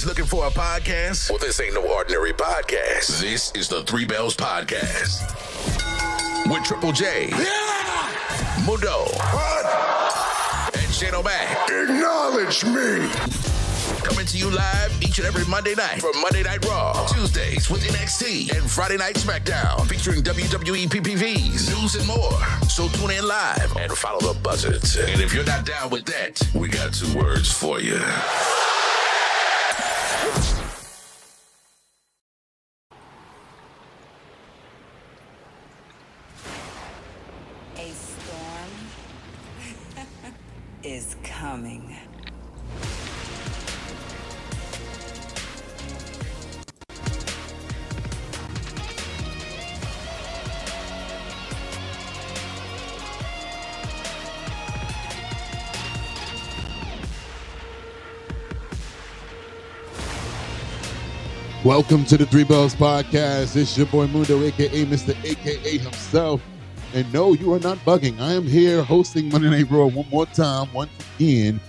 Looking for a podcast? Well, this ain't no ordinary podcast. This is the Three Bells Podcast. With Triple J, Mundo, and Shane O'Mac. Acknowledge me. Coming to you live each and every Monday night from Monday Night Raw, Tuesdays with NXT, and Friday Night SmackDown, featuring WWE PPVs, news, and more. So tune in live and follow the buzzards. And if you're not down with that, we got 2 words for you. A storm is coming. Welcome to the Three Bells Podcast. It's your boy Mundo, a.k.a. Mr. A.k.a. himself. And no, you are not bugging. I am here hosting Monday Night Raw one more time, once again.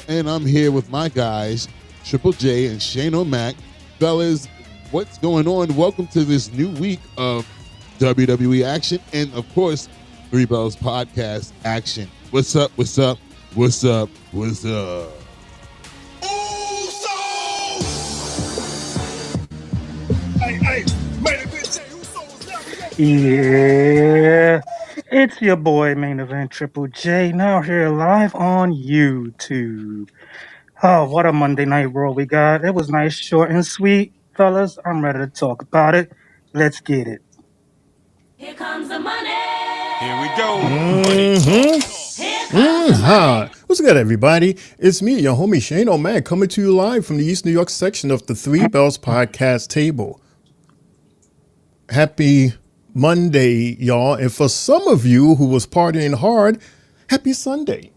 And I'm here with my guys, Triple J and Shane O'Mac. Fellas, what's going on? Welcome to this new week of WWE action and, of course, Three Bells Podcast action. What's up? What's up? What's up? What's up? Yeah, it's your boy Main Event Triple J, now here live on YouTube. Oh, what a Monday Night Raw we got. It was nice, short and sweet. Fellas, I'm ready to talk about it. Let's get it. Here comes the money. Here we go. What's good, everybody? It's me, your homie Shane O'Mac, coming to you live from the East New York section of the Three Bells Podcast table. Happy Monday, y'all. And for some of you who was partying hard, happy Sunday.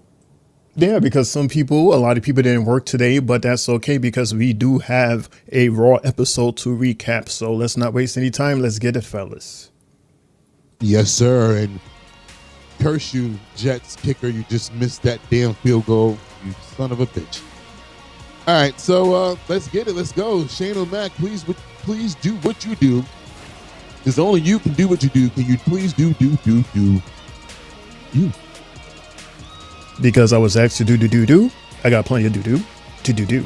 Yeah, because a lot of people didn't work today, but that's okay because we do have a Raw episode to recap. So let's not waste any time. Let's get it, fellas. Yes, sir. And curse you, Jets kicker. You just missed that damn field goal, you son of a bitch. All right, so let's get it. Let's go. Shane O'Mac, please do what you do. Because only you can do what you do. Can you please do you? Because I was asked to do. I got plenty of do.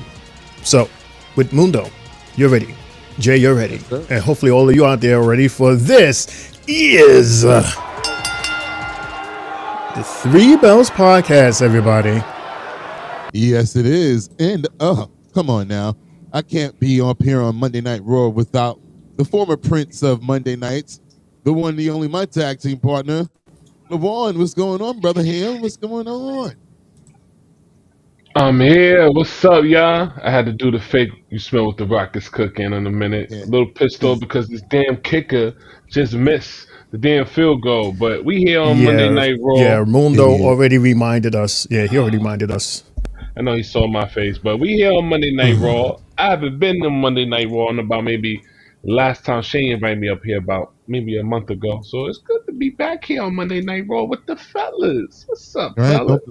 So, with Mundo, you're ready. Jay, you're ready. Yes, and hopefully all of you out there are ready for this is the Three Bells Podcast, everybody. Yes, it is. And come on now. I can't be up here on Monday Night Raw without the former prince of Monday nights, the one, the only, my tag team partner, LeVon. What's going on, brother Ham? What's going on? I'm here. What's up, y'all? I had to do the fake "you smell what the rock is cooking" in a minute. Yeah. A little pissed off because this damn kicker just missed the damn field goal. But we here on Monday Night Raw. Yeah, Mundo already reminded us. Yeah, he already reminded us. I know he saw my face, but we here on Monday Night Raw. I haven't been to Monday Night Raw in about maybe last time Shane invited me up here about maybe a month ago. So it's good to be back here on Monday Night Raw with the fellas. What's up, All right, fellas?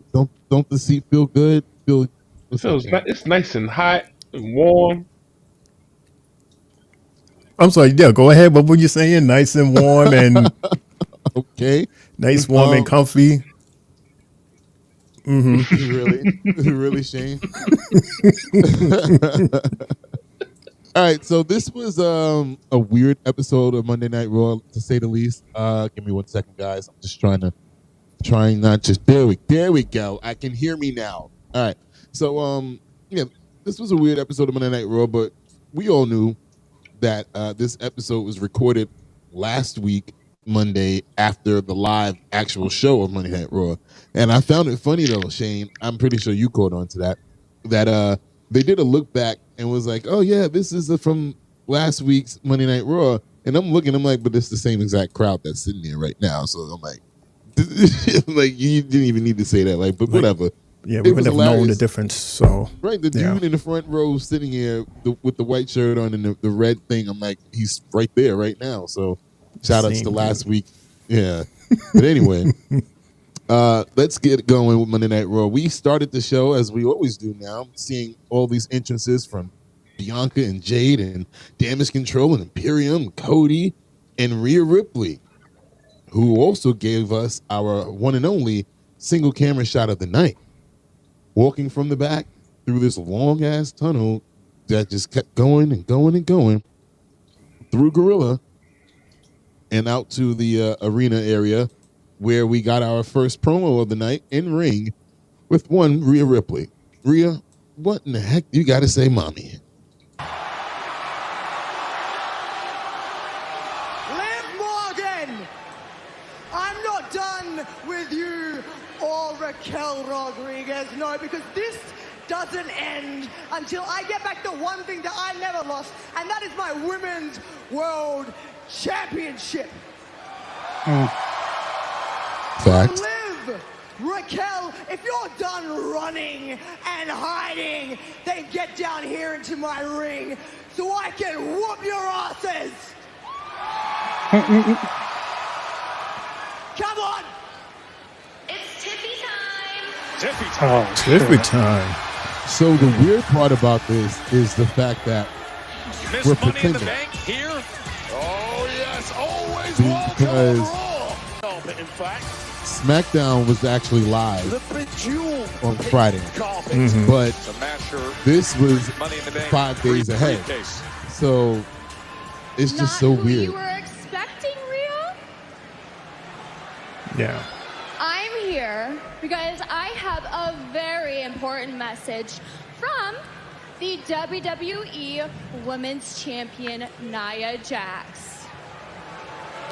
don't the seat feel good? It's nice and hot and warm. I'm sorry. Yeah, go ahead. What were you saying? Nice and warm and okay. Nice, warm, and comfy. Mm-hmm. Really, Shane? All right, so this was a weird episode of Monday Night Raw, to say the least. Give me 1 second, guys. I'm just trying not just there we go. I can hear me now. All right. So this was a weird episode of Monday Night Raw, but we all knew that this episode was recorded last week, Monday, after the live actual show of Monday Night Raw. And I found it funny though, Shane. I'm pretty sure you caught on to that they did a look back and was like, oh yeah, this is from last week's Monday Night Raw. And I'm like, but it's the same exact crowd that's sitting there right now. So I'm like, you didn't even need to say that, but whatever. Yeah, we would have known the difference. So right, the dude in the front row sitting here with the white shirt on and the red thing, I'm like, he's right there right now. So shout outs to last week. Yeah. But anyway, let's get going with Monday Night Raw. We started the show as we always do now, seeing all these entrances from Bianca and Jade and Damage Control and Imperium, Cody, and Rhea Ripley, who also gave us our one and only single camera shot of the night, walking from the back through this long ass tunnel that just kept going and going and going through Gorilla and out to the arena area where we got our first promo of the night in ring with one Rhea Ripley. Rhea, what in the heck you got to say, mommy? Liv Morgan, I'm not done with you or Raquel Rodriguez, no, because this doesn't end until I get back the one thing that I never lost, and that is my Women's World Championship. Facts. Liv, Raquel, if you're done running and hiding, then get down here into my ring so I can whoop your asses. Come on. It's Tiffy time. Tiffy time. Tiffy time. So the weird part about this is the fact that Miss we're Money in the pretending. Bank here. Oh, yes, always Because welcome. In fact, SmackDown was actually live the bejeweled on Friday, but The Masher this was Money in the Bank 5 days ahead. briefcase. So it's just so Not who weird. you were expecting, Rhea? Yeah. I'm here because I have a very important message from the WWE Women's Champion, Nia Jax.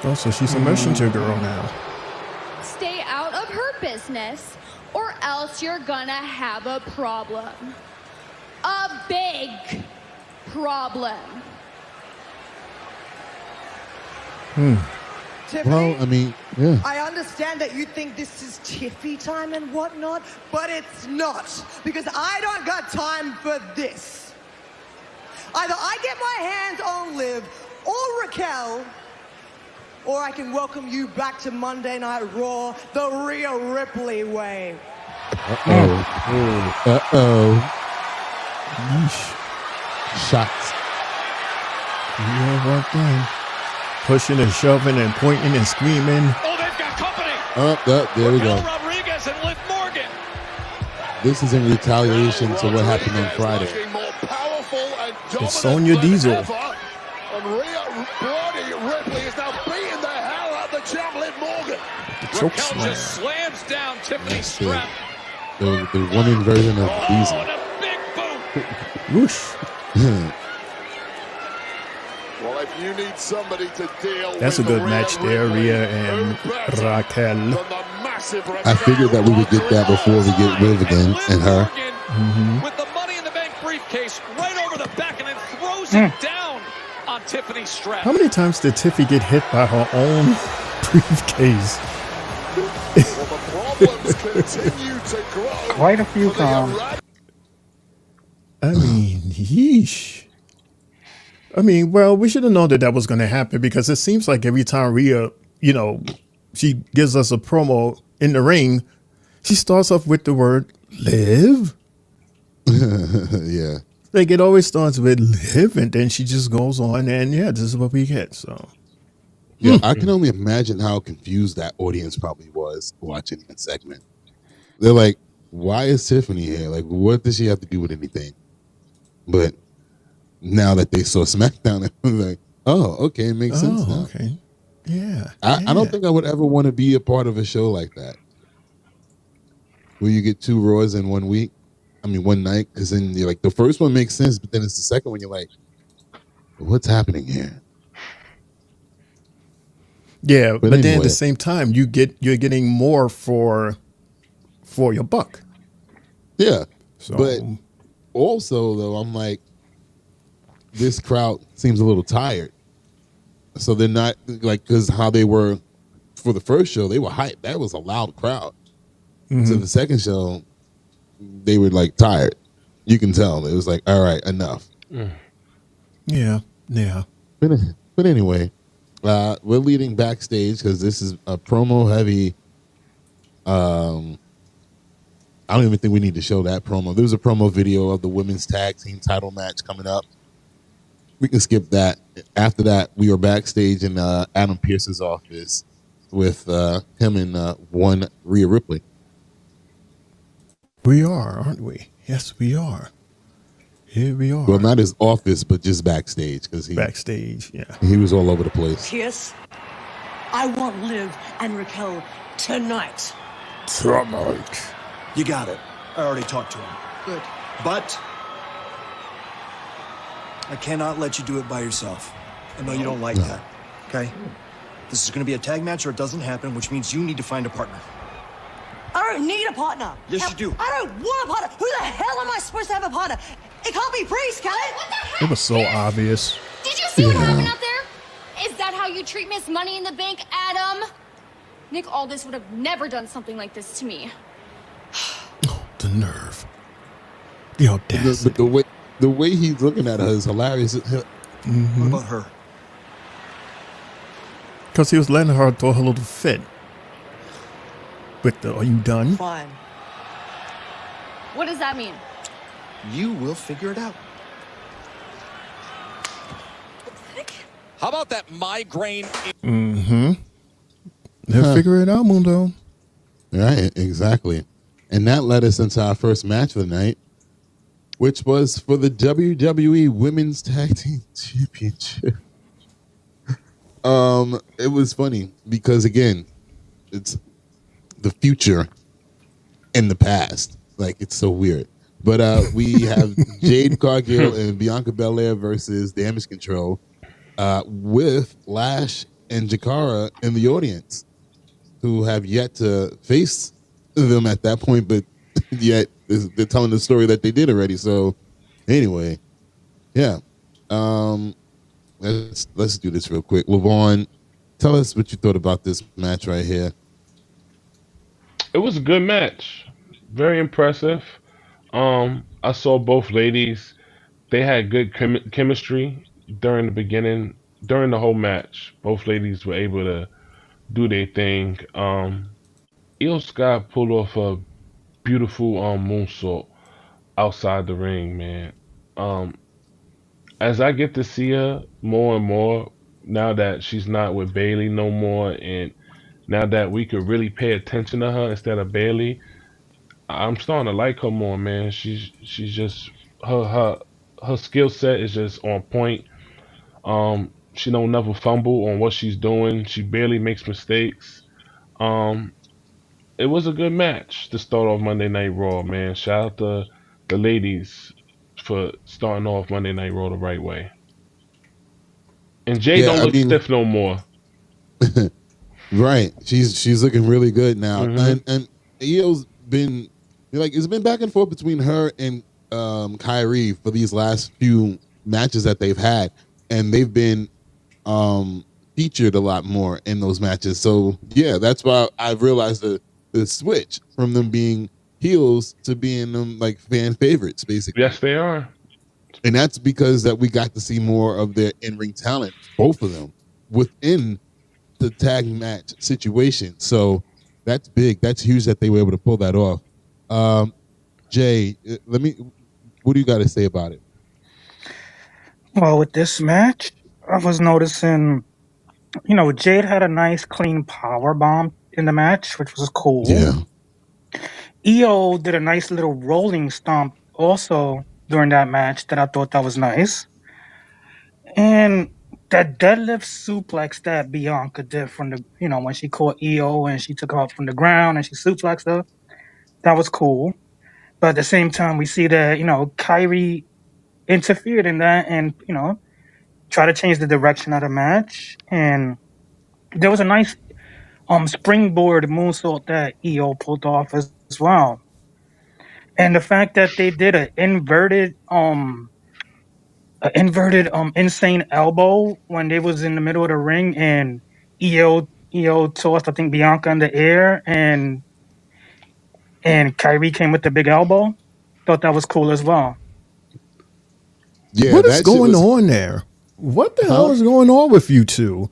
Oh, so she's a messenger girl now. Stay out of her business or else you're gonna have a problem. A big problem. Tiffany, Well, I mean, yeah. I understand that you think this is Tiffy time and whatnot, but it's not, because I don't got time for this. Either I get my hands on Liv or Raquel, or I can welcome you back to Monday Night Raw the Rhea Ripley way. Shots. Yeah, what then? Pushing and shoving and pointing and screaming. Oh, they've got company. There we go. Raquel Rodriguez and Liv Morgan. This is in retaliation to what happened on Friday. Looking more powerful and dominant Sonya than Diesel. ever. And Rhea Ripley is now beating the hell out of the champ, Liv Morgan. The choke Raquel slam. just slams down Tiffany's That's strap. The women's version of Oh, Diesel. and a big boot. Whoosh. Well, if you need somebody to deal That's a with good Rhea match there, Ripley, Rhea and who better Raquel. than the massive I figured that we would get that before we get Liv again Liv and her. Morgan with the Money in the Bank briefcase right over the back and then throws it down on Tiffany's strap. How many times did Tiffy get hit by her own briefcase? Well, the problems continue to grow. Quite a few for the times. I mean, yeesh. I mean, well, we should have known that was going to happen because it seems like every time Rhea, she gives us a promo in the ring, she starts off with the word live. Yeah. Like it always starts with live and then she just goes on and yeah, this is what we get. So Yeah, I can only imagine how confused that audience probably was watching that segment. They're like, why is Tiffany here? Like, what does she have to do with anything? But now that they saw SmackDown, it was like, oh, okay, it makes sense now. okay. Yeah. I don't think I would ever want to be a part of a show like that. Where you get 2 Raws in 1 week. I mean, one night. Because then you're like, the first one makes sense, but then it's the second one you're like, what's happening here? Yeah, but then at anyway. the same time, you're getting more for your buck. Yeah. So But also, though, I'm like, this crowd seems a little tired. So they're not, like, because how they were for the first show, they were hyped. That was a loud crowd. So the second show, they were, like, tired. You can tell. It was like, all right, enough. yeah. But anyway, we're leading backstage because this is a promo-heavy. I don't even think we need to show that promo. There's a promo video of the women's tag team title match coming up we can skip that. After that, we were backstage in Adam Pearce's office with him and one Rhea Ripley. We are, aren't we? Yes, we are. Here we are. Well, not his office, but just backstage because backstage. Yeah, he was all over the place. Pierce, I want Liv and Raquel tonight. Tonight. You got it. I already talked to him. Good. But I cannot let you do it by yourself. I know you don't like that. Okay? This is going to be a tag match or it doesn't happen, which means you need to find a partner. I don't need a partner. Yes, you do. I don't want a partner. Who the hell am I supposed to have a partner? It can't be Priest, can it? What the heck? It was so obvious. Did you see what happened out there? Is that how you treat Miss Money in the Bank, Adam? Nick Aldis would have never done something like this to me. Oh, the nerve. The audacity. The way he's looking at her is hilarious. What about her? Because he was letting her throw her little fit. With the, are you done? Fine. What does that mean? You will figure it out. How about that migraine? Mm-hmm. They'll figure it out, Mundo. Right, exactly. And that led us into our first match of the night, which was for the WWE Women's Tag Team Championship. It was funny because, again, it's the future and the past. Like, it's so weird. But we have Jade Cargill and Bianca Belair versus Damage Control with Lash and Akira in the audience, who have yet to face them at that point, but yet they're telling the story that they did already. So anyway, yeah. Let's do this real quick. LaVon, tell us what you thought about this match right here. It was a good match. Very impressive. I saw both ladies. They had good chemistry during the beginning, during the whole match. Both ladies were able to do their thing. Io Sky pulled off a beautiful moonsault outside the ring, man. As I get to see her more and more, now that she's not with Bailey no more, and now that we could really pay attention to her instead of Bailey, I'm starting to like her more, man. She's just her skill set is just on point. She don't never fumble on what she's doing. She barely makes mistakes. It was a good match to start off Monday Night Raw, man. Shout out to the ladies for starting off Monday Night Raw the right way. And Jay don't look stiff no more. Right. She's looking really good now. And Io's been it's been back and forth between her and Kairi for these last few matches that they've had, and they've been featured a lot more in those matches. So yeah, that's why I've realized the switch from them being heels to being them like fan favorites, basically. Yes, they are. And that's because that we got to see more of their in-ring talent, both of them, within the tag match situation. So that's big. That's huge that they were able to pull that off. Jay, what do you got to say about it? Well, with this match, I was noticing, Jade had a nice clean power bomb in the match, which was cool. Yeah. Io did a nice little rolling stomp also during that match that I thought that was nice. And that deadlift suplex that Bianca did from the, when she caught Io and she took her up from the ground and she suplexed her, that was cool. But at the same time, we see that, Kairi interfered in that and, try to change the direction of the match. And there was a nice springboard moonsault that Io pulled off as well. And the fact that they did an inverted insane elbow when they was in the middle of the ring, and Io tossed, I think, Bianca in the air, and Kairi came with the big elbow. Thought that was cool as well. Yeah, what is going on there? What the hell is going on with you two?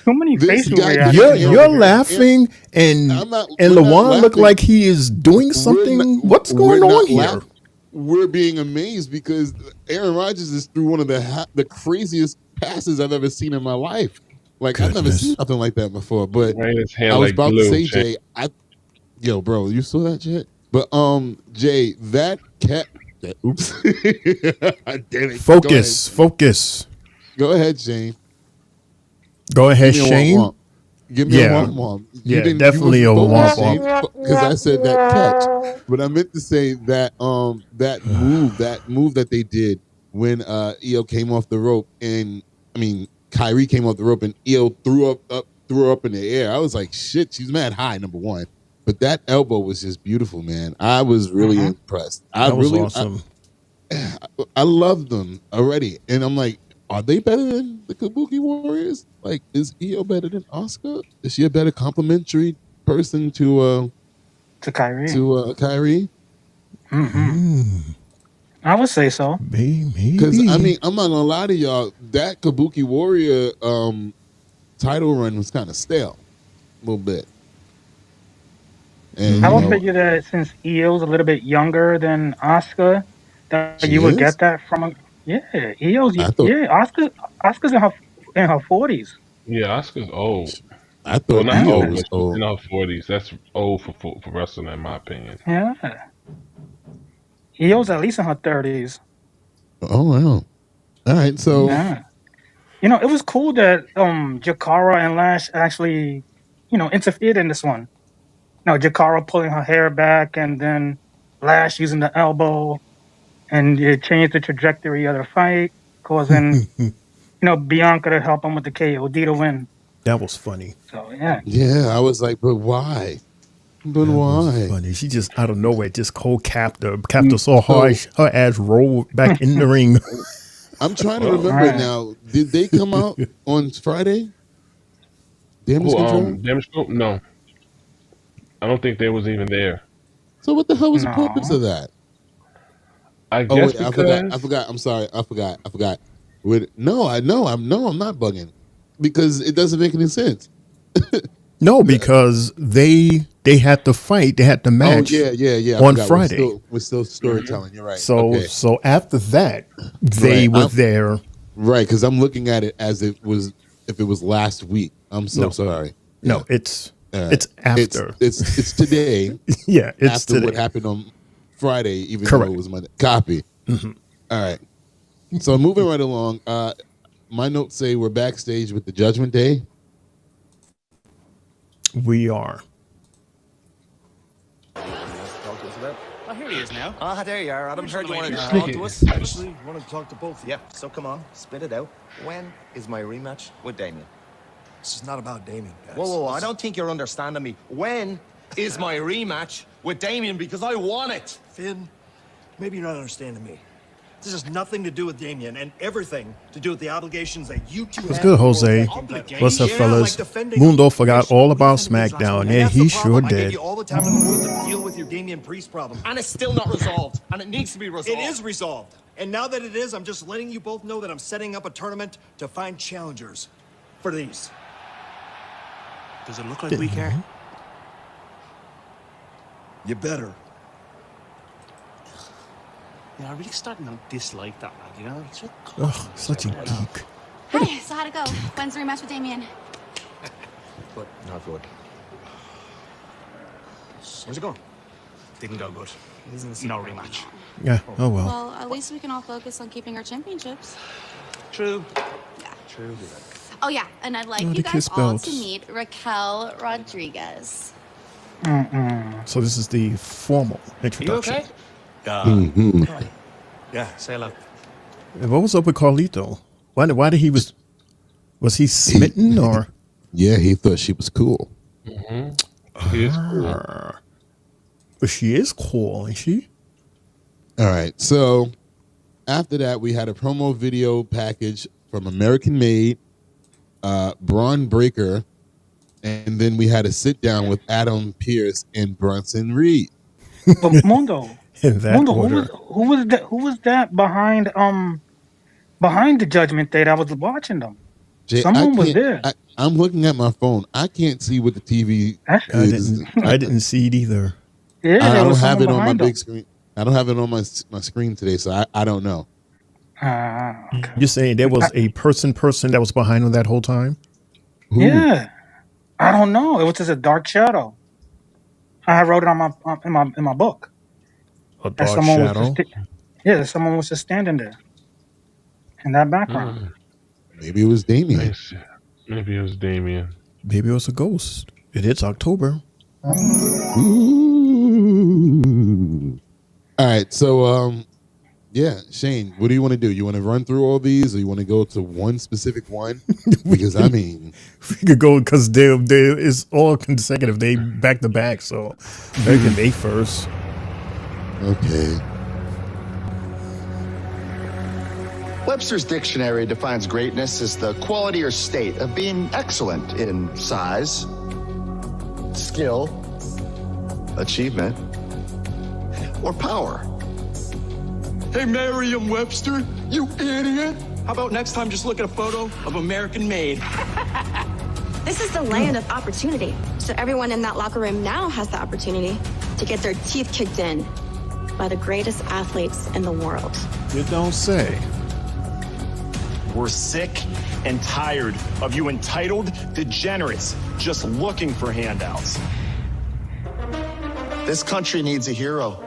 Too many facial reactions. You're laughing, and LaJuan look like he is doing something. What's going on here? we're being amazed because Aaron Rodgers is through one of the craziest passes I've ever seen in my life. Like I've never seen nothing like that before. But Right, his hair I was like about to glue, say, Shane. Jay, yo, bro, you saw that shit? But Jay, that cat. Oops. Damn it. Focus. Go ahead, Shane. Go ahead, Give me a Shane. womp womp. Give me a womp womp. Yeah, definitely a womp womp. Because I said that catch, but I meant to say that that move that they did when Io came off the rope, and I mean Kairi came off the rope and Io threw her up in the air. I was like, shit, she's mad high, number one. But that elbow was just beautiful, man. I was really impressed. That was awesome. I love them already, and I'm like, are they better than the Kabuki Warriors? Like, is Io better than Asuka? Is she a better complimentary person to Kairi? Kairi? I would say so. Maybe. Because I mean, I'm not gonna lie to y'all. That Kabuki Warrior title run was kind of stale, a little bit. And, I would figure that since Io's a little bit younger than Asuka, that you would get that from Io's Asuka's in her 40s. Yeah, Asuka's old. I thought not Io old, was but old. in her 40s. That's old for wrestling, in my opinion. Yeah. Io's at least in her 30s. Oh wow! All right, so you know, it was cool that Jakara and Lash actually, interfered in this one. Jakara pulling her hair back, and then Lash using the elbow, and it changed the trajectory of the fight, causing Bianca to help him with the KOD to win. That was funny. So yeah. Yeah, I was like, but why? But why? Funny. She just out of nowhere just cold capped her so hard her ass rolled back in the ring. I'm trying to remember now. Did they come out on Friday? Damage Control? Damage Control? No. I don't think they was even there. So what the hell was the purpose of that? I guess because... I forgot. I'm sorry. I forgot. No, I'm not bugging because it doesn't make any sense. No, because they had to fight. They had to match. Oh, yeah. On Friday. We're still storytelling. You're right. So after that, they were there. Right, because I'm looking at it as if it was last week. I'm so sorry. No, it's after. It's today. Yeah, it's after today. what happened on Friday, even though it was Monday. Copy. Mm-hmm. All right. So moving right along, my notes say we're backstage with the Judgment Day. We are. Oh, here he is now. Ah, there you are, Adam. Heard you wanted to You're talk sneaky. to us. Actually, wanted to talk to both of you. Yep, so come on, spit it out. When is my rematch with Damien? This is not about Damien, guys. Whoa, I don't think you're understanding me. When is my rematch with Damien? Because I want it. Finn, maybe you're not understanding me. This has nothing to do with Damien and everything to do with the obligations that you two What's have. good, Jose? What's up, fellas? Mundo forgot all about SmackDown. Yeah, he sure I gave did. you all the time in the world to deal with your Damien Priest problem. And it's still not resolved. And it needs to be resolved. It is resolved. And now that it is, I'm just letting you both know that I'm setting up a tournament to find challengers for these. Does it look like we care? You better. Yeah, I'm really starting to dislike that, lad, you know? Ugh, such a geek. Hey, so how'd it go? When's the rematch with Damien? But not good. Where's it going? Didn't go good. No rematch. Yeah, oh well. Well, at least we can all focus on keeping our championships. True. Yeah. True. Oh, yeah, and I'd like Oh, you the guys kiss all belts. to meet Raquel Rodriguez. So this is the formal introduction. okay? Yeah, say hello. And what was up with Carlito? Why did he was he smitten or? Yeah, he thought she was cool. Mm-hmm. She is cool. But she is cool, ain't she? All right. So after that, we had a promo video package from American Made, Braun Breaker, and then we had a sit down with Adam Pearce and Bronson Reed. But Mundo, In that Mundo, order. who was that behind the Judgment Day that was watching them? Jay, Someone was there. I'm looking at my phone. I can't see what the TV I is. didn't see it either. Yeah, I there don't was have someone it on my behind them. big screen. I don't have it on my screen today, so I don't know. Okay. You're saying there was a person that was behind him that whole time? Who? Yeah, I don't know. It was just a dark shadow. I wrote it on in my book. A And dark someone shadow? someone was just standing there in that background. Maybe it was Damien. Maybe it was Damien. Maybe it was a ghost. It is October. Ooh. All right, so yeah, Shane, what do you want to do? You want to run through all these, or you want to go to one specific one? Because I mean, we could go because they it's all consecutive. They back to back, so they can they first. Okay. Webster's dictionary defines greatness as the quality or state of being excellent in size, skill, achievement, or power. Hey, Merriam-Webster, you idiot! How about next time just look at a photo of American Made? This is the land of opportunity. So everyone in that locker room now has the opportunity to get their teeth kicked in by the greatest athletes in the world. You don't say. We're sick and tired of you entitled degenerates just looking for handouts. This country needs a hero.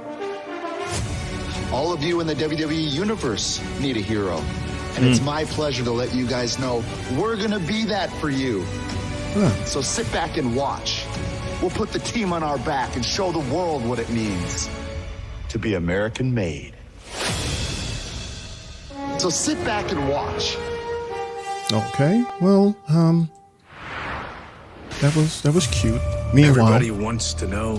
All of you in the WWE universe need a hero. And it's my pleasure to let you guys know we're gonna be that for you. So sit back and watch. We'll put the team on our back and show the world what it means to be American made. So sit back and watch. Okay, well, that was cute. Meanwhile, Everybody wants to know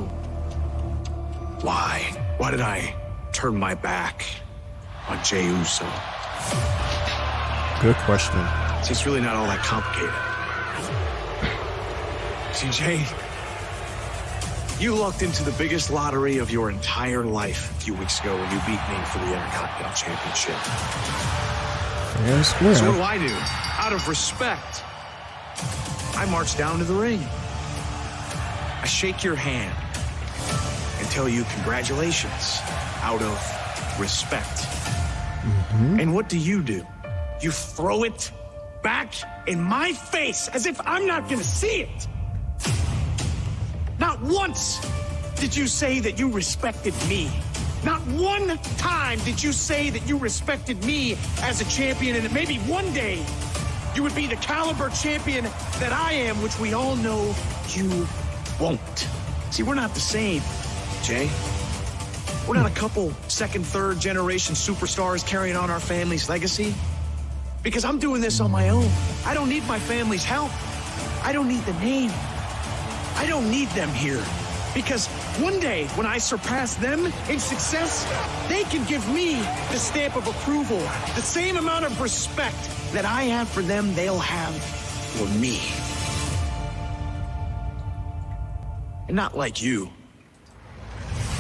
why. Why did I turn my back on Jey Uso? good question. See, it's really not all that complicated. See, Jade, you lucked into the biggest lottery of your entire life a few weeks ago when you beat me for the Intercontinental Championship. Fair square. So what do I do? Out of respect, I march down to the ring. I shake your hand and tell you congratulations out of respect. And what do? You throw it back in my face as if I'm not gonna see it. Not once did you say that you respected me. Not one time did you say that you respected me as a champion, and that maybe one day you would be the caliber champion that I am, which we all know you won't. See, we're not the same, Jay. We're not a couple second, third generation superstars carrying on our family's legacy. Because I'm doing this on my own. I don't need my family's help. I don't need the name. I don't need them here. Because one day, when I surpass them in success, they can give me the stamp of approval. The same amount of respect that I have for them, they'll have for me. And not like you.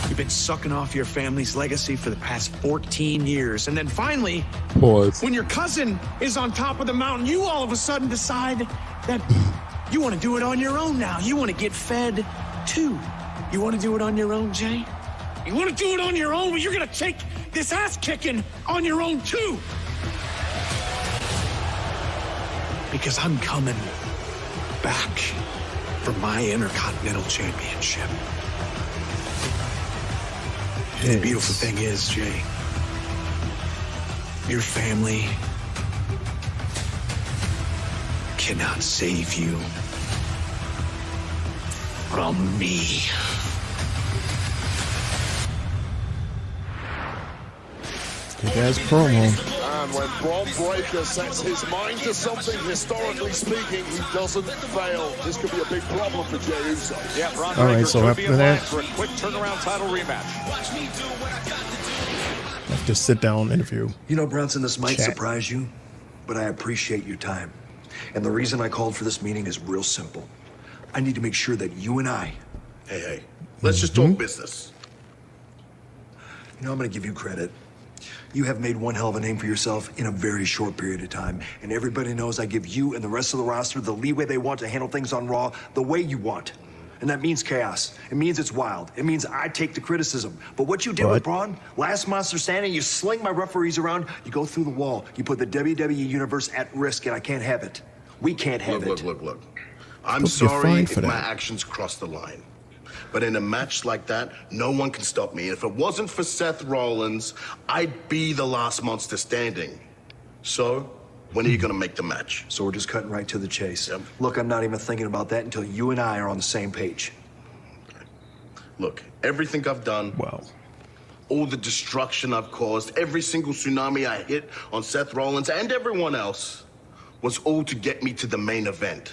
You've been sucking off your family's legacy for the past 14 years. And then finally, when your cousin is on top of the mountain, you all of a sudden decide that you want to do it on your own now. You want to get fed too. You want to do it on your own, Jay? You want to do it on your own, but you're going to take this ass kicking on your own too. Because I'm coming back for my Intercontinental Championship. And the beautiful thing is, Jay, your family cannot save you from me. Good ass promo. And when Bron Breakker sets his mind to something, historically speaking, he doesn't fail. This could be a big problem for Jey Uso. Yeah, Bron All right, Breakker so could after be in that- line for a quick turnaround title rematch. Just sit down interview. You know, Bronson, this might Chat. surprise you, but I appreciate your time. And the reason I called for this meeting is real simple. I need to make sure that you and I... Hey, let's just talk business. You know, I'm going to give you credit. You have made one hell of a name for yourself in a very short period of time. And everybody knows I give you and the rest of the roster the leeway they want to handle things on Raw the way you want. And that means chaos. It means it's wild. It means I take the criticism. But what you did with Braun, last Monster Standing, you sling my referees around, you go through the wall. You put the WWE Universe at risk, and I can't have it. We can't have it. Look. I'm sorry if my actions crossed the line. But in a match like that, no one can stop me. If it wasn't for Seth Rollins, I'd be the last monster standing. So, when are you going to make the match? So we're just cutting right to the chase. Yep. Look, I'm not even thinking about that until you and I are on the same page. Look, everything I've done, all the destruction I've caused, every single tsunami I hit on Seth Rollins and everyone else was all to get me to the main event.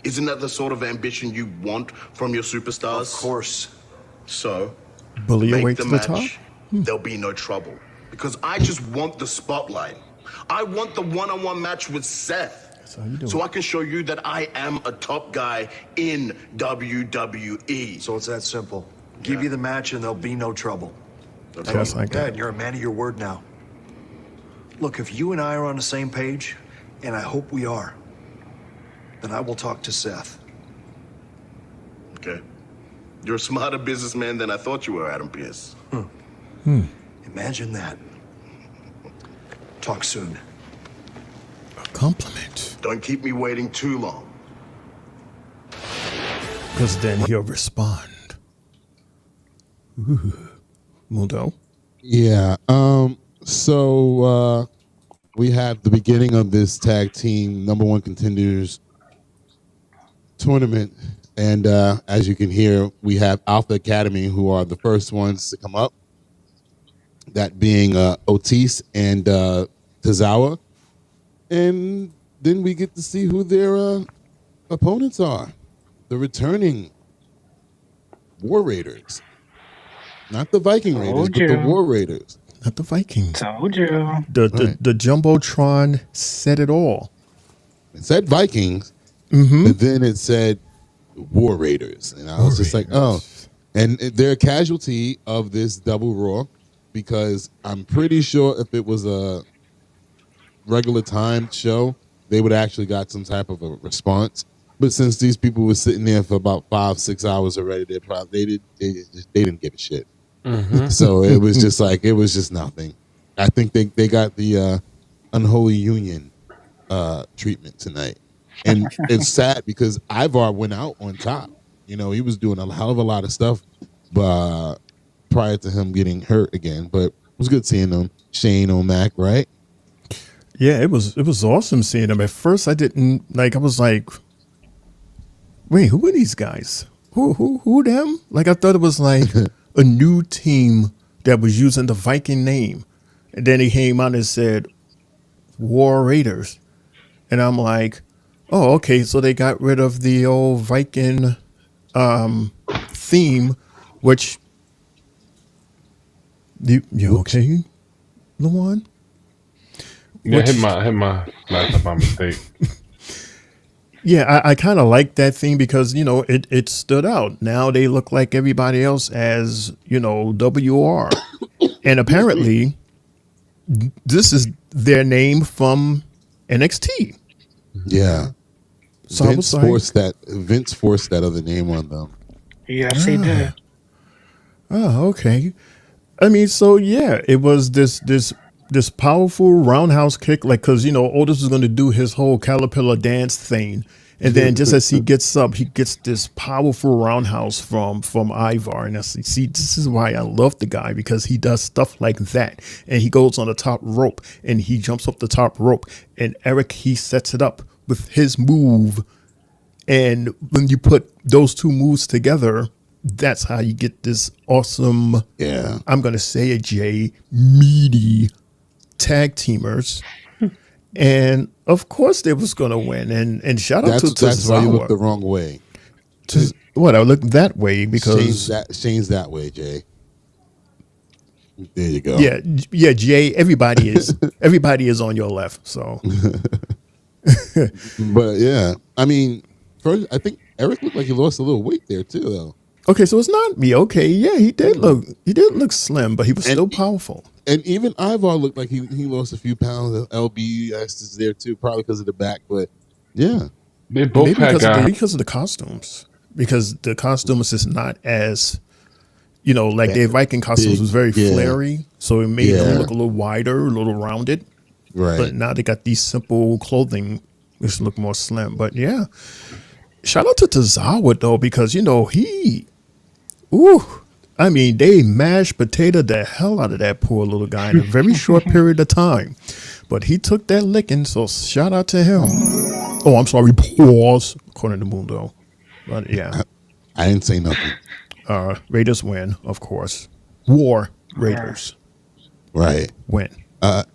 Isn't that the sort of ambition you want from your superstars? Of course. So, make the match, there'll be no trouble. Because I just want the spotlight. I want the one-on-one match with Seth. So I can show you that I am a top guy in WWE. So it's that simple. Give you the match and there'll be no trouble. Just like that. You're a man of your word now. Look, if you and I are on the same page, and I hope we are, then I will talk to Seth. Okay. You're a smarter businessman than I thought you were, Adam Pearce. Imagine that. Talk soon. A compliment. Don't keep me waiting too long. Because then he'll respond. Ooh. Mundo? Yeah. So we have the beginning of this tag team #1 contenders tournament, and as you can hear, we have Alpha Academy, who are the first ones to come up, that being Otis and Tozawa, and then we get to see who their opponents are, the returning War Raiders, not the Viking Raiders, but the War Raiders, not the Vikings. Told you. The Jumbotron said it all. It said Vikings. But then it said War Raiders. And I was just like, oh. And they're a casualty of this double Raw, because I'm pretty sure if it was a regular timed show, they would actually got some type of a response. But since these people were sitting there for about 5-6 hours already, they didn't give a shit. So it was just like, it was just nothing. I think they got the unholy union treatment tonight. And it's sad because Ivar went out on top. You know, he was doing a hell of a lot of stuff prior to him getting hurt again. But it was good seeing him. Shane O'Mac, right? Yeah, it was awesome seeing him. At first, I didn't like. I was like, "Wait, who are these guys? Who them?" Like, I thought it was like a new team that was using the Viking name, and then he came out and said War Raiders, and I'm like, oh, okay, so they got rid of the old Viking theme, which you okay, Luan? Yeah, hit my laptop by mistake. Yeah, I kind of like that theme because, you know, it stood out. Now they look like everybody else as, you know, WR. And apparently this is their name from NXT. Yeah. So Vince forced that other name on them. Yes, he did. Oh, okay. I mean, so yeah, it was this powerful roundhouse kick, like, because, you know, Otis was going to do his whole caterpillar dance thing, and then just as he gets up, he gets this powerful roundhouse from Ivar, and see, this is why I love the guy, because he does stuff like that, and he goes on the top rope, and he jumps up the top rope, and Erik, he sets it up with his move, and when you put those two moves together, that's how you get this awesome, I'm going to say it, Jay, meaty tag teamers. And of course they was going to win. And shout out to Tozawa. That's why you look the wrong way. What? I look that way because Shane's that way, Jay. There you go. Yeah, Jay, everybody is on your left. So but yeah, I mean, first I think Erik looked like he lost a little weight there too, though. Okay, so it's not me. Okay, yeah, he did look slim, but he was still powerful. And even Ivar looked like he lost a few pounds. LBS is there too, probably because of the back. But yeah, they both maybe had guys because of the costumes. because the costumes is not as, like their Viking costumes was very flary, so it made them look a little wider, a little rounded. Right. But now they got these simple clothing which look more slim. But yeah, shout out to Tozawa though, because they mashed potato the hell out of that poor little guy in a very short period of time. But he took that licking, so shout out to him. Oh, I'm sorry, pause, according to Mundo. But yeah. I didn't say nothing. Raiders win, of course. War Raiders. Right. Win.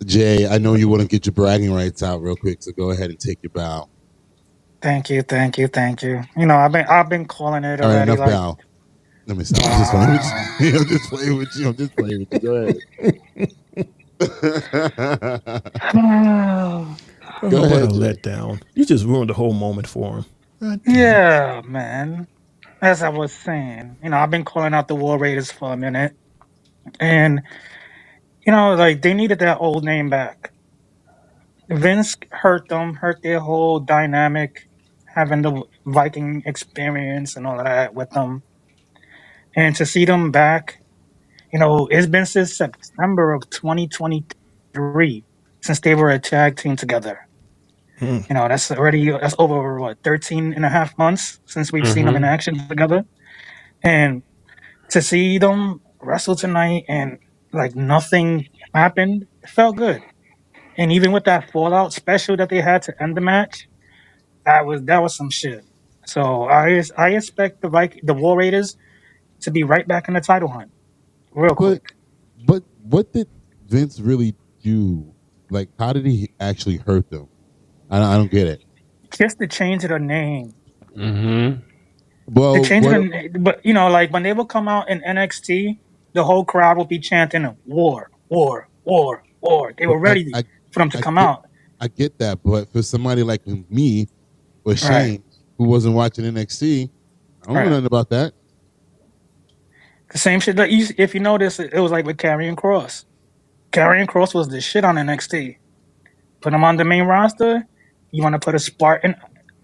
Jay, I know you want to get your bragging rights out real quick, so go ahead and take your bow. Thank you. I've been calling it All right, already. enough bow. Let me stop. I'm just playing with you. I'm just playing with you. Go ahead. Go ahead. What a letdown. You just ruined the whole moment for him. Yeah, man. As I was saying, I've been calling out the War Raiders for a minute. And, they needed that old name back. Vince hurt their whole dynamic, having the Viking experience and all of that with them. And to see them back, it's been since September of 2023 since they were a tag team together. That's over 13 and a half months since we've seen them in action together. And to see them wrestle tonight and nothing happened, it felt good. And even with that fallout special that they had to end the match, that was some shit. So I expect the War Raiders to be right back in the title hunt, real quick. But what did Vince really do? Like, how did he actually hurt them? I don't get it. Just to change their name. Mm-hmm. Well, but when they would come out in NXT, the whole crowd would be chanting "War, war, war, war." They were ready for them to come out. I get that, but for somebody like me or Shane, who wasn't watching NXT, I don't know nothing about that. The same shit that if you notice, it was like with Karrion Kross. Karrion Kross was the shit on NXT. Put him on the main roster, you want to put a Spartan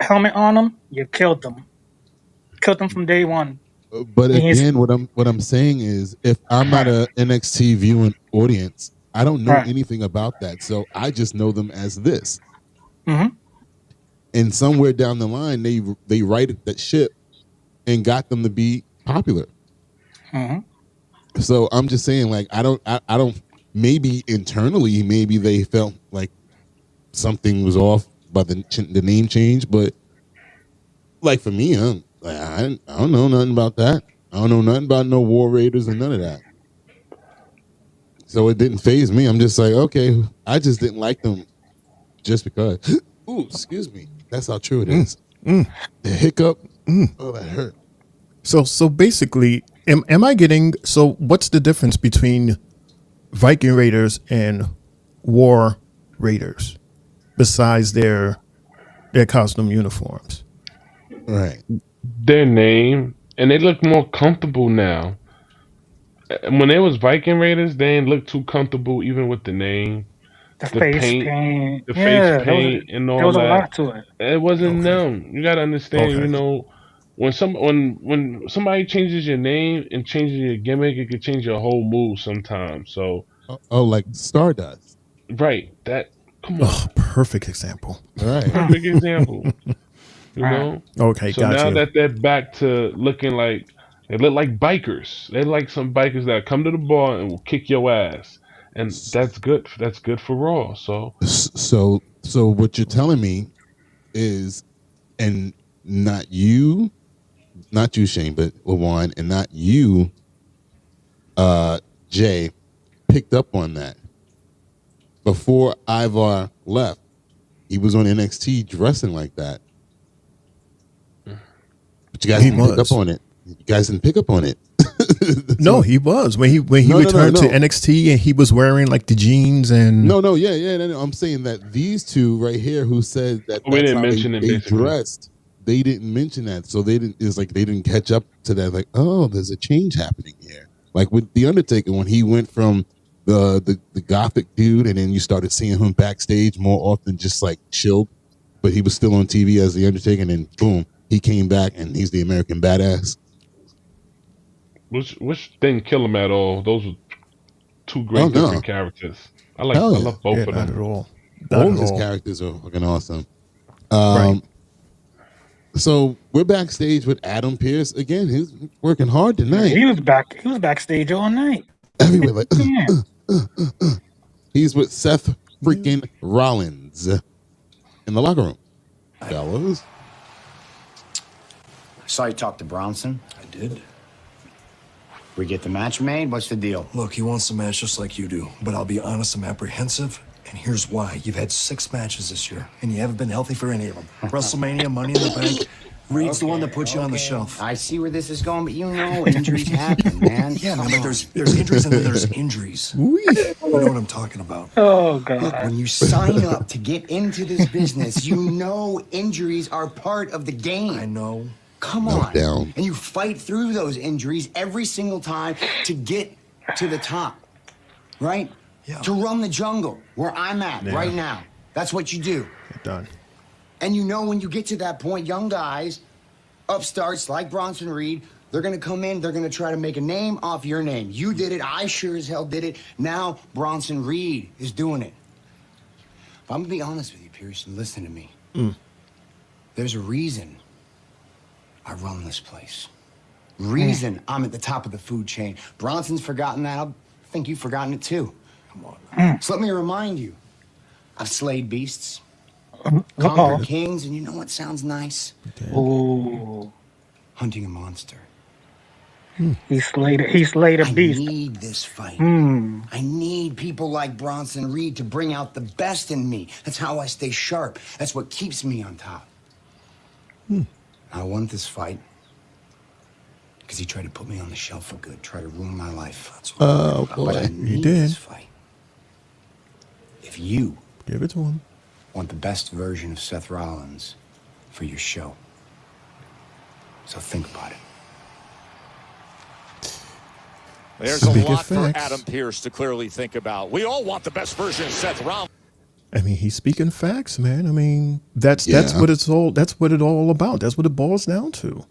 helmet on him, you killed them. Killed them from day one. But again, what I'm saying is, if I'm not a NXT viewing audience, I don't know anything about that. So I just know them as this. Mm-hmm. And somewhere down the line, they righted that ship and got them to be popular. Mm-hmm. So I'm just saying, I don't. Maybe internally, maybe they felt like something was off by the name change, but for me, I don't know nothing about that. I don't know nothing about no War Raiders and none of that. So it didn't faze me. I'm just like, okay, I just didn't like them just because. Ooh, excuse me. That's how true it is. The hiccup. Oh, that hurt. So basically, am I getting? So what's the difference between Viking Raiders and War Raiders besides their costume uniforms? Right. Their name, and they look more comfortable now. When they was Viking Raiders, they didn't look too comfortable even with the name. The face paint. Face paint and all that. There was a lot to it. It wasn't them. You gotta understand, when somebody changes your name and changes your gimmick, it could change your whole move sometimes. So like Stardust. Right. Come on. Oh, perfect example. All right. Perfect example. You know? Okay, so gotcha. now that they're back to looking like they look like bikers. They're like some bikers that come to the bar and will kick your ass. And that's good. That's good for Raw. So what you're telling me is, and not you, Shane, but LaJuan, and not you, Jay, picked up on that. Before Ivar left, he was on NXT dressing like that. But you guys didn't pick up on it. You guys didn't pick up on it. No, he was when he returned to NXT and he was wearing like the jeans and no. I'm saying that these two right here who said that we didn't mention they dressed, they didn't mention that, so they didn't catch up to that. Like, oh, there's a change happening here. Like with the Undertaker when he went from the gothic dude, and then you started seeing him backstage more often, just like chilled, but he was still on TV as the Undertaker, and then boom, he came back and he's the American badass. Which didn't kill him at all. Those were two great different characters. I love both of them. Not at all. All of his characters are fucking awesome. So we're backstage with Adam Pearce again. He's working hard tonight. He was backstage all night. Everywhere, like he's with Seth freaking Rollins in the locker room. Fellas, I saw you talk to Bronson. I did. We get the match made? What's the deal? Look, he wants the match just like you do. But I'll be honest, I'm apprehensive. And here's why. You've had 6 matches this year, and you haven't been healthy for any of them. WrestleMania, Money in the Bank. Reed's the one that put you on the shelf. I see where this is going, but you know injuries happen, man. Yeah, man, but there's injuries and then there's injuries. You know what I'm talking about. Oh, God. Look, when you sign up to get into this business, you know injuries are part of the game. I know. Come on. And you fight through those injuries every single time to get to the top, right? Yeah. To run the jungle where I'm at right now. That's what you do. Done. And you know when you get to that point, young guys, upstarts like Bronson Reed, they're going to come in, they're going to try to make a name off your name. You did it. I sure as hell did it. Now Bronson Reed is doing it. But I'm going to be honest with you, Pierce, and listen to me. There's a reason I run this place. Reason I'm at the top of the food chain. Bronson's forgotten that. I think you've forgotten it too. Come on. So let me remind you. I've slayed beasts, conquered kings, and you know what sounds nice? Ooh. Hunting a monster. He slayed a beast. I need this fight. I need people like Bronson Reed to bring out the best in me. That's how I stay sharp. That's what keeps me on top. I want this fight because he tried to put me on the shelf for good, try to ruin my life. Oh, boy. But I need this fight. If you give it to him, want the best version of Seth Rollins for your show, so think about it. There's a lot for Adam Pearce to clearly think about. We all want the best version of Seth Rollins. I mean, he's speaking facts, man. I mean, that's what it's all. That's what it all about. That's what it boils down to.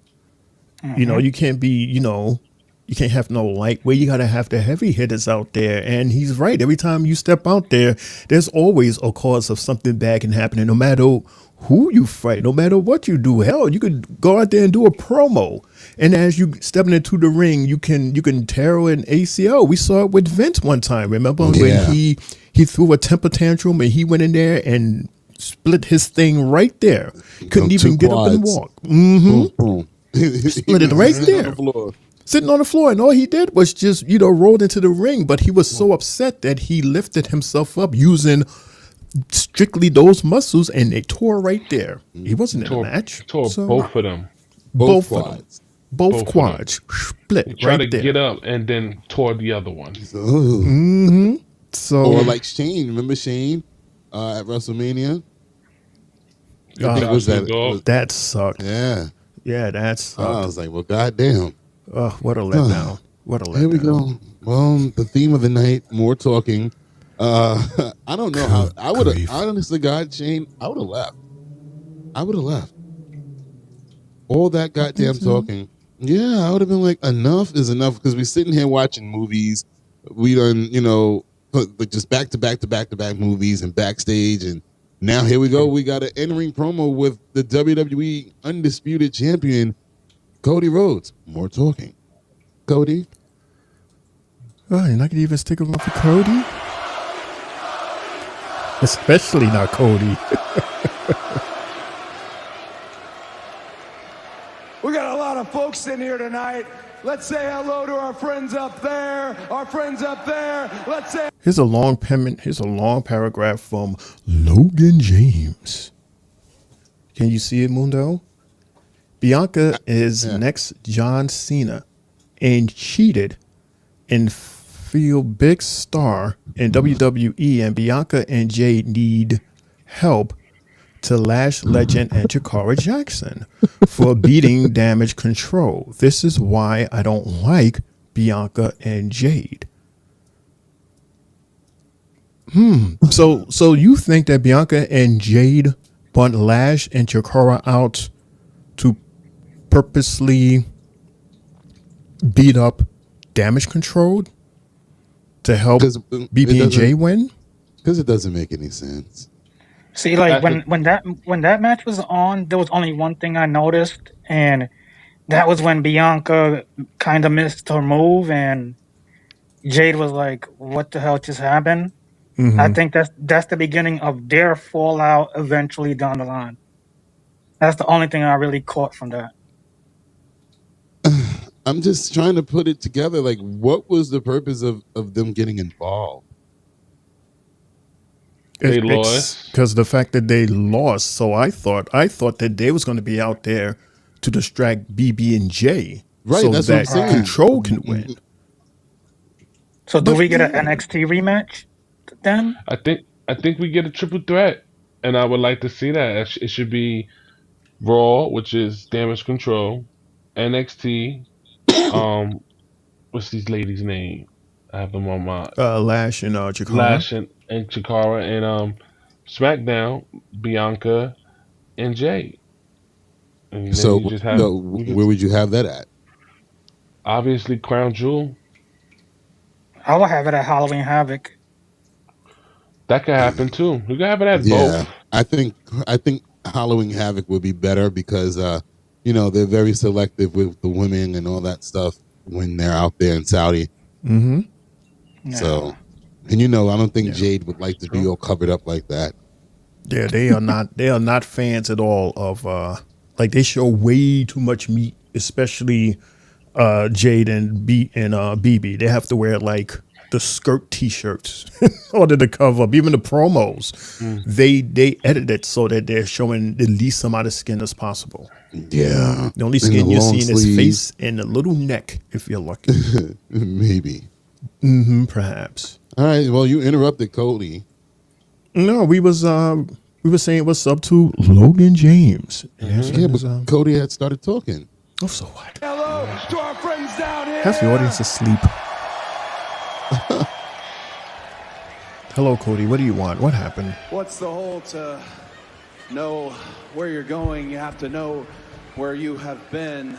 You know, you can't be, you can't have no lightweight. You got to have the heavy hitters out there. And he's right. Every time you step out there, there's always a cause of something bad can happen. And no matter who you fight, no matter what you do, hell, you could go out there and do a promo. And as you stepping into the ring, you can tear an ACL. We saw it with Vince one time. Remember when he threw a temper tantrum and he went in there and split his thing right there. Couldn't even get up and walk. Split it right there. Sitting on the floor, and all he did was just, rolled into the ring. But he was so upset that he lifted himself up using strictly those muscles, and they tore right there. He wasn't in a match. Tore both of them. Both quads. Both quads. Split He tried right to there. get up and then tore the other one. So, or like Shane, remember Shane at WrestleMania? That sucked. Yeah, that sucked. I was like, well, goddamn. What a letdown. What a letdown. Here we go. Well, the theme of the night, more talking. I don't know how I would have, honestly, God, Shane, I would have left. All that goddamn talking. Yeah, I would have been like, enough is enough, because we're sitting here watching movies. We done, just back to back movies and backstage, and now here we go. We got an in-ring promo with the WWE Undisputed Champion, Cody Rhodes. More talking. Cody? Oh, you're not going to even stick around for Cody? Especially not Cody. We got a lot of folks in here tonight. Let's say hello to our friends up there. Our friends up there. Let's say. Here's a long paragraph from Logan James. Can you see it, Mundo? Bianca is next John Cena and cheated and feel big star in WWE, and Bianca and Jade need help to Lash Legend and Jakara Jackson for beating Damage Control. This is why I don't like Bianca and Jade. So you think that Bianca and Jade want Lash and Jakara out to purposely beat up Damage Control to help BB and J win? Because it doesn't make any sense. See, like when that match was on, there was only one thing I noticed, and that was when Bianca kind of missed her move, and Jade was like, "What the hell just happened?" Mm-hmm. I think that's the beginning of their fallout eventually down the line. That's the only thing I really caught from that. I'm just trying to put it together. Like, what was the purpose of them getting involved? They lost. Because the fact that they lost. So I thought that they was going to be out there to distract BB and J, right? So that's that what I'm saying. Control can win. So do we get an NXT rematch then? I think we get a triple threat, and I would like to see that. It should be Raw, which is Damage Control, NXT. What's these ladies' name? I have them on my Lash and Chikara. Lash and Chikara, and SmackDown, Bianca and Jade. And So you just have, where would you have that at? Obviously, Crown Jewel. I will have it at Halloween Havoc. That could happen too. You can have it at Yeah, both. I think Halloween Havoc would be better because they're very selective with the women and all that stuff when they're out there in Saudi. Mm-hmm. Yeah. So, and I don't think Jade would like to be all covered up like that. Yeah, they are not. They are not fans at all of they show way too much meat, especially Jade and BB. They have to wear like the skirt T-shirts in order to cover up. Even the promos, they edit it so that they're showing the least amount of skin as possible. Yeah, the only skin you're seeing is face and a little neck, if you're lucky. Maybe. Mm-hmm, perhaps. All right. Well, you interrupted Cody. No, we were saying what's up to Logan James. Yeah, but Cody had started talking. Oh, so what? Hello to our friends down here. Half the audience is asleep. Hello, Cody. What do you want? What happened? What's the whole to know where you're going? You have to know where you have been.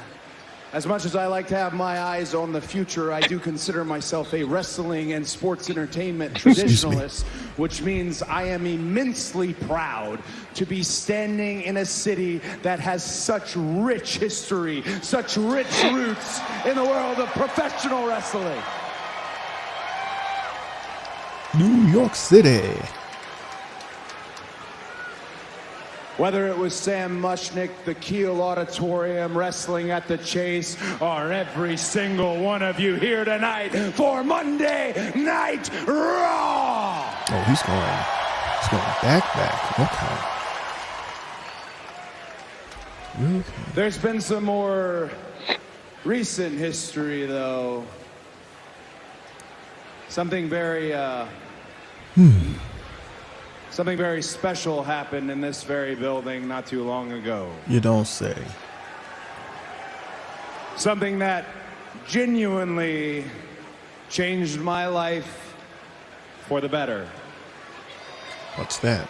As much as I like to have my eyes on the future, I do consider myself a wrestling and sports entertainment traditionalist, which means I am immensely proud to be standing in a city that has such rich history, such rich roots in the world of professional wrestling. New York City. Whether it was Sam Mushnick, the Kiel Auditorium, wrestling at the Chase, or every single one of you here tonight for Monday Night Raw. Oh, he's going back. Okay. There's been some more recent history, though. Something very special happened in this very building not too long ago. You don't say. Something that genuinely changed my life for the better. What's that?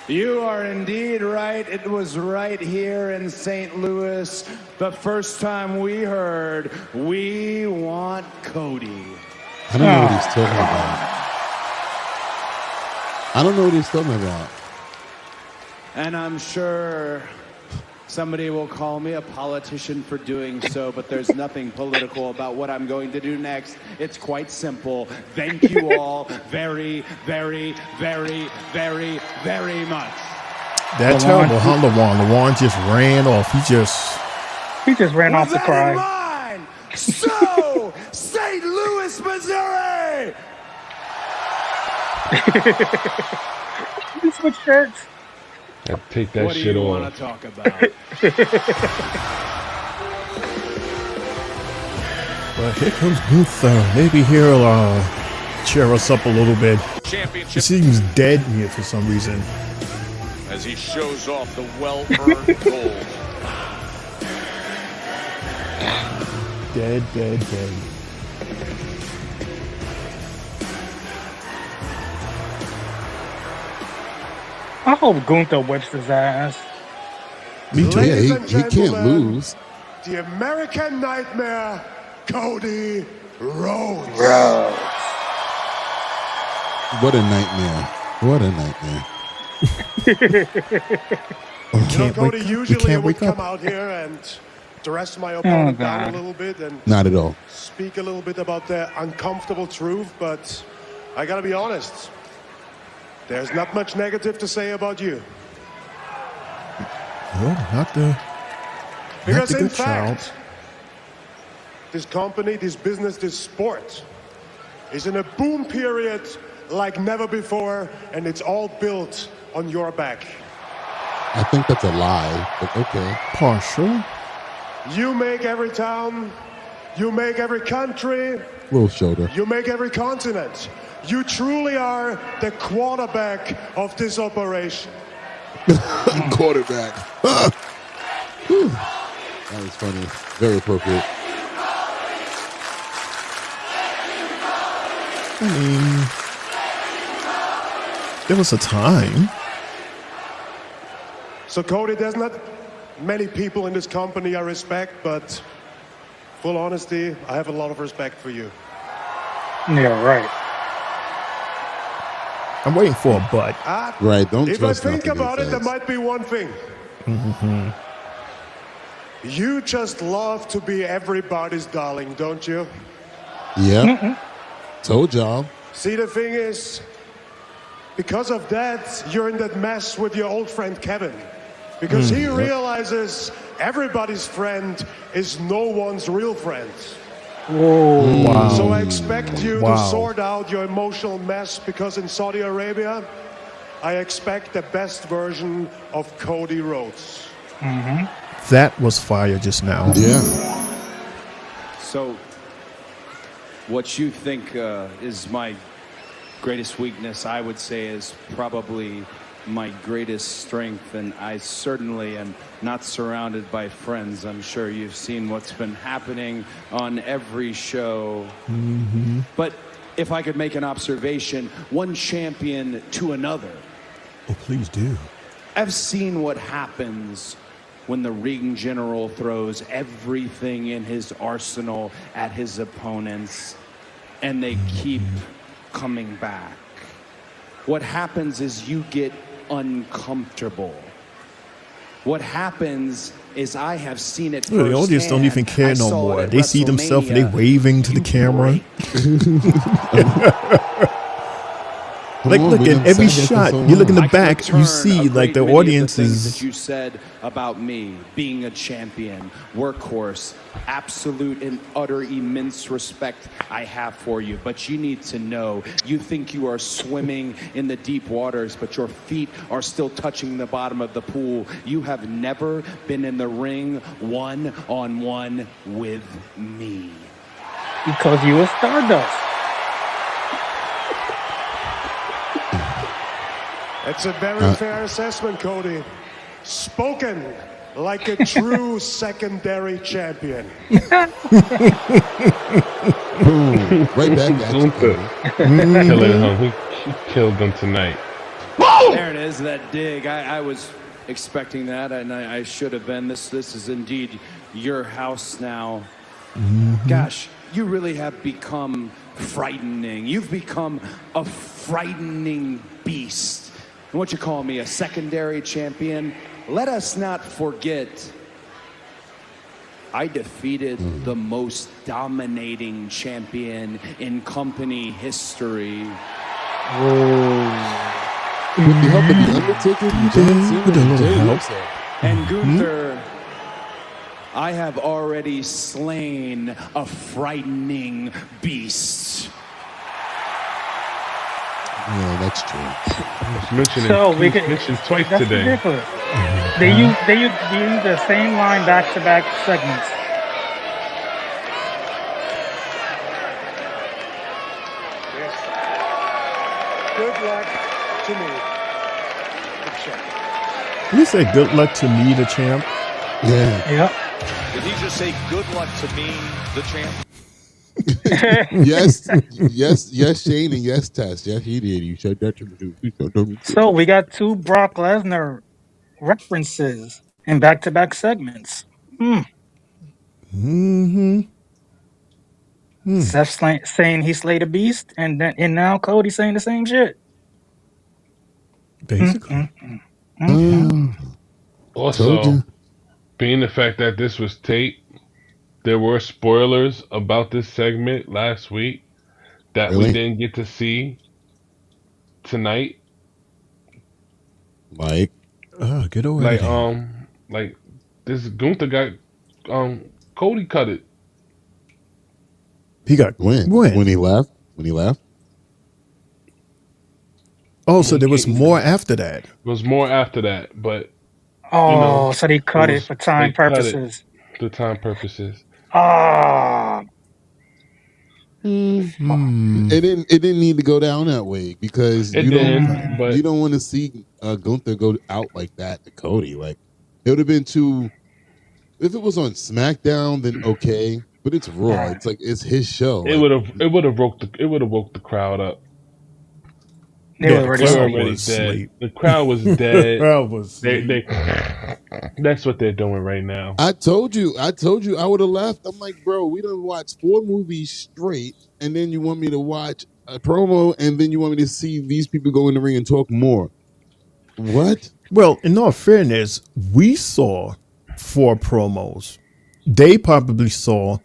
You are indeed right. It was right here in St. Louis the first time we heard, "We want Cody." I don't know what he's talking about. And I'm sure somebody will call me a politician for doing so, but there's nothing political about what I'm going to do next. It's quite simple. Thank you all very, very, very, very, very much. That's terrible, huh, Lawan just ran off. He just ran off to cry. So, St. Louis, Missouri! You switch shirts. Take that what shit do you off. want to talk about? But here comes Gunther. Maybe he'll cheer us up a little bit. He seems dead here for some reason. As he shows off the well-earned gold. Dead. I hope Gunther whips his ass. Me too. Ladies Yeah, and he can't gentlemen, lose. The American Nightmare, Cody Rhodes. What a nightmare. What a nightmare. Cody, usually I would come out here and dress my opponent down a little bit and Not at all. speak a little bit about the uncomfortable truth, but I gotta be honest. There's not much negative to say about you. Oh, not the Because in good child. fact, this company, this business, this sport is in a boom period like never before, and it's all built on your back. I think that's a lie, but okay. Partial. You make every town, you make every country, Little shoulder. you make every continent. You truly are the quarterback of this operation. Quarterback. Whew. That was funny. Very appropriate. I mean, there was a time. So Cody, there's not many people in this company I respect, but full honesty, I have a lot of respect for you. Yeah, right. I'm waiting for a but. Right, don't If I trust think nothing about he it, there says. might be one thing. Mm-hmm. You just love to be everybody's darling, don't you? Yeah. Told y'all. See, the thing is, because of that, you're in that mess with your old friend Kevin. Because he realizes everybody's friend is no one's real friend. Whoa. Wow. So I expect you to Wow. sort out your emotional mess, because in Saudi Arabia, I expect the best version of Cody Rhodes. That was fire just now. Yeah. So, what you think is my greatest weakness, I would say, is probably my greatest strength, and I certainly am not surrounded by friends. I'm sure you've seen what's been happening on every show. But if I could make an observation, one champion to another, Oh, please do. I've seen what happens when the ring general throws everything in his arsenal at his opponents and they keep coming back. What happens is you get uncomfortable. What happens is I have seen it The audience don't even care no saw it more. at They see themselves and they WrestleMania. waving to the camera. Like, Come on, look we at done every said that for shot. so You look in the I could back, you return see a like great the many of audience things is. that you said about me being a champion, workhorse, absolute and utter immense respect I have for you. But you need to know, you think you are swimming in the deep waters, but your feet are still touching the bottom of the pool. You have never been in the ring one-on-one with me. Because you were Stardust. It's a very fair assessment, Cody. Spoken like a true secondary champion. Boom. Right back at you. Gunther. Cody. Killing him. He killed them tonight. There it is, that dig. I was expecting that, and I should have been. This is indeed your house now. Gosh, you really have become frightening. You've become a frightening beast. And what you call me, a secondary champion? Let us not forget, I defeated the most dominating champion in company history. With the help of the Undertaker, John Cena, With a little Jay help. Uso. And Gunther, I have already slain a frightening beast. Yeah, that's true. So we could. mentioned twice That's today. ridiculous. They use the same line back-to-back segments. Yes. Good luck to me, the champ. You say good luck to me, the champ. Yeah. Yep. Did he just say good luck to me, the champ? Yes, Shane, and yes, Tess. Yes, he did. You said that to me. So we got 2 Brock Lesnar references in back-to-back segments. Mm-hmm. Seth saying he slayed a beast, and now Cody saying the same shit. Basically. Told Also, you. being the fact that this was taped, there were spoilers about this segment last week that we Really? didn't get to see tonight. Like, get over it. Like this Gunther got Cody cut it. He got when he left. When he left. Oh, so there was more after that. There was more after that, but Oh, so they cut it for time they cut purposes. it for time purposes. Ah. It didn't need to go down that way because It you didn't, but don't want to see Gunther go out like that to Cody. Like, it would have been too. If it was on SmackDown, then okay, but it's Raw. It's like it's his show. it would have woke the crowd up. They were already dead. Asleep. The crowd was dead. Crowd was they that's what they're doing right now. I told you I would have left. I'm like, bro, we done watched 4 movies straight, and then you want me to watch a promo, and then you want me to see these people go in the ring and talk more. What? Well, in all fairness, we saw 4 promos. They probably saw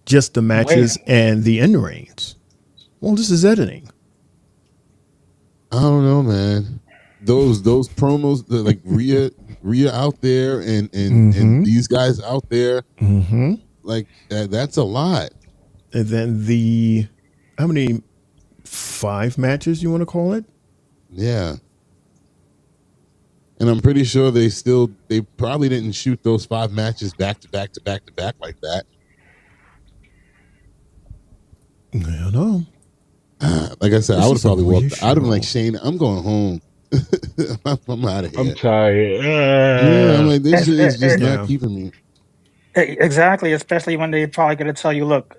just the matches and the end rings. Well, this is editing. I don't know, man. Those promos, like Rhea out there, and these guys out there, like that's a lot. And then how many 5 matches you want to call it? Yeah. And I'm pretty sure they probably didn't shoot those 5 matches back to back like that. I don't know. Like I said, This I would have is a probably walked. weird I'd have been show. like, Shane, I'm going home. I'm out of here. I'm tired. Yeah, I'm like, this shit is just not keeping me. Exactly, especially when they probably going to tell you, look,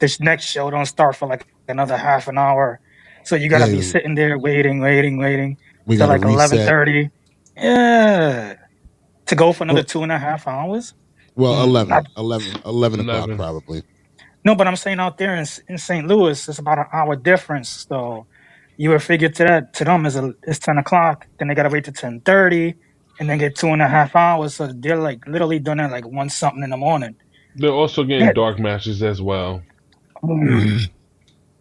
this next show don't start for like another half an hour. So you got to be sitting there waiting We till gotta like reset. 11:30. Yeah. To go for another 2.5 hours? Well, 11 o'clock probably. No, but I'm saying out there in St. Louis, it's about an hour difference. So you would figure to them it's 10 o'clock. Then they got to wait to 10:30 and then get 2.5 hours. So they're like literally doing it like 1 something in the morning. They're also getting dark matches as well.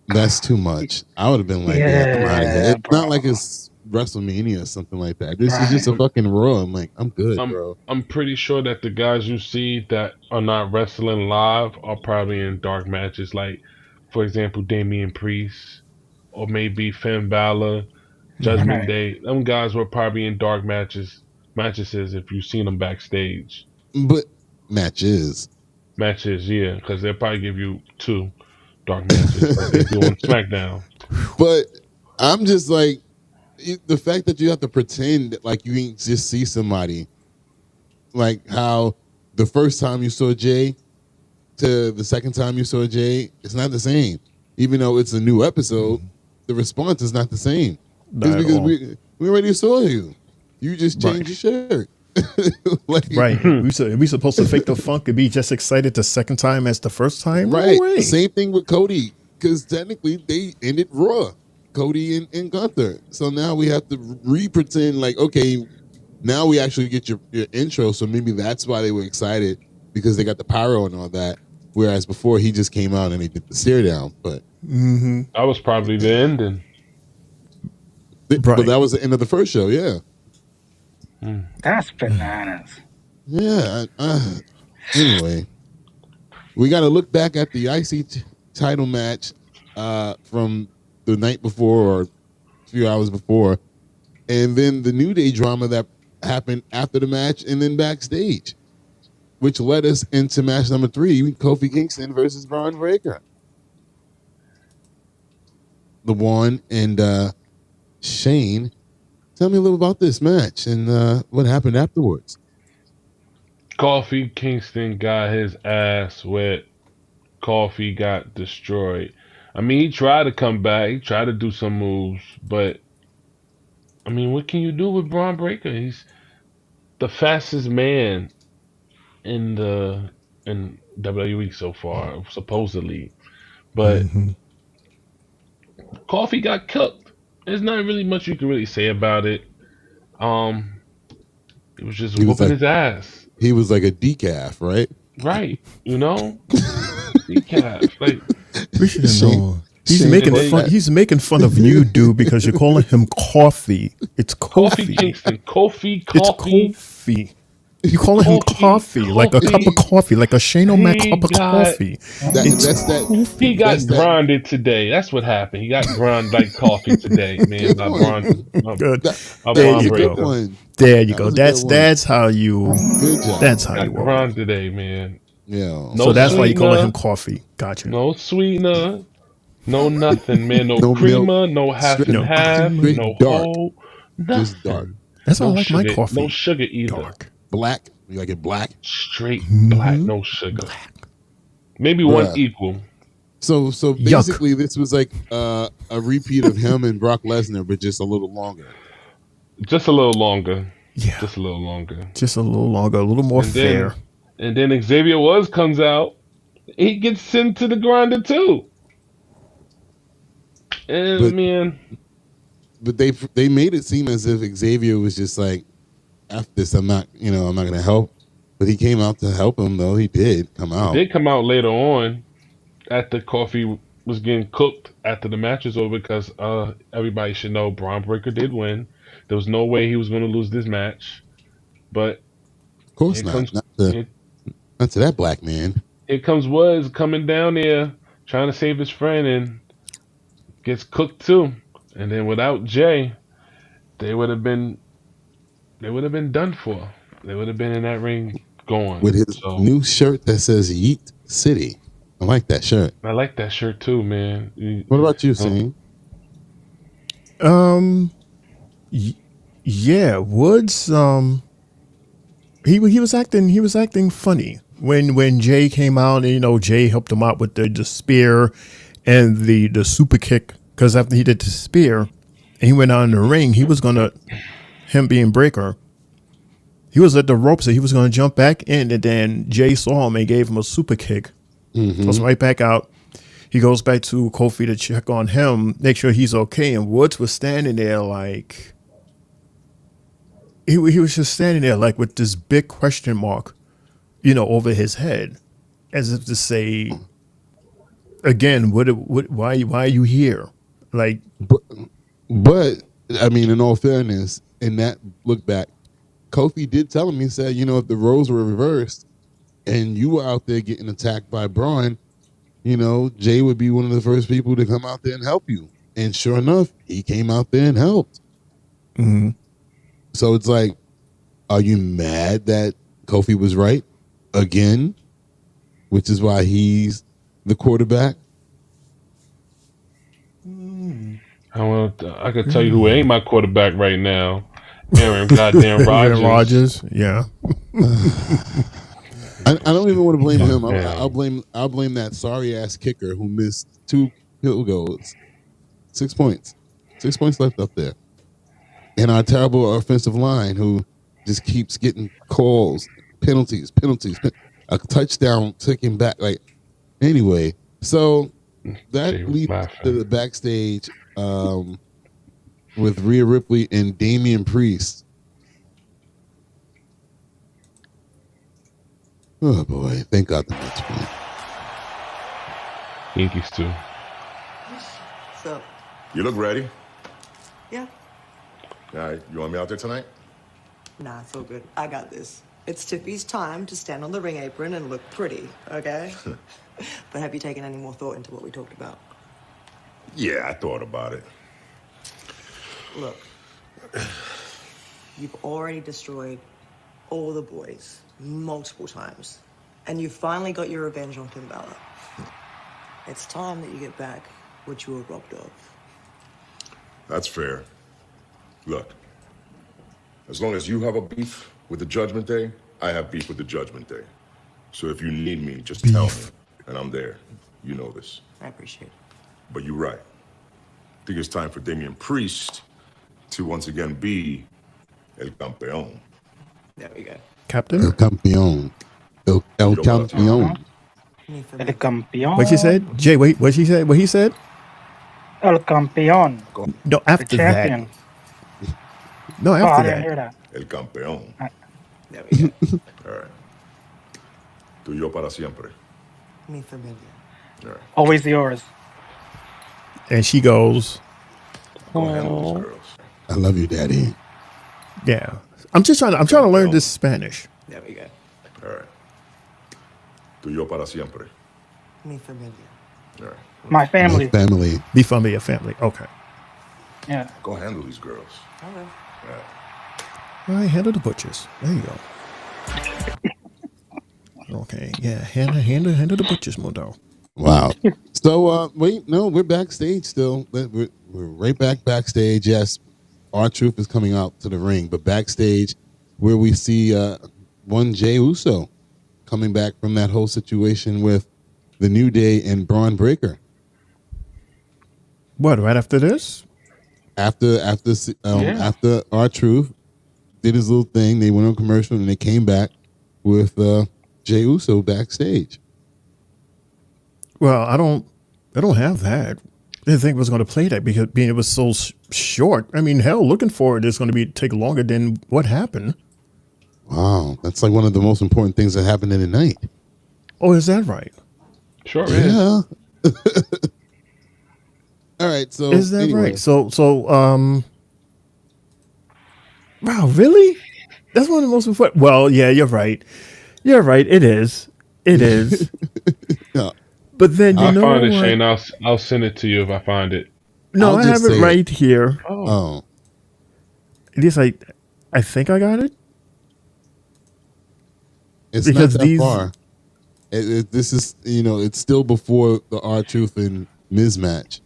That's too much. I would have been like, yeah, I'm out of here. It's not like it's WrestleMania or something like that. This is just a fucking Raw. I'm like, I'm good, bro. I'm pretty sure that the guys you see that are not wrestling live are probably in dark matches. Like, for example, Damian Priest or maybe Finn Balor, Judgment Day. Them guys were probably in dark matches if you've seen them backstage. But matches, yeah, because they'll probably give you 2 dark matches like they do on SmackDown. But I'm just like, the fact that you have to pretend like you ain't just see somebody, like how the first time you saw Jay to the second time you saw Jay, it's not the same. Even though it's a new episode, the response is not the same. It's because we already saw you. You just changed your shirt. Right. We supposed to fake the funk and be just excited the second time as the first time? Right. No way. Same thing with Cody, because technically they ended Raw. Cody and Gunther. So now we have to re-pretend like, okay, now we actually get your intro. So maybe that's why they were excited, because they got the pyro and all that. Whereas before he just came out and they did the stare down. But that was probably the ending. But that was the end of the first show, yeah. That's bananas. Yeah. Anyway, we got to look back at the IC title match from the night before or a few hours before, and then the New Day drama that happened after the match and then backstage, which led us into match number 3, Kofi Kingston versus Braun Breaker. The one and Shane, tell me a little about this match and what happened afterwards. Kofi Kingston got his ass wet. Kofi got destroyed. I mean, he tried to come back. He tried to do some moves, but I mean, what can you do with Braun Breaker? He's the fastest man in WWE so far, supposedly. But Kofi got cooked. There's not really much you can really say about it. It was just He was whooping like his ass. he was like a decaf, right? Right. You know? Decaf. Like We should know. He's Shane making put fun. that- He's making fun of you, dude, because you're calling him Coffee. It's Kofi Kofi. Kingston. Kofi. It's Kofi. You calling him coffee, like a cup of coffee, like a Shane O'Mac cup of coffee. He got grinded today. That's what happened. He got grinded like coffee today, man. By Braun. Good. By There Braun you Breaker. go. There you go. That's how you. That's how Got you roll. grind today, man. Yeah. So that's why you calling sweetener, him coffee. Gotcha. No sweetener. No nothing, man. No, No creamer. milk. No half Straight- and half. straight No dark. whole. Just dark. Nothing. That's how No I like my sugar- coffee. No sugar either. Dark. Black. You like it black? Straight black. No sugar. Maybe one Bruh. equal. So Yuck. basically, this was like a repeat of him and Brock Lesnar, but just a little longer. Just a little longer. Yeah. Just a little longer. Just a little longer, a little more fair. And then Xavier Woods comes out. He gets sent to the grinder too. And But- man, But they made it seem as if Xavier was just like, after this, I'm not going to help. But he came out to help him, though. He did come out. did come out later on after Kofi was getting cooked after the match was over because everybody should know Braun Breaker did win. There was no way he was going to lose this match. But Of course here not. comes- Not to that black man. here comes Woods coming down there trying to save his friend and gets cooked too. And then without Jay, they would have been done for. They would have been in that ring going. With his So, new shirt that says Yeet City. I like that shirt. I like that shirt too, man. What about you, Sane? Yeah, Woods. He was acting funny when Jay came out, and Jay helped him out with the spear and the super kick, because after he did the spear and he went out in the ring, him being Breaker, he was at the ropes and he was gonna jump back in, and then Jay saw him and gave him a super kick. Goes right back out. He goes back to Kofi to check on him, make sure he's okay, and Woods was standing there like. He was just standing there like with this big question mark, over his head, as if to say, again, why are you here? Like, But I mean, in all fairness, in that look back, Kofi did tell him, he said, if the roles were reversed and you were out there getting attacked by Braun, Jay would be one of the first people to come out there and help you. And sure enough, he came out there and helped. mm-hmm. So it's like, are you mad that Kofi was right again, which is why he's the quarterback? I could tell you who ain't my quarterback right now. Aaron goddamn Rodgers. Rodgers, yeah. I don't even want to blame him. Yeah. I'll blame that sorry ass kicker who missed 2 field goals, 6 points, 6 points left up there, and our terrible offensive line who just keeps getting calls, penalties, a touchdown taken back. Like anyway, so that leads to the backstage with Rhea Ripley and Damian Priest. Oh boy! Thank God the match won. Yankees too. So, you look ready. Yeah. All right, you want me out there tonight? Nah, it's all good. I got this. It's Tiffy's time to stand on the ring apron and look pretty, okay? But have you taken any more thought into what we talked about? Yeah, I thought about it. Look, you've already destroyed all the boys multiple times, and you finally got your revenge on Finn Balor. It's time that you get back what you were robbed of. That's fair. Look, as long as you have a beef with the Judgment Day, I have beef with the Judgment Day. So if you need me, just tell me, and I'm there. You know this. I appreciate it. But you're right. I think it's time for Damian Priest to once again be El Campeón. There we go. Captain? El Campeón. El Campeón. El campeón. What she said? Jay, wait, what she said? What he said? El campeón. No, after the champion. that. No, I after didn't that. hear that. El Campeón. There we go. All right. Tú y yo para siempre. Mi familia. All right. Always yours. And she goes, Go handle these girls. I love you, Daddy. yeah. I'm trying to learn this Spanish. There we go. All right. Tú y yo para siempre. Mi familia. All right. My family. Family. Be family, family. Okay. Yeah. Go handle these girls. Okay. All right. All right, handle the butchers. There you go. Okay, yeah, handle the butchers, Modo. Wow. So, wait, no, we're backstage still. We're right backstage. Yes, R-Truth is coming out to the ring, but backstage where we see one Jey Uso coming back from that whole situation with the New Day and Braun Breaker. What, right after this? After R-Truth did his little thing, they went on commercial and they came back with Jey Uso backstage. Well, I don't have that. I didn't think it was going to play that because being it was so short. I mean, hell, looking for it is going to take longer than what happened. Wow, that's like one of the most important things that happened in the night. Oh, is that right? Sure Yeah. All right, so Is that anyway. right? So wow, really? That's one of the most important. Well, yeah, you're right. You're right. It is. It is. Yeah. But then I'll know find it, what? Shane. I'll send it to you if I find it. No, I'll I just have it say right here. Oh. It is like I think I got it. It's Because not that these- far. This is, it's still before the R-Truth and Miz match.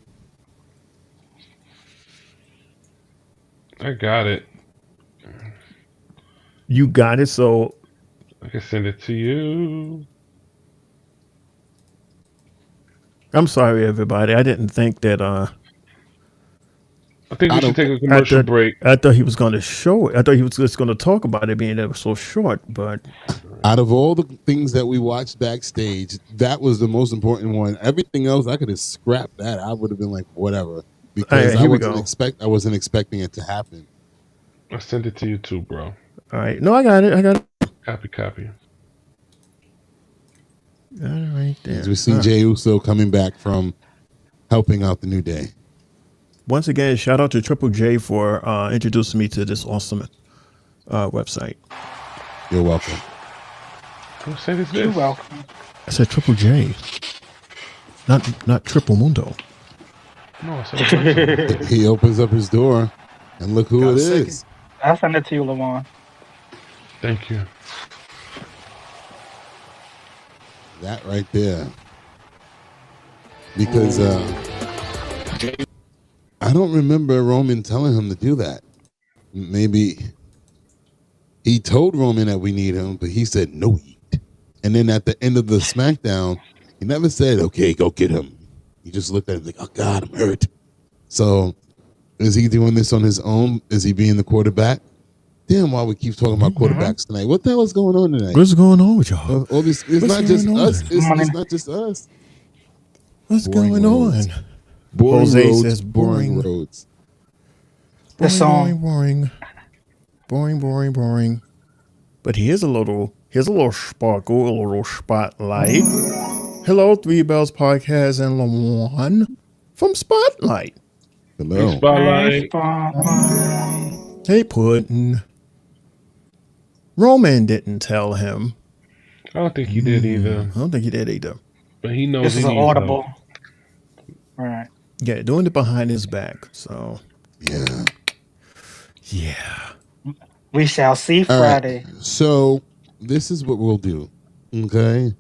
I got it. You got it. So I can send it to you. I'm sorry, everybody. I didn't think that. I think we should take a commercial break. I thought he was going to show it. I thought he was just going to talk about it being ever so short. But Out of all the things that we watched backstage, that was the most important one. Everything else, I could have scrapped that. I would have been like, whatever, because Here we go. I wasn't expecting it to happen. I sent it to you too, bro. All right, no, I got it. Copy. All right there. As we see Jey Uso coming back from helping out the New Day. Once again, shout out to Triple J for introducing me to this awesome website. You're welcome. Who said this? You're welcome. I said Triple J, not Triple Mundo. No, I said He opens up his door, and look who it is. I'll send it to you, Lamar. Thank you. That right there. Because I don't remember Roman telling him to do that. Maybe he told Roman that we need him, but he said no. And then at the end of the SmackDown, he never said, okay, go get him. He just looked at him like, oh God, I'm hurt. So is he doing this on his own? Is he being the quarterback? Damn, why we keep talking about quarterbacks tonight? What the hell is going on tonight? What's going on with y'all? All this, it's What's not just going on? us. It's not just us. What's Boring going roads. on? Boring Jose roads, says boring roads. The song. Boring. But here's a little sparkle, a little spotlight. Hello, Three Bells Podcast and Lamar from Spotlight. Hello. Spotlight. Hey, Puddin'. Roman didn't tell him. I don't think he did either. I don't think he did either. But he knows This he is an needs audible. help. All right. Yeah, doing it behind his back. So Yeah. We shall see All right. Friday. So this is what we'll do. Okay.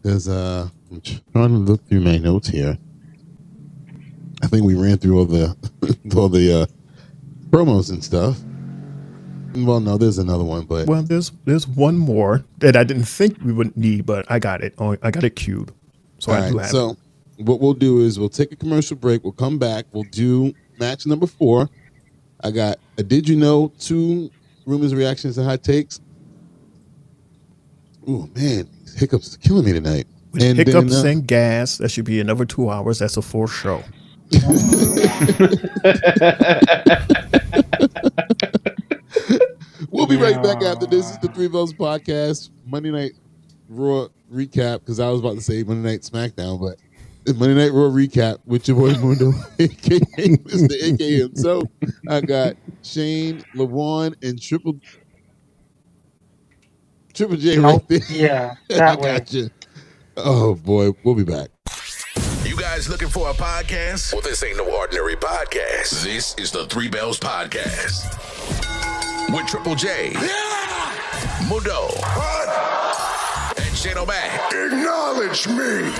Because I'm trying to look through my notes here. I think we ran through all the all the promos and stuff. Well, no, there's another one, but Well, there's one more that I didn't think we would need, but I got it. Oh, I got it queued, so all I do right. have it. So what we'll do is we'll take a commercial break. We'll come back. We'll do match number 4. I got a Did You Know, 2 rumors, reactions, and hot takes. Oh man, these hiccups are killing me tonight. With And hiccups then, and gas, that should be another 2 hours. That's a full show. We'll be right back after this. Is the Three Bells Podcast Monday Night Raw recap, because I was about to say Monday Night SmackDown, but it's Monday Night Raw recap with your boy Mundo, aka Mr. aka himself. I got Shane, LaVon, and Triple J right there. Yeah, I that way. got you. Oh boy, we'll be back. You guys looking for a podcast? Well, this ain't no ordinary podcast. This is the Three Bells Podcast. With Triple J, Mundo, and Shane O'Mac. Acknowledge me.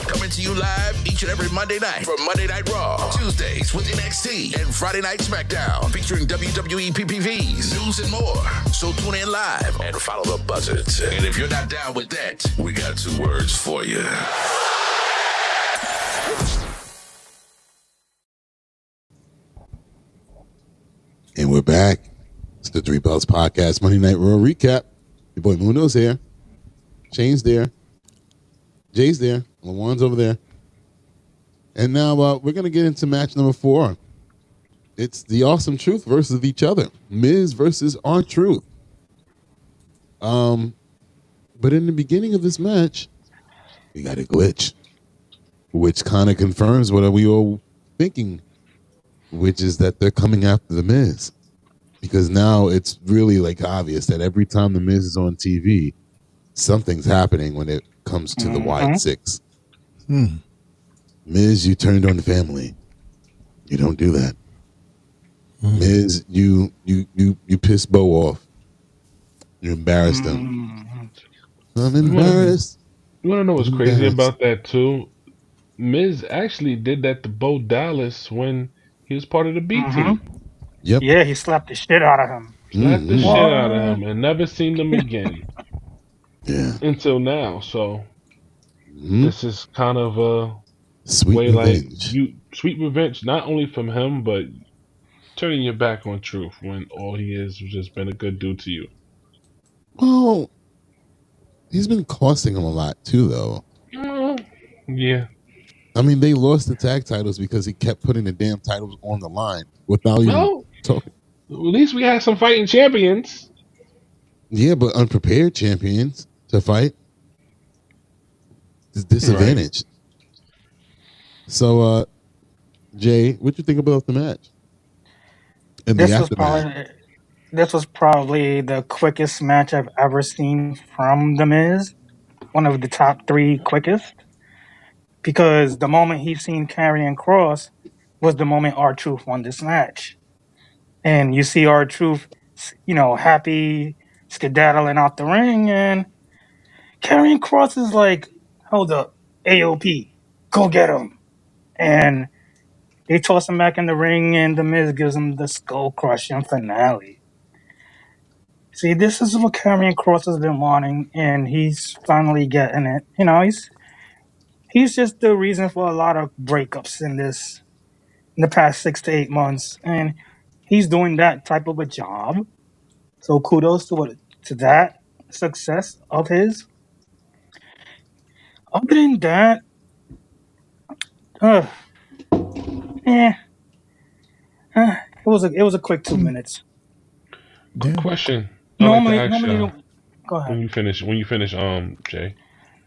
Coming to you live each and every Monday night from Monday Night Raw, Tuesdays with NXT, and Friday Night SmackDown, featuring WWE PPVs, news, and more. So tune in live and follow the buzzards. And if you're not down with that, we got 2 words for you. And we're back. It's the Three Bells Podcast Monday Night Raw recap. Your boy Mundo's here. Shane's there. Jay's there. LaJuan's over there. And now we're going to get into match number 4. It's the Awesome Truth versus each other. Miz versus R-Truth. But in the beginning of this match, we got a glitch, which kind of confirms what we all thinking, which is that they're coming after the Miz. Because now it's really like obvious that every time the Miz is on TV, something's happening when it comes to the Wide 6. Miz, you turned on the family. You don't do that. Miz, you pissed Bo off. You embarrassed him. I'm embarrassed. You want to know what's crazy about that too? Miz actually did that to Bo Dallas when he was part of the B team. Yep. Yeah, he slapped the shit out of him. Slapped the shit out of him and never seen them again. Yeah. Until now. So this is kind of a sweet way revenge. Sweet revenge, not only from him, but turning your back on Truth when all he is has just been a good dude to you. Well, he's been costing him a lot too, though. Yeah. I mean, they lost the tag titles because he kept putting the damn titles on the line without even talking. At least we had some fighting champions. Yeah, but unprepared champions to fight. It's disadvantage. Right. So, Jay, what you think about the match? And the aftermath? This was probably the quickest match I've ever seen from The Miz. One of the top 3 quickest. Because the moment he seen Karrion Kross was the moment R-Truth won this match. And you see R-Truth, happy, skedaddling out the ring, and Karrion Kross is like, hold up, AOP, go get him. And they toss him back in the ring, and The Miz gives him the skull-crushing finale. See, this is what Karrion Kross has been wanting, and he's finally getting it. He's just the reason for a lot of breakups in the past 6 to 8 months, and he's doing that type of a job. So kudos to that success of his. Other than that, it was a quick 2 minutes. Good question. Normally, don't. Go ahead. When you finish, Jay.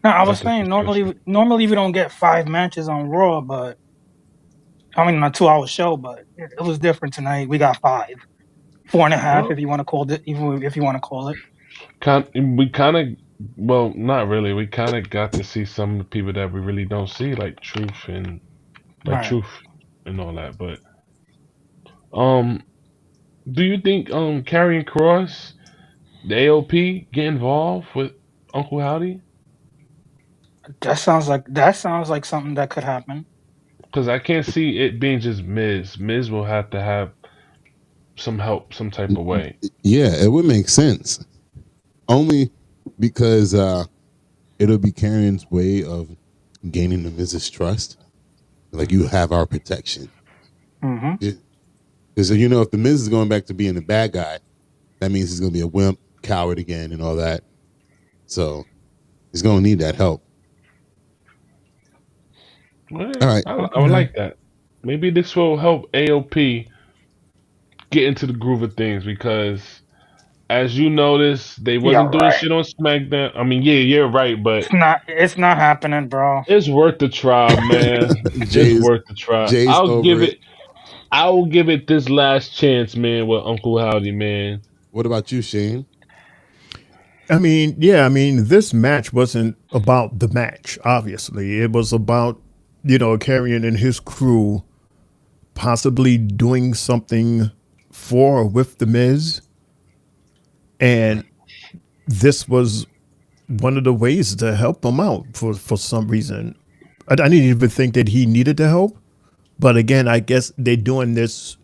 No, I was saying normally we don't get 5 matches on Raw, but I mean on a 2-hour show, but it was different tonight. We got 5, 4.5 if you want to call it. If you want to call it. Not really. We kind of got to see some of the people that we really don't see, like Truth and Truth and all that. But do you think Karrion Kross, the AOP, get involved with Uncle Howdy? That sounds like something that could happen. Because I can't see it being just Miz. Miz will have to have some help some type of way. Yeah, it would make sense. Only because it'll be Karrion's way of gaining the Miz's trust. Like, you have our protection. Because if the Miz is going back to being the bad guy, that means he's going to be a wimp, coward again, and all that. So he's going to need that help. Well, all right, I would like that. Maybe this will help AOP get into the groove of things, because as you noticed, they wasn't doing shit on SmackDown. I mean, yeah, you're right, but It's not happening, bro. it's worth the try, man. It's worth the try. I'll give it. I will give it this last chance, man, with Uncle Howdy, man. What about you, Shane? I mean, this match wasn't about the match, obviously. It was about, Karrion and his crew possibly doing something for or with the Miz. And this was one of the ways to help him out for some reason. I didn't even think that he needed the help. But again, I guess they're doing this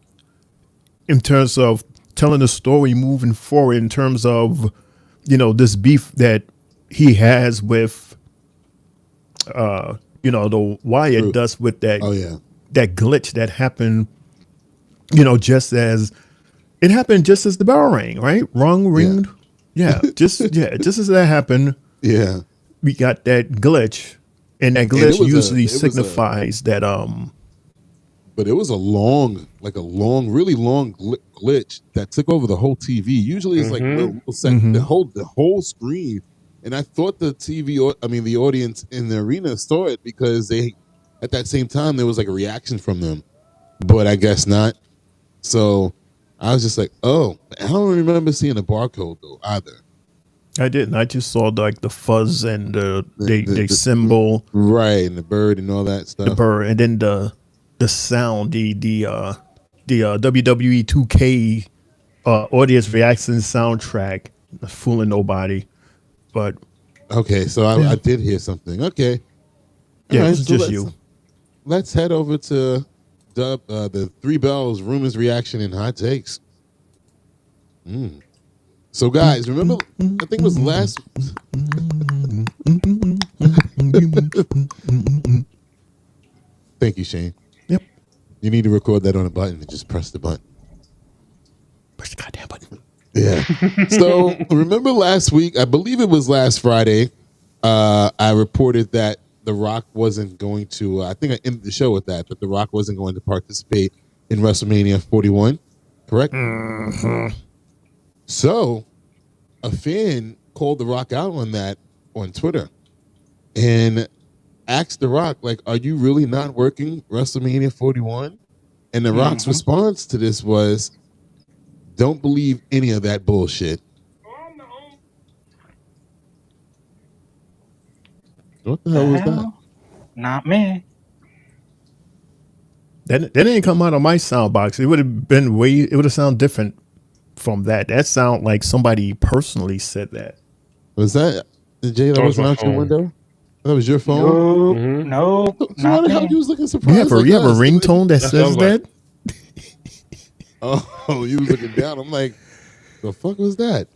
in terms of telling the story moving forward, in terms of, this beef that he has with, the Wyatt does with that, that glitch that happened, just as the bell rang, right? Wrong ringed. Yeah. just as that happened. Yeah. We got that glitch, and that glitch usually signifies that, but it was a really long glitch that took over the whole TV. Usually it's like the whole screen. And I thought the the audience in the arena saw it, because at that same time, there was like a reaction from them, but I guess not. So I was just like, oh, I don't remember seeing a barcode though either. I didn't. I just saw like the fuzz and the symbol, right, and the bird and all that stuff. The bird, and then the sound, the WWE 2K audience reaction soundtrack, fooling nobody. But okay, so I did hear something. Okay, yeah, right, it's just you. Let's head over to the Three Bells rumors, reaction, and hot takes. So, guys, remember? I think it was last. Thank you, Shane. Yep. You need to record that on a button and just press the button. Push the goddamn button. Yeah. So remember last week, I believe it was last Friday, I reported that The Rock wasn't going to, I think I ended the show with that The Rock wasn't going to participate in WrestleMania 41, correct? Mm-hmm. So a fan called The Rock out on that on Twitter and asked The Rock, like, are you really not working WrestleMania 41? And The Rock's response to this was, don't believe any of that bullshit. What the hell was that? Not me. That didn't come out of my sound box. It would have been it would have sounded different from that. That sound like somebody personally said that. Was that Jade? That wasn't out your window? That was your phone? No. So why the hell you was looking surprised? You have a ringtone that says that? Oh, you was looking down. I'm like, the fuck was that?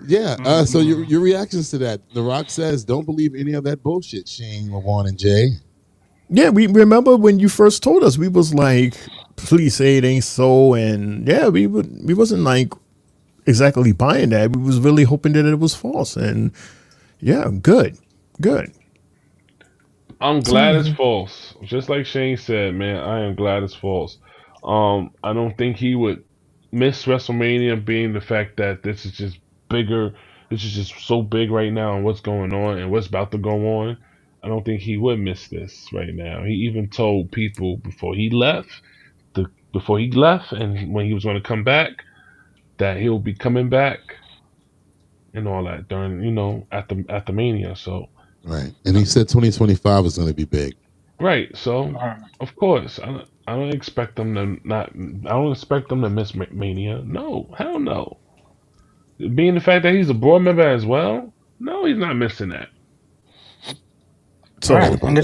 Yeah. So your reactions to that? The Rock says, "Don't believe any of that bullshit." Shane, LaVon, and Jay. Yeah, we remember when you first told us. We was like, "Please say it ain't so." And yeah, we wasn't like exactly buying that. We was really hoping that it was false. And yeah, good. I'm glad it's false. Just like Shane said, man, I am glad it's false. I don't think he would miss WrestleMania, being the fact that this is just bigger. This is just so big right now, and what's going on and what's about to go on. I don't think he would miss this right now. He even told people before he left, and when he was going to come back, that he'll be coming back and all that during, at the Mania. So right, and he said 2025 is going to be big. Right. So of course, I don't expect them to miss Mania. No, hell no. Being the fact that he's a board member as well, no, he's not missing that. So and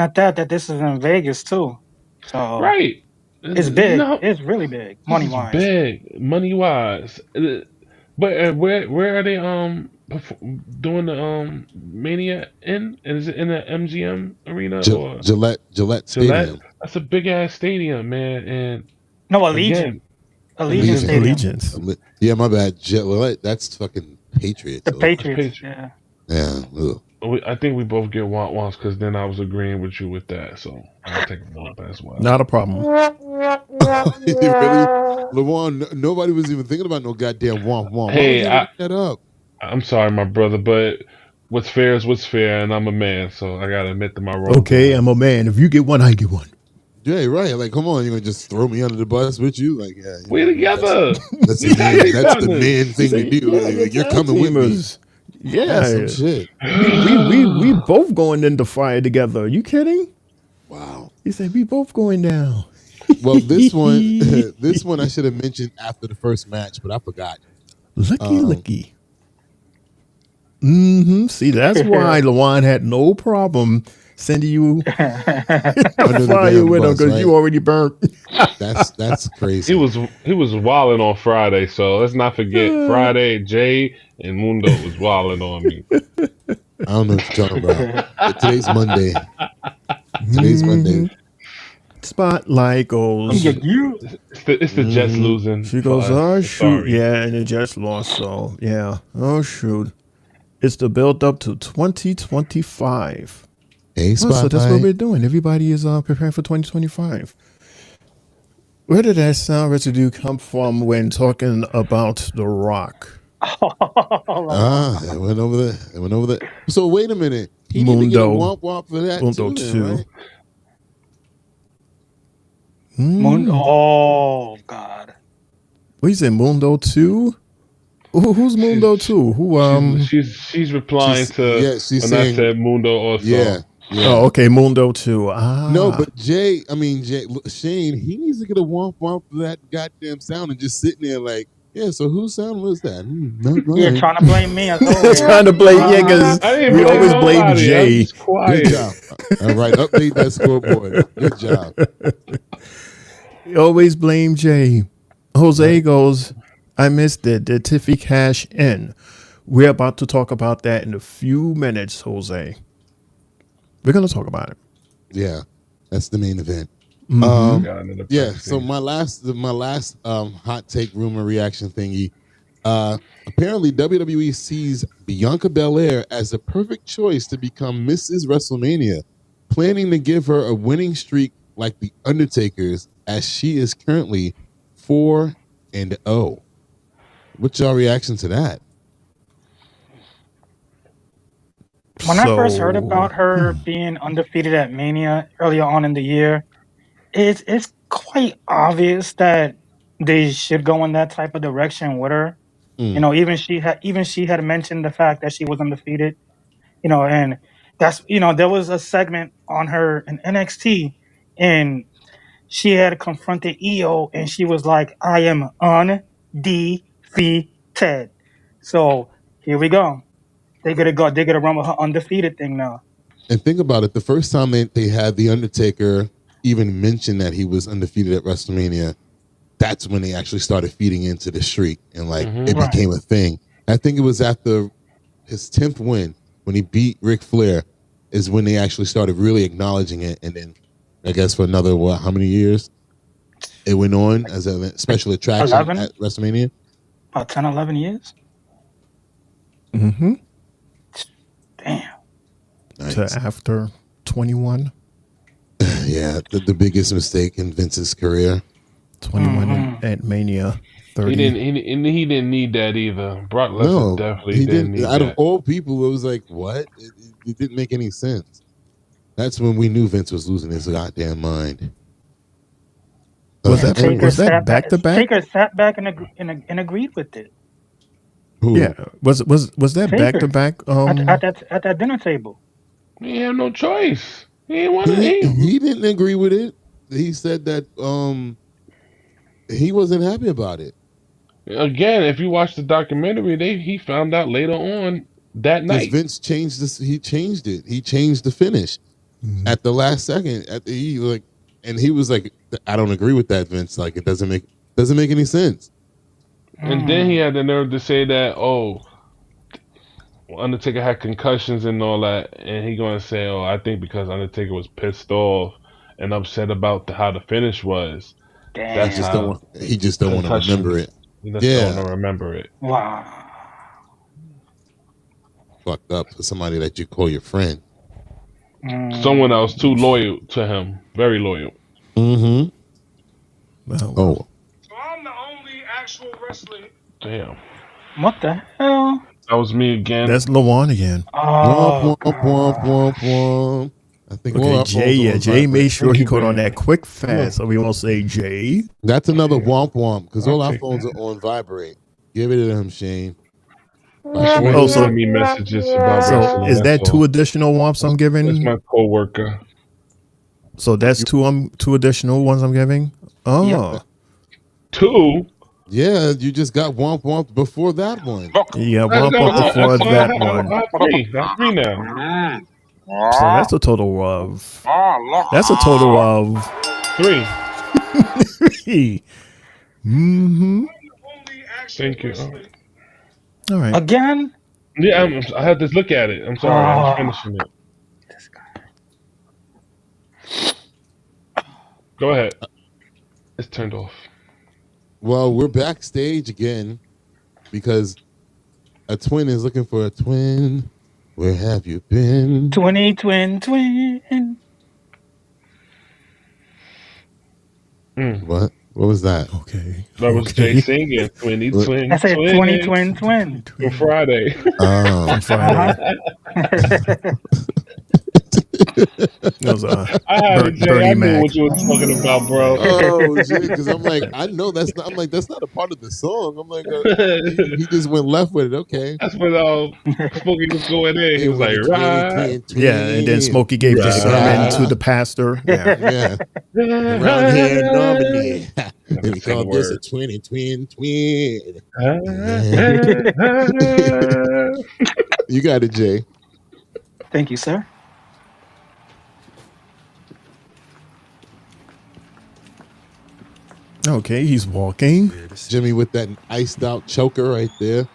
at that this is in Vegas too. So right. It's big. No, It's really big, this money is wise. big money wise. But where are they doing the Mania in? Is it in the MGM arena or Gillette Gillette? Stadium. That's a big ass stadium, man. And No, Allegiant. again, Allegiant Stadium. Allegiance. Yeah, my bad. Gillette. That's fucking Patriots. The So. Patriots. Yeah. Yeah. Ugh. I think we both get once because then I was agreeing with you with that, so I'll take a lump as well. Not a problem. Really, LeJuan, nobody was even thinking about no goddamn womp womp. Hey, Why would you look that up? I'm sorry, my brother, but what's fair is what's fair, and I'm a man, so I gotta admit to my wrongs. Okay, I'm a man. If you get one, I get one. Yeah, right. Like, come on, you're gonna just throw me under the bus with you? Like, yeah, we together. That's the man thing to do. Like, you're coming with me. Yeah, some shit. We both going into fire together. Are you kidding? Wow. He said we both going down. Well, this one I should have mentioned after the first match, but I forgot. Looky. See, that's why LeJuan had no problem sending you fire with him because you already burnt. That's crazy. He was wilding on Friday, so let's not forget Friday. Jay and Mundo was wilding on me. I don't know what you're talking about. But today's Monday. Spotlight goes. It's the Jets losing. She goes, oh shoot, yeah, and the Jets lost. So yeah, oh shoot. It's the build up to 2025. Hey, so that's what we're doing. Everybody is preparing for 2025. Where did that sound residue come from when talking about The Rock? It went over there. So wait a minute. He didn't get a womp womp for that Mundo too. Right? Mundo. Oh God. What is it? Mundo 2? Who's Mundo 2? Who she's replying to she's when saying, I said Mundo also. Yeah. Oh, okay, Mundo 2. No, but Shane, he needs to get a womp womp for that goddamn sound and just sitting there like, yeah, so whose sound was that? Yeah, trying to blame me as always. Trying to blame, because we always blame Jay. Good job. All right, update that scoreboard. Good job. You always blame Jay. Jose goes, I missed it. Did Tiffy cash in? We're about to talk about that in a few minutes, Jose. We're going to talk about it. Yeah, that's the main event. Mm-hmm. So my last hot take rumor reaction thingy. Apparently WWE sees Bianca Belair as a perfect choice to become Mrs. WrestleMania, planning to give her a winning streak like the Undertaker's, as she is currently 4-0. What's your reaction to that? When I first heard about her being undefeated at Mania earlier on in the year, it's quite obvious that they should go in that type of direction with her. You know, even she had mentioned the fact that she was undefeated. You know, and that's there was a segment on her in NXT, and she had confronted EO, and she was like, "I am undefeated." So here we go. They're gonna run with her undefeated thing now. And think about it. The first time they had the Undertaker even mention that he was undefeated at WrestleMania, that's when they actually started feeding into the streak, and it became a thing. I think it was after his 10th win when he beat Ric Flair is when they actually started really acknowledging it. And then I guess for another how many years it went on as a special attraction 11? at WrestleMania? About 10, 11 years. Mm-hmm. Damn. Nice. To after 21. Yeah, the biggest mistake in Vince's career. 21 at Mania 30. He didn't need that either. Brock Lesnar definitely didn't need that. Out of all people, it was like, what? It didn't make any sense. That's when we knew Vince was losing his goddamn mind. Was that back to back? Taker sat back and agreed with it. Who? Yeah, was that back to back? At that dinner table. He had no choice. He didn't agree with it. He said that he wasn't happy about it. Again, if you watch the documentary, he found out later on that night. Vince changed this. He changed it. He changed the finish at the last second. And he was like, I don't agree with that, Vince. Like it doesn't make any sense. And then he had the nerve to say that, oh, Undertaker had concussions and all that, and he gonna say, oh, I think because Undertaker was pissed off and upset about how the finish was. Damn. That's He just don't want to remember it. He just don't want to remember it. Wow. Fucked up for somebody that you call your friend. Someone else too loyal to him, very loyal. Mm-hmm. Oh. So I'm the only actual wrestler. Damn. What the hell? That was me again. That's Lawan again. Oh, womp. I think okay, Jay. Yeah, Jay made sure he caught on that quick fast, so we won't say Jay. That's another womp because all our phones are on vibrate. Give it to him, Shane. Oh, so send me messages about wrestling. Is that two additional womps I'm giving? That's my coworker. So that's two additional ones I'm giving. Oh, yep. Two. Yeah, you just got womp before that one. Yeah, womp before that one. That's three now. So that's a total of. That's a total of 3. 3. Mm-hmm. Thank you. All right. Again? Yeah, I had to look at it. I'm sorry, I was finishing it. Go ahead. It's turned off. Well, we're backstage again because a twin is looking for a twin. Where have you been? Twin. What? What was that? Okay. That was Jay singing. Twin. I said twin. For Friday. Oh. On Friday. I knew what you were talking about, bro. Oh, because I'm like, I know that's not. I'm like, that's not a part of the song. I'm like, he just went left with it. Okay, that's when Smokey was going in. He was like, right. Yeah, and then Smokey gave the sermon to the pastor. Yeah. Around here, normally, we call this a twin. You got it, Jay. Thank you, sir. Okay, he's walking. Jimmy with that iced out choker right there.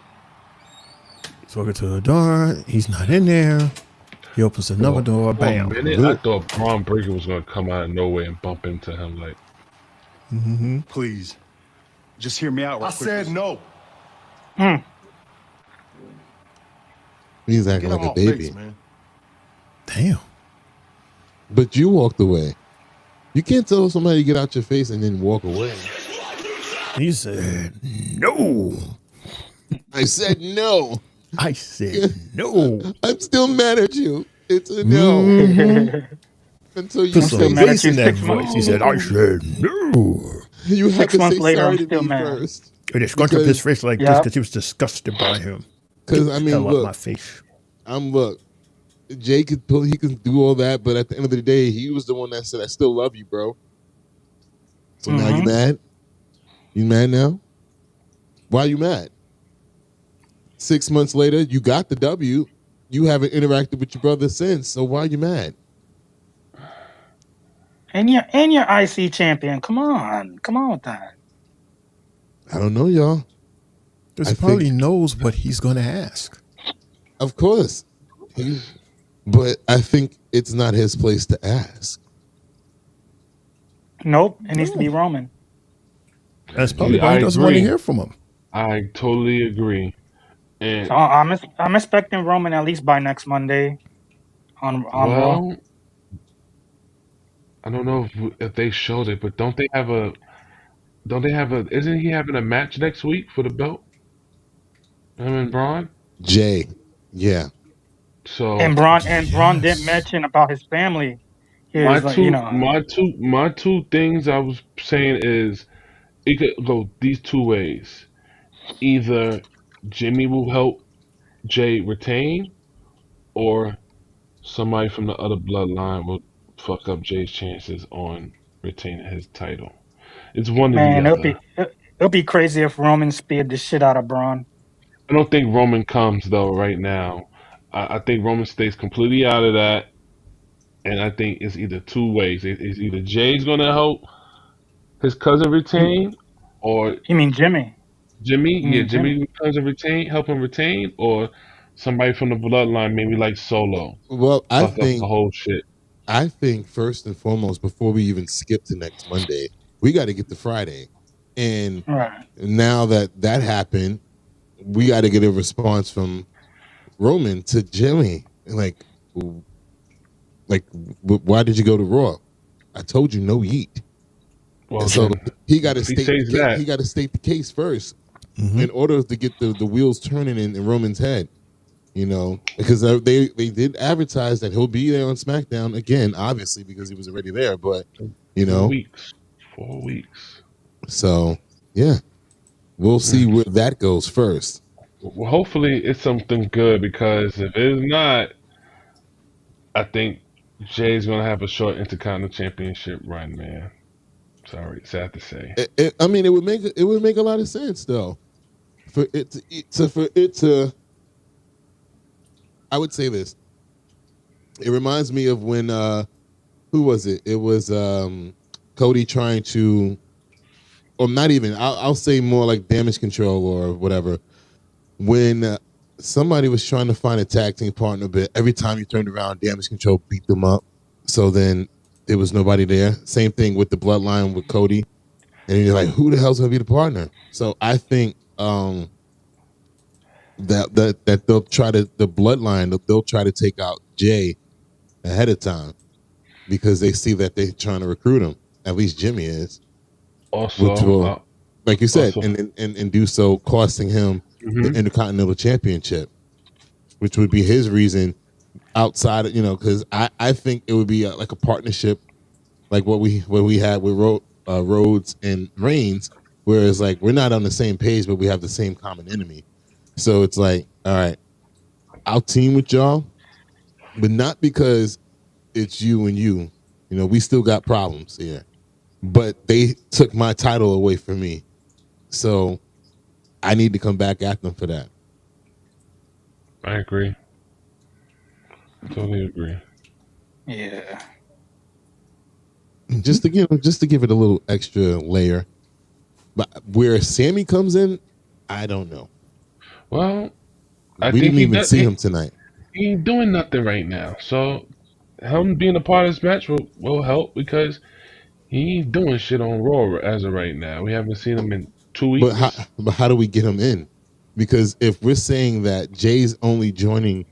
He's walking to the door. He's not in there. He opens another door. Bam. I thought Braun Breaker was going to come out of nowhere and bump into him. Like, Please, just hear me out. I said no. He's acting like a baby. Man. Damn. But you walked away. You can't tell somebody to get out your face and then walk away. He said no. I said no. I said no. I'm still mad at you. It's a no. Until you put some bass in that voice. He said, I said no. You have 6 to months say later, sorry I'm still to me mad. first. And it's going to his face like this because he was disgusted by him. Because I mean, look, my face. Look. Jay he can do all that, but at the end of the day, he was the one that said, "I still love you, bro." So now you mad? You mad now? Why are you mad? 6 months later, you got the W. You haven't interacted with your brother since. So why are you mad? And you're IC champion. Come on with that. I don't know, y'all. Because he probably knows what he's going to ask. Of course. But I think it's not his place to ask. Nope. It needs to be Roman. That's probably why he doesn't want to hear from him. I totally agree. And So I'm expecting Roman at least by next Monday on Raw. I don't know if they showed it, but don't they have a isn't he having a match next week for the belt? Him and Braun? Jay. Yeah. So And Braun didn't mention about his family. My two things I was saying is it could go these two ways. Either Jimmy will help Jay retain, or somebody from the other bloodline will fuck up Jay's chances on retaining his title. It's one or the other. It'll be crazy if Roman speared the shit out of Braun. I don't think Roman comes though right now. I think Roman stays completely out of that, and I think it's either two ways. It's either Jay's gonna help his cousin retain, or You mean Jimmy? Jimmy? You Yeah, mean Jimmy? Jimmy comes and retain, help him retain, or somebody from the bloodline, maybe like Solo. Well, Fuck up the whole shit. I think first and foremost, before we even skip to next Monday, we got to get to Friday. And Right. now that happened, we got to get a response from Roman to Jimmy. Why did you go to Raw? I told you no yeet. Well, So then, he got to if he state says that, he got to state the case first in order to get the wheels turning in Roman's head. You know, because they did advertise that he'll be there on SmackDown again, obviously because he was already there. But you know, 4 weeks. So yeah, we'll see where that goes first. Well, hopefully it's something good, because if it's not, I think Jay's gonna have a short Intercontinental Championship run, man. Sorry, sad to say. I mean, it would make a lot of sense though, for it to. I would say this. It reminds me of when who was it? It was Cody trying to, or not even. I'll say more like Damage Control or whatever. When somebody was trying to find a tag team partner, but every time you turned around, Damage Control beat them up. So then there was nobody there. Same thing with the Bloodline with Cody, and you're like, who the hell's gonna be the partner? So I think that they'll try to the Bloodline. They'll try to take out Jay ahead of time because they see that they're trying to recruit him. At least Jimmy is. Also, which will, like you said, also, and do so costing him the Intercontinental Championship, which would be his reason outside of, because I think it would be like a partnership like what we had with Rhodes and Reigns, whereas like we're not on the same page, but we have the same common enemy. So it's like, all right, I'll team with y'all, but not because it's you and you. We still got problems here. But they took my title away from me. So I need to come back at them for that. I agree. Totally agree. Yeah. Just to give it a little extra layer. But where Sammy comes in, I don't know. Well, we didn't even see him tonight. He ain't doing nothing right now. So him being a part of this match will help, because he ain't doing shit on Raw as of right now. We haven't seen him in 2 weeks. But how do we get him in? Because if we're saying that Jay's only joining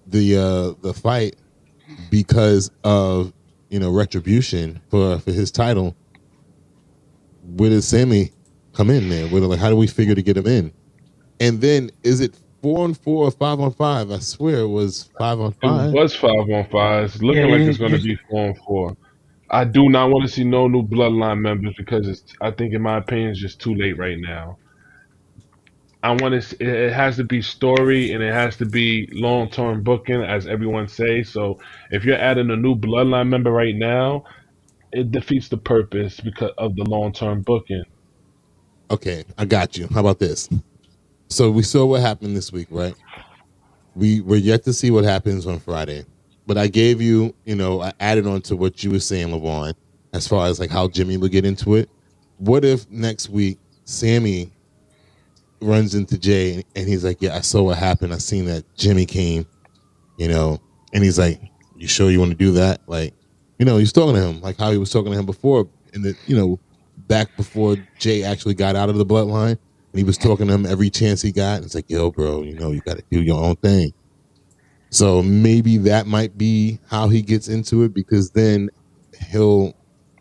the fight because of retribution for his title, where does Sammy come in there? How do we figure to get him in? And then is it 4-on-4 or 5-on-5? I swear it was 5-on-5. It was 5-on-5. It's looking like it's going to be 4-on-4. I do not want to see no new Bloodline members, because I think, in my opinion, it's just too late right now. It has to be story, and it has to be long-term booking, as everyone says. So if you're adding a new Bloodline member right now, it defeats the purpose because of the long-term booking. Okay, I got you. How about this? So we saw what happened this week, right? We're yet to see what happens on Friday. But I gave you, I added on to what you were saying, LeVon, as far as like how Jimmy would get into it. What if next week Sammy runs into Jay and he's like, yeah, I saw what happened. I seen that Jimmy came, and he's like, you sure you want to do that? Like, he's talking to him like how he was talking to him before, back before Jay actually got out of the Bloodline, and he was talking to him every chance he got. And it's like, yo, bro, you got to do your own thing. So maybe that might be how he gets into it, because then he'll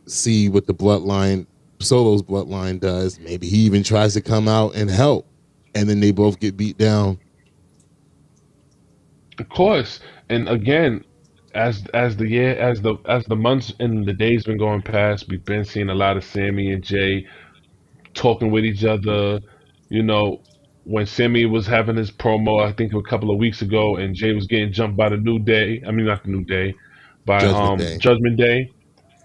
see what the Bloodline, Solo's Bloodline does. Maybe he even tries to come out and help, and then they both get beat down. Of course, and again, as the months and the days been going past, we've been seeing a lot of Sammy and Jay talking with each other. When Sammy was having his promo, I think a couple of weeks ago, and Jay was getting jumped by the New Day. I mean, not the New Day, by Judgment Day.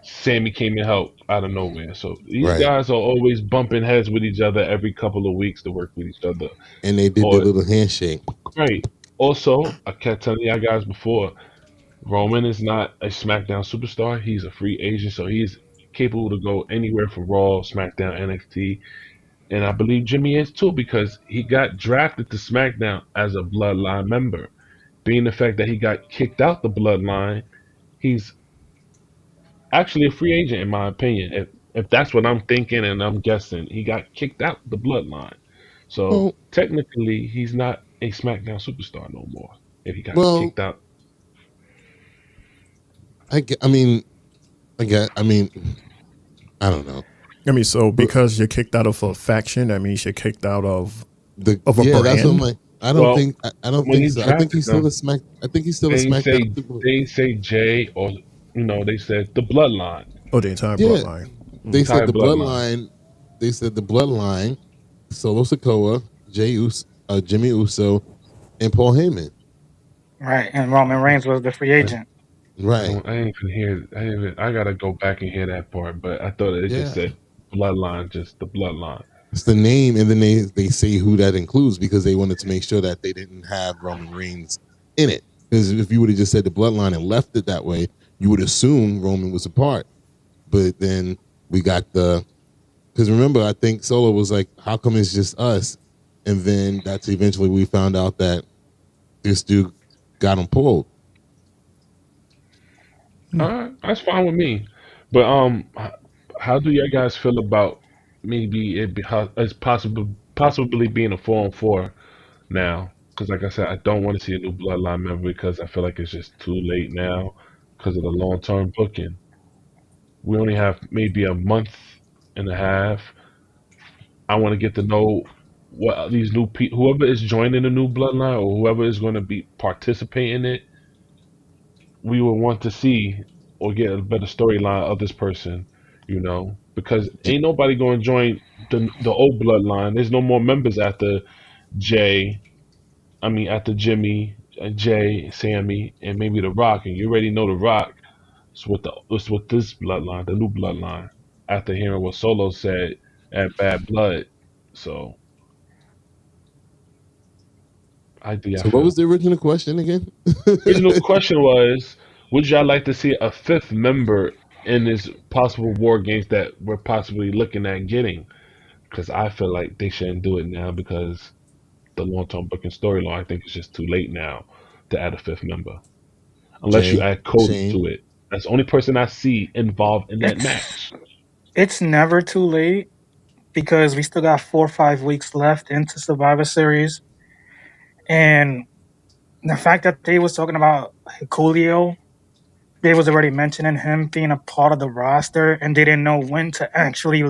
Sammy came and helped out of nowhere. So these guys are always bumping heads with each other every couple of weeks to work with each other. And they did the little handshake. Right. Also, I kept telling y'all guys before, Roman is not a SmackDown superstar. He's a free agent, so he's capable to go anywhere from Raw, SmackDown, NXT, and I believe Jimmy is too because he got drafted to SmackDown as a Bloodline member. Being the fact that he got kicked out the Bloodline, he's actually a free agent in my opinion. If that's what I'm thinking and I'm guessing, he got kicked out the Bloodline. So Well, technically, he's not a SmackDown superstar no more. If he got well, kicked out, I mean, I don't know. I mean, so because you're kicked out of a faction, that means you're kicked out of a That's what I'm brand. like. I don't think when he so. I think drafted he's still them, a they ain't say SmackDown Super. they ain't say Jay or they said the Bloodline, Oh, the entire Yeah, bloodline. they entire said the bloodline. bloodline. They said the bloodline. Solo Sikoa, Jimmy Uso, and Paul Heyman. Right, and Roman Reigns was the free agent. Right. I ain't even hear. I gotta go back and hear that part. But I thought it just Yeah. said Bloodline, just the Bloodline. It's the name, and then they say who that includes because they wanted to make sure that they didn't have Roman Reigns in it. Because if you would have just said the bloodline and left it that way, you would assume Roman was a part. But then we got because remember, I think Solo was like, how come it's just us? And then that's eventually we found out that this dude got him pulled. All right, that's fine with me. But how do you guys feel about maybe it's possibly being a 4-on-4 now? Because like I said, I don't want to see a new Bloodline member because I feel like it's just too late now because of the long-term booking. We only have maybe a month and a half. I want to get to know what these new people, whoever is joining the new Bloodline or whoever is going to be participating in it, we would want to see or get a better storyline of this person, because ain't nobody going to join the old bloodline. There's no more members after Jay. I mean, after Jimmy, Jay, Sammy, and maybe The Rock, and you already know The Rock. It's with this bloodline, the new bloodline. After hearing what Solo said at Bad Blood, so I do. I So what feel. was the original question again? Original question was, would y'all like to see a fifth member in this possible war games that we're possibly looking at getting? Because I feel like they shouldn't do it now because the long-term booking storyline, I think it's just too late now to add a fifth member. Unless you Jay, add Cody Shane. to it. That's the only person I see involved in that It's match. it's never too late because we still got 4 or 5 weeks left into Survivor Series, and the fact that they was talking about Julio, they was already mentioning him being a part of the roster, and they didn't know when to actually,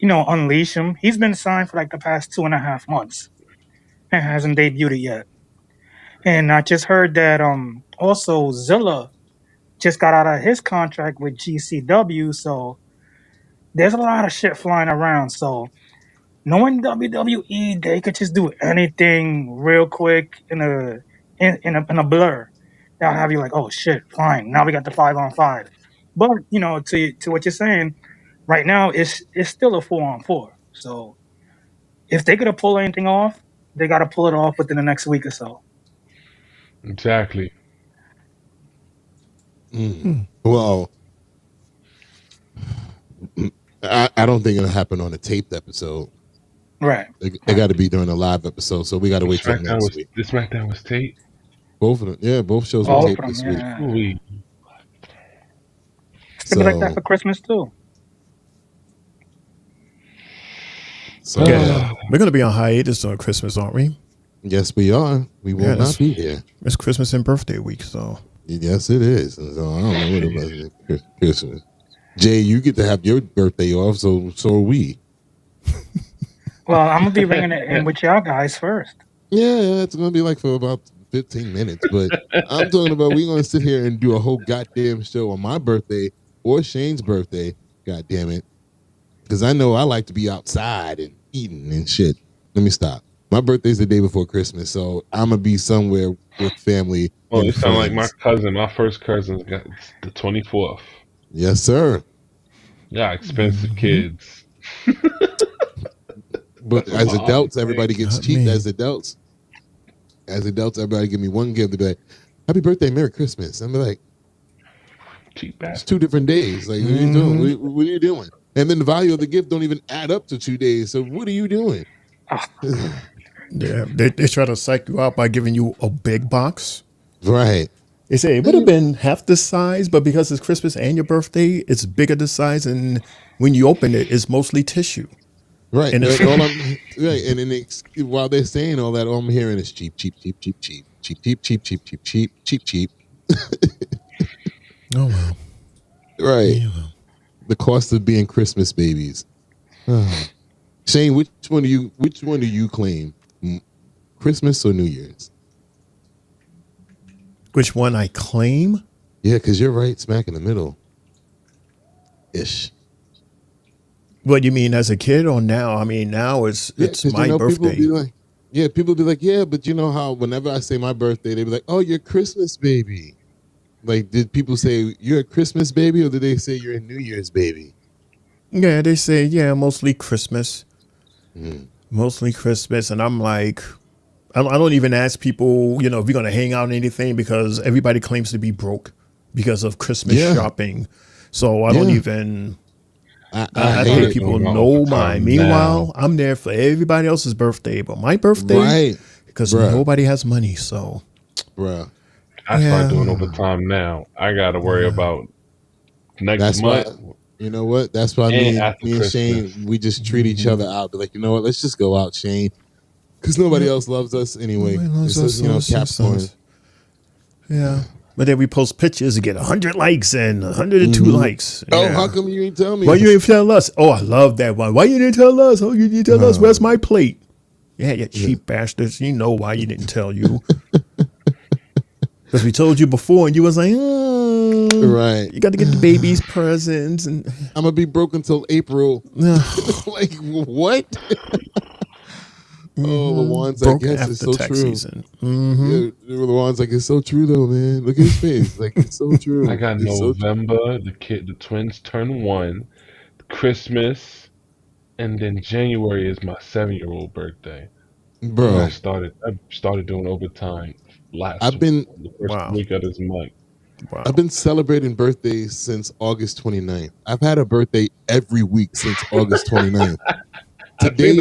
unleash him. He's been signed for like the past 2.5 months and hasn't debuted yet. And I just heard that also Zilla just got out of his contract with GCW, so there's a lot of shit flying around. So knowing WWE, they could just do anything real quick in a blur. That'll have you like, oh shit, fine. Now we got the 5-on-5. But to what you're saying, right now it's still a 4-on-4. So if they could have pulled anything off, they got to pull it off within the next week or so. Exactly. Well, I don't think it'll happen on a taped episode. Right. It got to be during a live episode, so we got to wait till next week. This SmackDown was tape. Both of them, yeah, both shows were Both taped of this them, week. yeah. It's gonna be like that for Christmas too. So Yeah, we're going to be on hiatus on Christmas, aren't we? Yes, we are. We will not be here. It's Christmas and birthday week, so. Yes, it is. So I don't know what it was. Christmas. Jay, you get to have your birthday off, so are we. Well, I'm gonna be ringing it in with y'all guys first. Yeah, it's gonna be like for about 15 minutes, but I'm talking about we're gonna sit here and do a whole goddamn show on my birthday or Shane's birthday. God damn it, because I know I like to be outside and eating and shit. Let me stop. My birthday's the day before Christmas, so I'm gonna be somewhere with family. Well, and you sound like friends. my first cousin got the 24th. Yes, sir. Yeah, expensive kids. But That's as my adults, other everybody thing. gets Not cheap. me. As adults, everybody give me one gift. They be like, "Happy birthday, Merry Christmas." I'm like, Cheap It's bastard. 2 different days. Like, what are you doing? What are you doing? And then the value of the gift don't even add up to 2 days. So what are you doing? Yeah, they try to psych you out by giving you a big box. Right. They say it would have been half the size, but because it's Christmas and your birthday, it's bigger the size, and when you open it, it's mostly tissue. Right. And it's Right. And then while they're saying all that, all I'm hearing is cheap, cheap, cheap, cheap, cheap, cheap, cheap, cheap, cheap, cheap, cheap, cheap, cheap. Oh well. Right. Yeah, well. The cost of being Christmas babies. Shane, which one do you claim? Christmas or New Year's? Which one I claim? Yeah, because you're right smack in the middle. Ish. What you mean as a kid or now? I mean now it's my birthday. People be like, yeah, but you know how whenever I say my birthday, they be like, oh, you're Christmas baby. Like, did people say you're a Christmas baby or did they say you're a New Year's baby? Yeah, they say, mostly Christmas. Mostly Christmas. And I'm like, I don't even ask people, if you're going to hang out or anything because everybody claims to be broke because of Christmas shopping. So I don't even, I think people know mine. Meanwhile, I'm there for everybody else's birthday, but my birthday, because nobody has money. So, I start doing overtime now. I got to worry about next month. You know what? That's why me and Shane, we just treat each other out. Be like, you know what? Let's just go out, Shane, because nobody else loves us anyway. Capricorn. Yeah. But then we post pictures and get 100 likes and 102 likes. Oh, how come you didn't tell me? Why you didn't tell us? Oh, I love that one. Why you didn't tell us? Oh, you didn't tell us. Where's my plate? Yeah, you cheap bastards. You know why you didn't tell you. Because we told you before and you was like, right. You got to get the baby's presents. And I'm going to be broke until April. Like, what? Oh, the ones I guess is so true. Season. Yeah, the ones like it's so true though, man. Look at his face, like it's so true. I got November. The twins turn 1, Christmas, and then January is my 7-year-old birthday. Bro, I started doing overtime the first week of this month. Wow. I've been celebrating birthdays since August 29th. I've had a birthday every week since August 29th. Today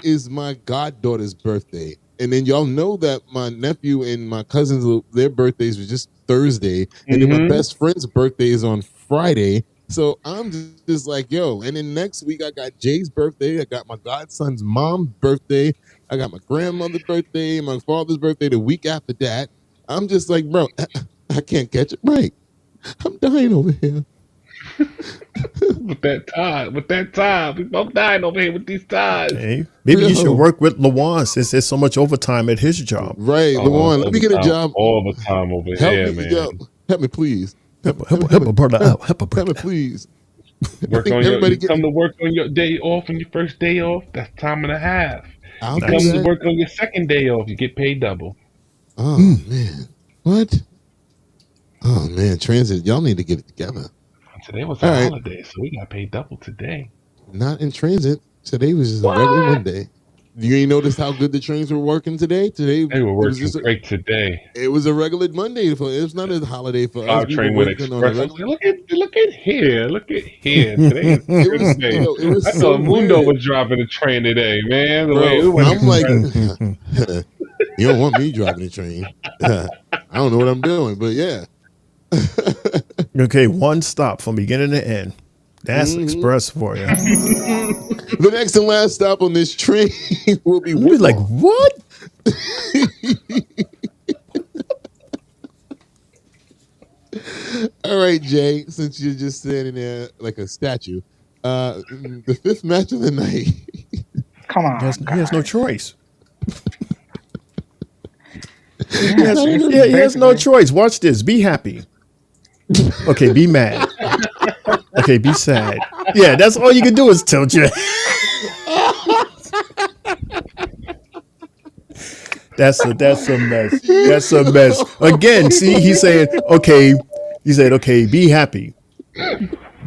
is my goddaughter's birthday. And then y'all know that my nephew and my cousins, their birthdays were just Thursday. And then my best friend's birthday is on Friday. So I'm just like, yo. And then next week I got Jay's birthday. I got my godson's mom's birthday. I got my grandmother's birthday, my father's birthday the week after that. I'm just like, bro, I can't catch a break. I'm dying over here. with that time. We both dying over here with these ties. Hey, maybe you should work with Lawan since there's so much overtime at his job. Right, Lawan, let me get a job. All the time over here, man. Help me, please. Help a brother out. Help me, please. Come to work on your day off, on your first day off, that's time and a half. You come to work on your second day off, you get paid double. Oh, man. What? Oh, man. Transit, y'all need to get it together. Today was a holiday, so we got paid double today. Not in transit. Today was just a regular Monday. You ain't noticed how good the trains were working today? They were working great today. It was a regular Monday. It was not a holiday for us. Our train went express. Look at here. Today is Thursday. I thought Mundo was driving the train today, man. I'm like, you don't want me driving the train. I don't know what I'm doing, but yeah. Okay, one stop from beginning to end. That's express for you. The next and last stop on this train will be. You'll be like, what? All right, Jay. Since you're just standing there like a statue, the 5th match of the night. Come on, he has no choice. He has no choice. Watch this. Be happy. Okay, be mad. Okay, be sad. Yeah, that's all you can do is tilt your. That's a mess. That's a mess. Again, see, he said, okay, be happy.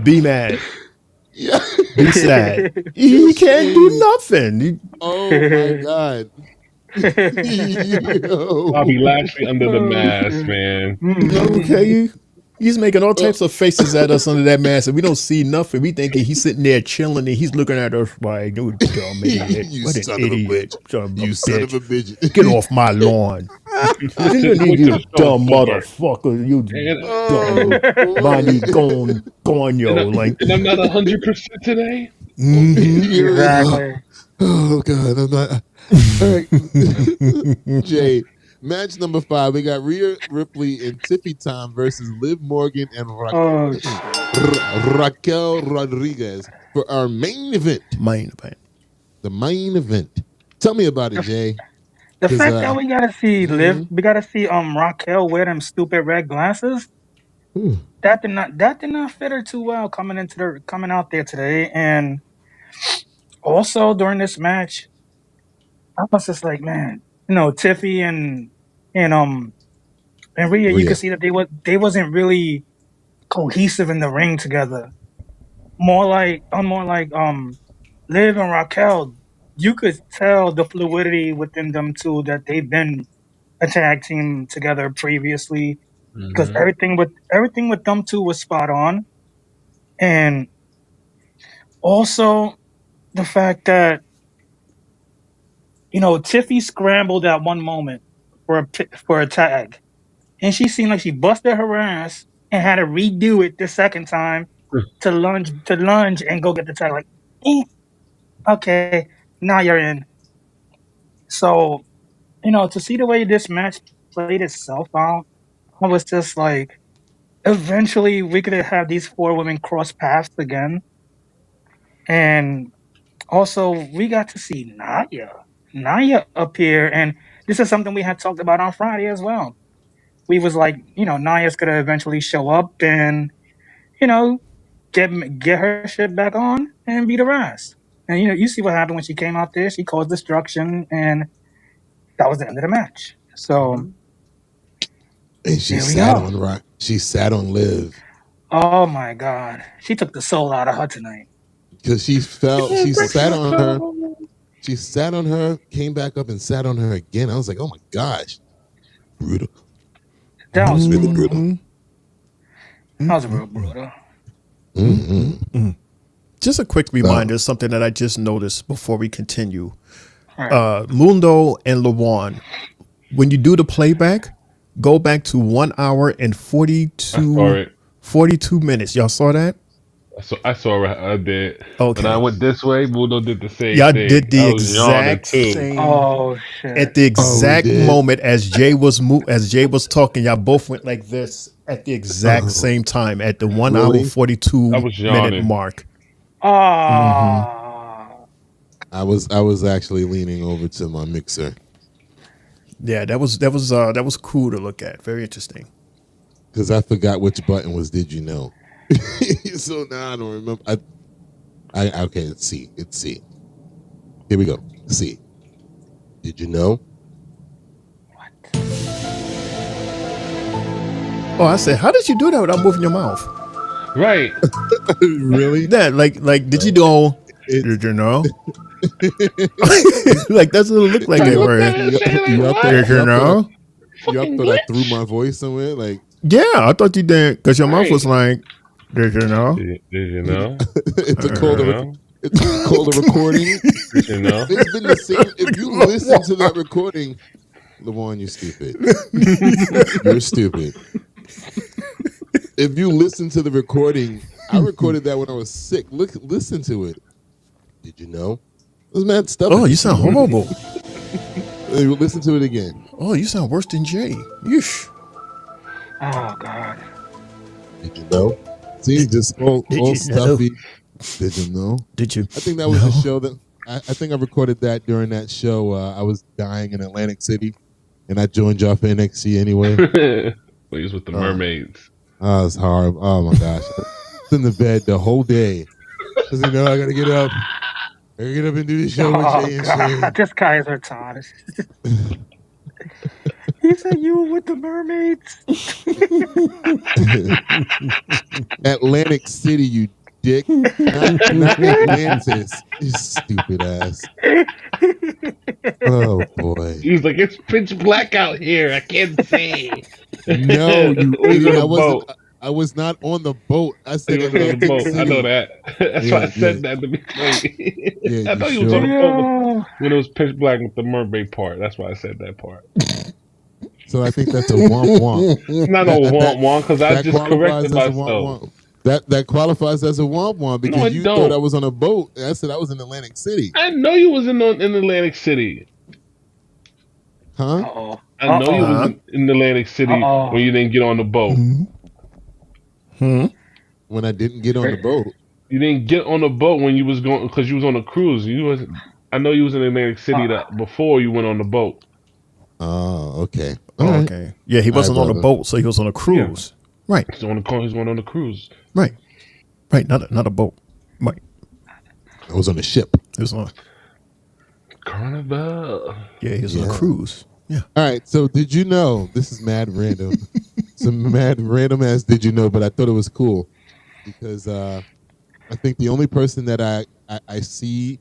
Be mad. Be sad. He can't do nothing. Oh my God. Bobby Lashley under the mask, man. Okay. He's making all types of faces at us under that mask, and we don't see nothing. We thinking he's sitting there chilling, and he's looking at us like, "You dumb idiot! You What an son of a idiot! bitch! You son of a bitch! Get off my lawn! You dumb motherfucker! You dumb money gone yo! Like, and I'm not 100% today. Exactly. Oh God, I'm not. All right, Jay. Match number 5. We got Rhea Ripley and Tiffy Time versus Liv Morgan and Raquel Rodriguez for our main event. The main event. Tell me about it, Jay. The fact that we gotta see Liv, we gotta see Raquel wear them stupid red glasses. That did not fit her too well coming out there today. And also during this match, I was just like, man, Tiffy and Rhea, you could see that they wasn't really cohesive in the ring together. More like Liv and Raquel, you could tell the fluidity within them two, that they've been a tag team together previously, because everything with them two was spot on. And also the fact that Tiffy scrambled at one moment for a tag, and she seemed like she busted her ass and had to redo it the second time to lunge and go get the tag. Like, okay, now you're in. So, to see the way this match played itself out, I was just like, eventually we could have these 4 women cross paths again. And also, we got to see Naya up here, and this is something we had talked about on Friday as well. We was like, Naya's gonna eventually show up and, get her shit back on and beat her ass. And you see what happened when she came out there. She caused destruction, and that was the end of the match. So, and she sat on Rock. She sat on Liv. Oh my God, she took the soul out of her tonight. Because she sat on her. She sat on her, came back up and sat on her again. I was like, oh my gosh, brutal. That was really brutal. That was real brutal. Just a quick reminder, something that I just noticed before we continue. Mundo and Lawan, when you do the playback, go back to 1 hour and 42 minutes. Y'all saw that? I saw it a bit. Okay. When I went this way, Mundo did the same Y'all thing. did the exact same. Oh shit! At the exact moment as Jay was talking, y'all both went like this at the exact same time at the 1 hour 42 minute mark. I was actually leaning over to my mixer. Yeah, that was cool to look at. Very interesting. Because I forgot which button was "Did you know?" So now I don't remember. Okay, let's see. Here we go. See. Did you know? What? Oh, I said, how did you do that without moving your mouth? Right. Really? That like did you know? Did you know? Like that's what it looked like. You know? thought I threw my voice somewhere? Like, yeah, I thought you did, because your mouth was like, did you know? Did you know? It's called a recording. Did you know? It's been the same. If you listen to that recording, Lawan, you're stupid. You're stupid. If you listen to the recording, I recorded that when I was sick. Listen to it. Did you know? It was mad stuff. Oh, you sound horrible. Listen to it again. Oh, you sound worse than Jay. Yeesh. Oh God. Did you know? See, just all stuffy. Did you know? Did you? I think that was a show that I think I recorded that during that show. I was dying in Atlantic City, and I joined y'all for NXT anyway. He was with the mermaids. Oh, it's hard. Oh my gosh, I was in the bed the whole day. I said, "No, I gotta get up. I gotta get up and do this show with Jay and Shane." This guy is retarded. He said you were with the mermaids. Atlantic City, you dick. Not Atlantis. You stupid ass. Oh boy. He was like, it's pitch black out here. I can't see. No, you idiot. I was not on the boat. I said You wasn't on the Atlantic boat. I City. know that. That's why I said that to be funny. Yeah, I you thought he was on the sure? boat when it was pitch black with the mermaid part. That's why I said that part. So I think that's a womp womp. It's not no That womp because I that just qualifies corrected as a womp myself. womp. That qualifies as a womp womp No, because it you thought I don't. was on a boat. And I said I was in Atlantic City. I know you was in Atlantic City. Huh? Uh-oh. I know you was in Atlantic City Uh-oh. when you didn't get on the boat. When I didn't get on the boat. You didn't get on the boat when you was going because you was on a cruise. I know you was in Atlantic City before you went on the boat. Oh, okay. Okay. Yeah, he wasn't on a boat, so he was on a cruise. Yeah. Right. He's going on a cruise. Right. Right. Not a boat. Right. I was on a ship. He was on Carnival. Yeah, he was on a cruise. Yeah. All right. So did you know? This is mad random. Some mad random ass did you know? But I thought it was cool because I think the only person that I see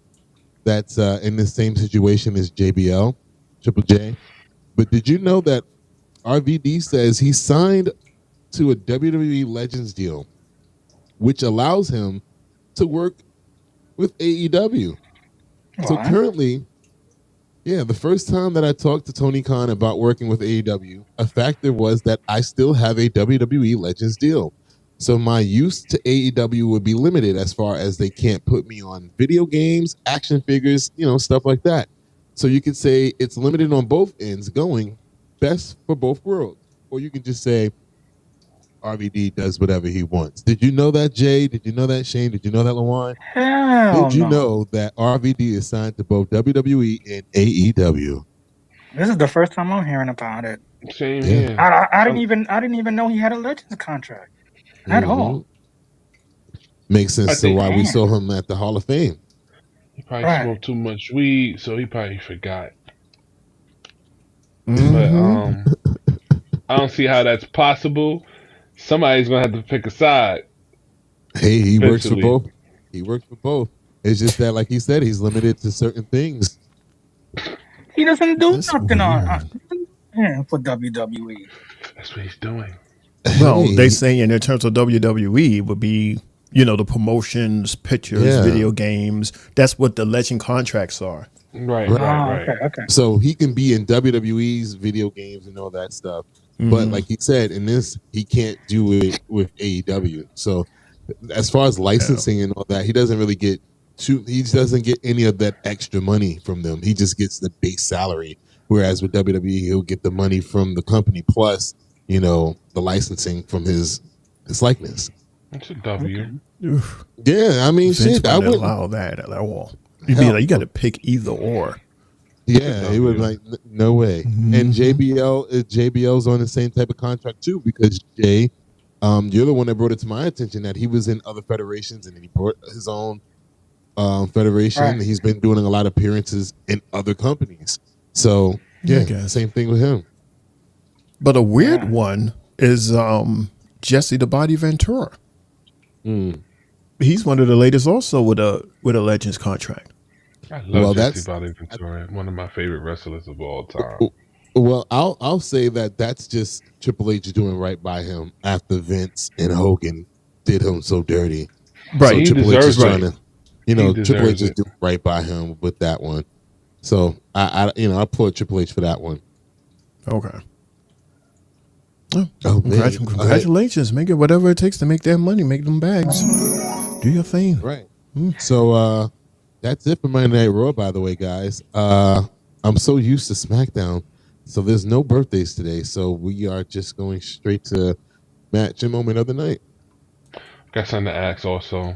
that's in the same situation is JBL, Triple J. But did you know that RVD says he signed to a WWE Legends deal, which allows him to work with AEW. So currently, the first time that I talked to Tony Khan about working with AEW, a factor was that I still have a WWE Legends deal. So my use to AEW would be limited as far as they can't put me on video games, action figures, stuff like that. So you could say it's limited on both ends, going best for both worlds. Or you can just say RVD does whatever he wants. Did you know that, Jay? Did you know that, Shane? Did you know that, Lawan? Hell Did you no. know that RVD is signed to both WWE and AEW? This is the first time I'm hearing about it. Same here. I didn't even know he had a Legends contract at all. Makes sense to why we saw him at the Hall of Fame. He probably smoked too much weed, so he probably forgot. Mm-hmm. But I don't see how that's possible. Somebody's gonna have to pick a side. Hey, he works for eventually. both. He works for both. It's just that, like he said, he's limited to certain things. He doesn't do nothing for WWE. That's what he's doing. Well, they say in terms of WWE would be, the promotions, pictures, video games. That's what the legend contracts are. Right. Okay. So he can be in WWE's video games and all that stuff. But like he said, in this, he can't do it with AEW. So as far as licensing and all that, he doesn't really get he doesn't get any of that extra money from them. He just gets the base salary. Whereas with WWE, he'll get the money from the company plus, the licensing from his likeness. That's a W. Yeah, I mean, Vince shit, I wouldn't would allow that at all. You'd be like, you got to pick either or. Yeah, he would like no way. And JBL's on the same type of contract too because Jay, you're the one that brought it to my attention that he was in other federations and then he brought his own federation. Right. He's been doing a lot of appearances in other companies. So same thing with him. But a weird one is Jesse the Body Ventura. He's one of the latest also with a Legends contract. I love Jesse Body Ventura, one of my favorite wrestlers of all time. Well, I'll say that's just Triple H doing right by him after Vince and Hogan did him so dirty. Right, so he Triple H is trying deserves to, Triple H is doing right by him with that one. So I applaud Triple H for that one. Okay. Oh, congratulations! Make it whatever it takes to make that money, make them bags. Do your thing. Right. So that's it for Monday Night Raw, by the way, guys. I'm so used to SmackDown, so there's no birthdays today. So we are just going straight to match and moment of the night. Got something to ask also.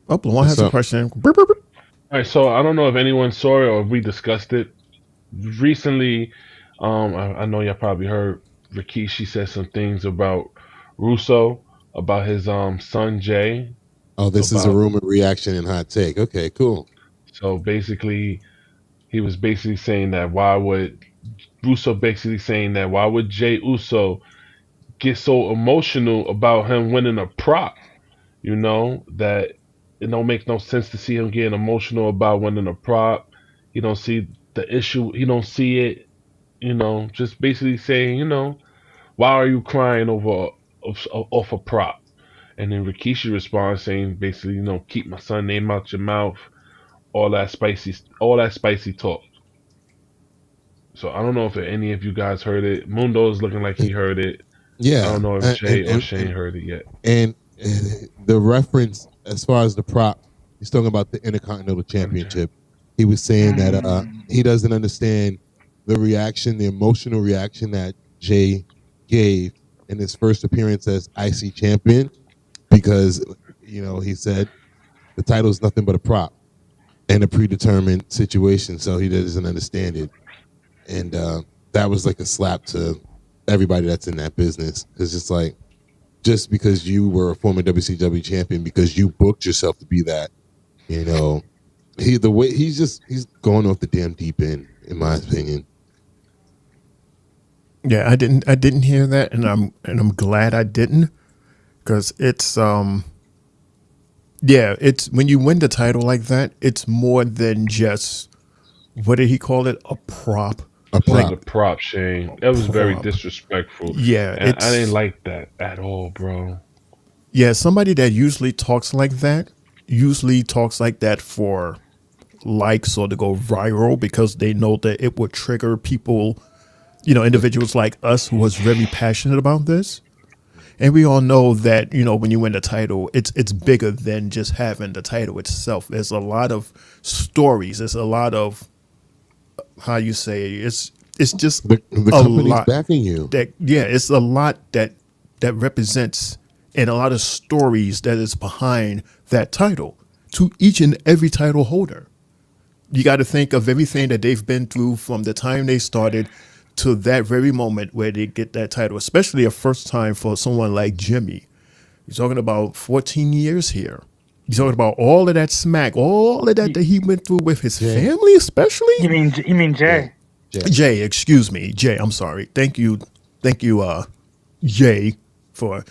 Oh, Lawan has a question. All right, so I don't know if anyone saw it or if we discussed it recently. I know y'all probably heard Rikishi said some things about Russo, about his son Jay. Oh, this is a rumor, reaction, and hot take. Okay, cool. So basically, he was basically saying that why would Jay Uso get so emotional about him winning a prop? That it don't make no sense to see him getting emotional about winning a prop. He don't see the issue. He don't see it. Just basically saying, why are you crying over off a prop. And then Rikishi responds saying basically, keep my son name out your mouth, all that spicy talk. So I don't know if any of you guys heard it. Mundo is looking like he heard it. I Yeah, don't know if Jay or Shane heard it yet. and the reference as far as the prop, he's talking about the Intercontinental Championship. He was saying that he doesn't understand the reaction, the emotional reaction that Jay gave in his first appearance as IC champion, because he said the title is nothing but a prop and a predetermined situation, so he doesn't understand it. And that was like a slap to everybody that's in that business, because it's like, just because you were a former WCW champion, because you booked yourself to be that, he's going off the damn deep end, in my opinion. Yeah, I didn't hear that, and I'm glad I didn't, because it's it's when you win the title like that, it's more than just, what did he call it, a prop. It was a prop, Shane. That was very disrespectful. Yeah, and I didn't like that at all, bro. Yeah, somebody that usually talks like that for likes or to go viral, because they know that it would trigger people, individuals like us who was very passionate about this. And we all know that, when you win the title, it's bigger than just having the title itself. There's a lot of stories. There's a lot of, how you say, it's just the a company's lot backing you. It's a lot that represents, and a lot of stories that is behind that title to each and every title holder. You got to think of everything that they've been through from the time they started to that very moment where they get that title, especially a first time for someone like Jimmy. You're talking about 14 years here. You're talking about all of that smack, all of that he went through with his family, especially. You mean Jay? Jay, excuse me, Jay. I'm sorry. Thank you, Jay, for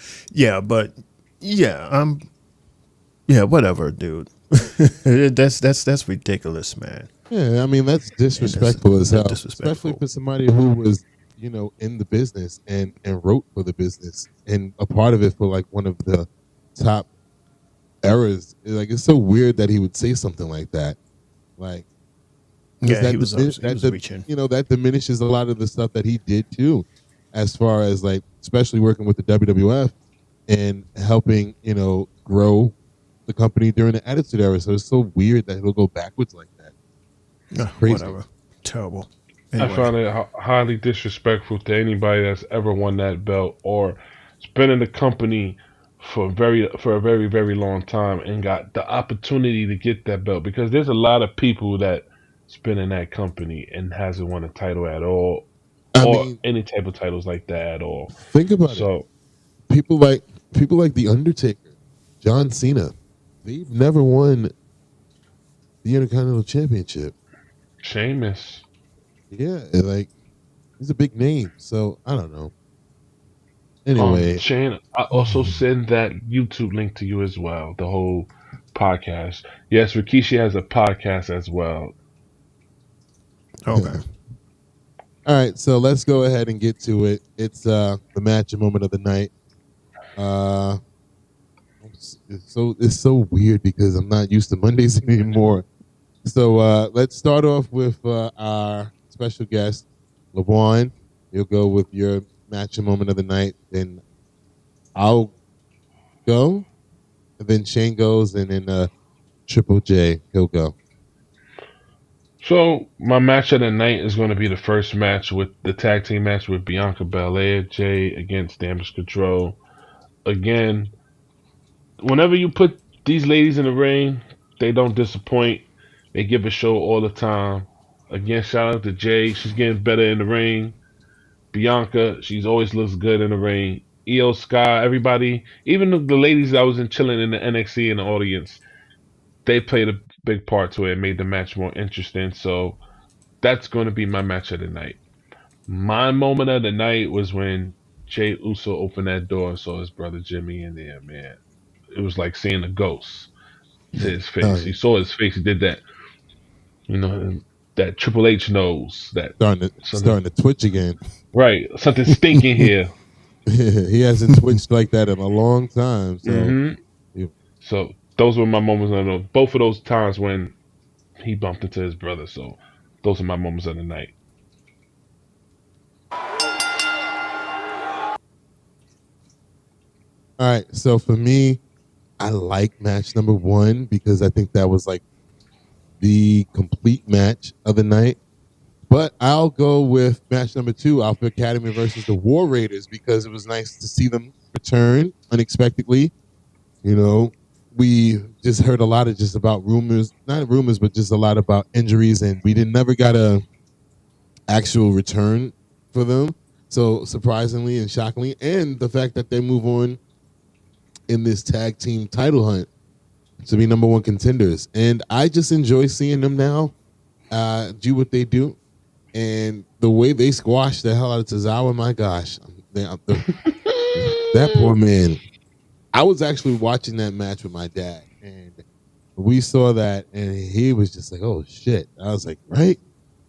whatever, dude. that's ridiculous, man. Yeah, I mean, that's disrespectful as hell, especially for somebody who was, in the business and wrote for the business and a part of it for like one of the top eras. Like, it's so weird that he would say something like that. Like, he was reaching. That diminishes a lot of the stuff that he did too, as far as like, especially working with the WWF and helping, grow the company during the Attitude Era. So it's so weird that he'll go backwards like that. Crazy. Whatever. Terrible. Anyway. I found it highly disrespectful to anybody that's ever won that belt or has been in the company for a very, very long time and got the opportunity to get that belt, because there's a lot of people that's been in that company and hasn't won a title at all, or any type of titles like that at all. Think about it. People like The Undertaker, John Cena, they've never won the Intercontinental Championship. Sheamus. Yeah, like, he's a big name, so I don't know. Anyway, Shane, I also send that YouTube link to you as well, the whole podcast. Yes, Rikishi has a podcast as well. Okay. All right, so let's go ahead and get to it. It's the match and moment of the night. It's so weird because I'm not used to Mondays anymore. So let's start off with our special guest, LeBron. You'll go with your match and moment of the night. Then I'll go. And then Shane goes. And then Triple J, he'll go. So my match of the night is going to be the first match with the tag team match with Bianca Belair, Jade against Damage Control. Again, whenever you put these ladies in the ring, they don't disappoint. They give a show all the time. Again, shout out to Jade. She's getting better in the ring. Bianca, she's always looks good in the ring. Io Sky, everybody, even the ladies that was chilling in the NXT in the audience, they played a big part to it and made the match more interesting. So that's going to be my match of the night. My moment of the night was when Jey Uso opened that door and saw his brother Jimmy in there, man. It was like seeing a ghost to his face. He saw his face. He did that, that Triple H nose. That starting to twitch again. Right. Something stinking here. He hasn't twitched like that in a long time. So, So those were my moments of both of those times when he bumped into his brother. So those are my moments of the night. all right. So for me, I like match number 1 because I think that was like the complete match of the night. But I'll go with match number 2, Alpha Academy versus the War Raiders, because it was nice to see them return unexpectedly. You know, we just heard a lot of just about rumors, not rumors, but just a lot about injuries, and we never got a actual return for them. So surprisingly and shockingly, and the fact that they move on in this tag team title hunt to be number 1 contenders. And I just enjoy seeing them now do what they do. And the way they squashed the hell out of Tozawa, my gosh. That poor man. I was actually watching that match with my dad, and we saw that, and he was just like, oh, shit. I was like, right?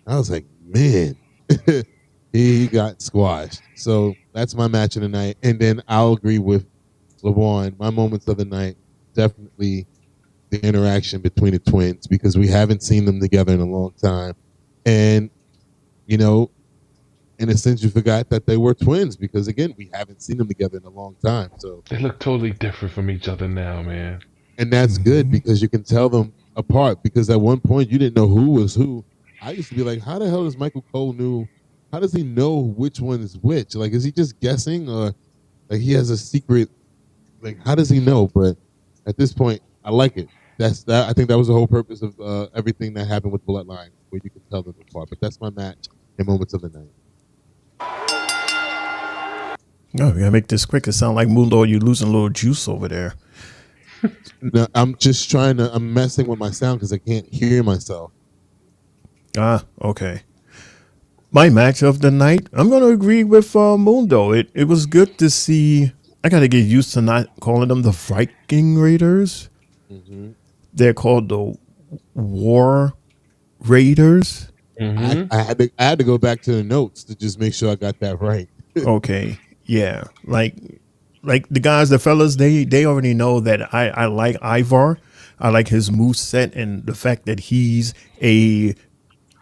I was like, man. He got squashed. So that's my match of the night. And then I'll agree with LeVon. My moments of the night, definitely the interaction between the twins, because we haven't seen them together in a long time. And, you know, in a sense, you forgot that they were twins because, again, we haven't seen them together in a long time. So they look totally different from each other now, man. And that's good because you can tell them apart, because at one point you didn't know who was who. I used to be like, how the hell does Michael Cole know? How does he know which one is which? Like, is he just guessing, or like he has a secret? Like, how does he know? But at this point, I like it. I think that was the whole purpose of everything that happened with Bloodline, where you can tell them apart. But that's my match and moments of the night. No, we gotta make this quick. It sound like Mundo, you losing a little juice over there. No, I'm just I'm messing with my sound because I can't hear myself. Ah, okay. My match of the night, I'm going to agree with Mundo. It was good to see. I got to get used to not calling them the Viking Raiders. Mm-hmm. They're called the War Raiders. Mm-hmm. I had to go back to the notes to just make sure I got that right. Okay. Yeah. Like the guys, the fellas, they already know that I like Ivar. I like his moveset and the fact that he's a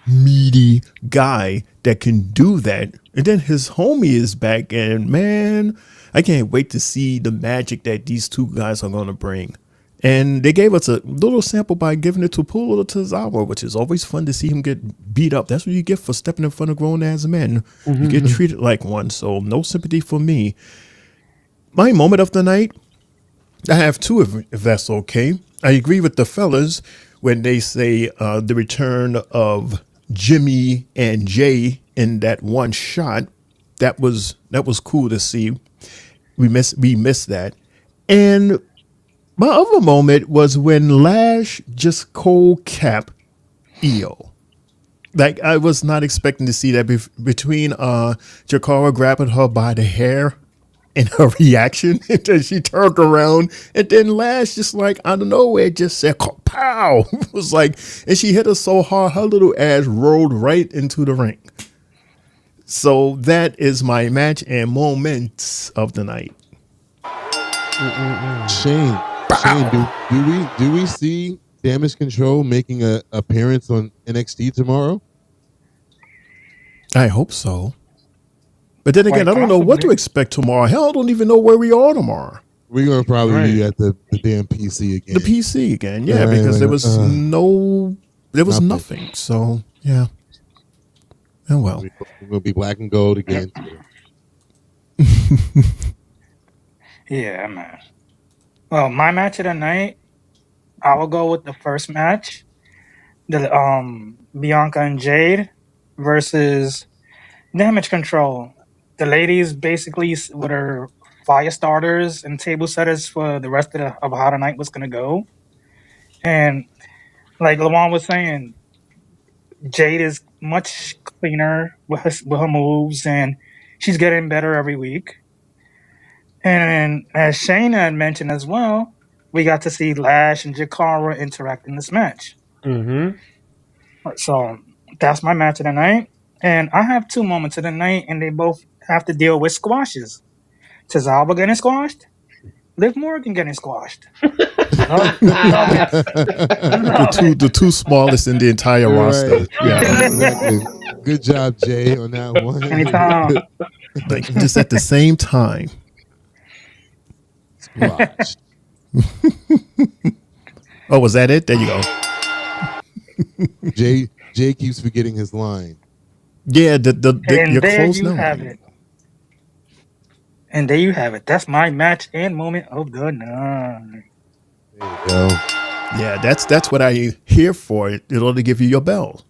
meaty guy that can do that. And then his homie is back, and man, I can't wait to see the magic that these two guys are going to bring. And they gave us a little sample by giving it to Pulo Tozawa, which is always fun to see him get beat up. That's what you get for stepping in front of grown-ass men. Mm-hmm. You get treated like one, so no sympathy for me. My moment of the night, I have two, if that's okay. I agree with the fellas when they say the return of Jimmy and Jay in that one shot. That was cool to see. We missed that. And my other moment was when Lash just cold cap Io. Like, I was not expecting to see that between Jakara grabbing her by the hair and her reaction. And then she turned around, and then Lash just like out of nowhere just said pow. It was like, and she hit her so hard her little ass rolled right into the ring. So that is my match and moments of the night. Shane, do we see Damage Control making an appearance on NXT tomorrow? I hope so. But then again, I don't know what to expect tomorrow. Hell, I don't even know where we are tomorrow. We're going to probably be at the damn PC again. The PC again, yeah, because there was nothing. So, yeah. Oh, well. We're going to be black and gold again. Yeah, man. Well, my match of the night, I will go with the first match. The Bianca and Jade versus Damage Control. The ladies basically with her fire starters and table setters for the rest of how the night was going to go. And like Lawan was saying, Jade is much cleaner with her moves, and she's getting better every week. And as Shane had mentioned as well, we got to see Lash and Jakara interact in this match. Mm-hmm. So that's my match of the night. And I have two moments of the night, and they both have to deal with squashes. Tozawa getting squashed. Liv Morgan getting squashed. The two smallest in the entire roster. Yeah, exactly. Good job, Jay, on that one. Anytime. Like just at the same time. Squash. Oh, was that it? There you go. Jay keeps forgetting his line. Yeah, And you're there close you now. have it. And there you have it. That's my match and moment of the night. There you go. Yeah, that's what I here for. It'll give you your bell.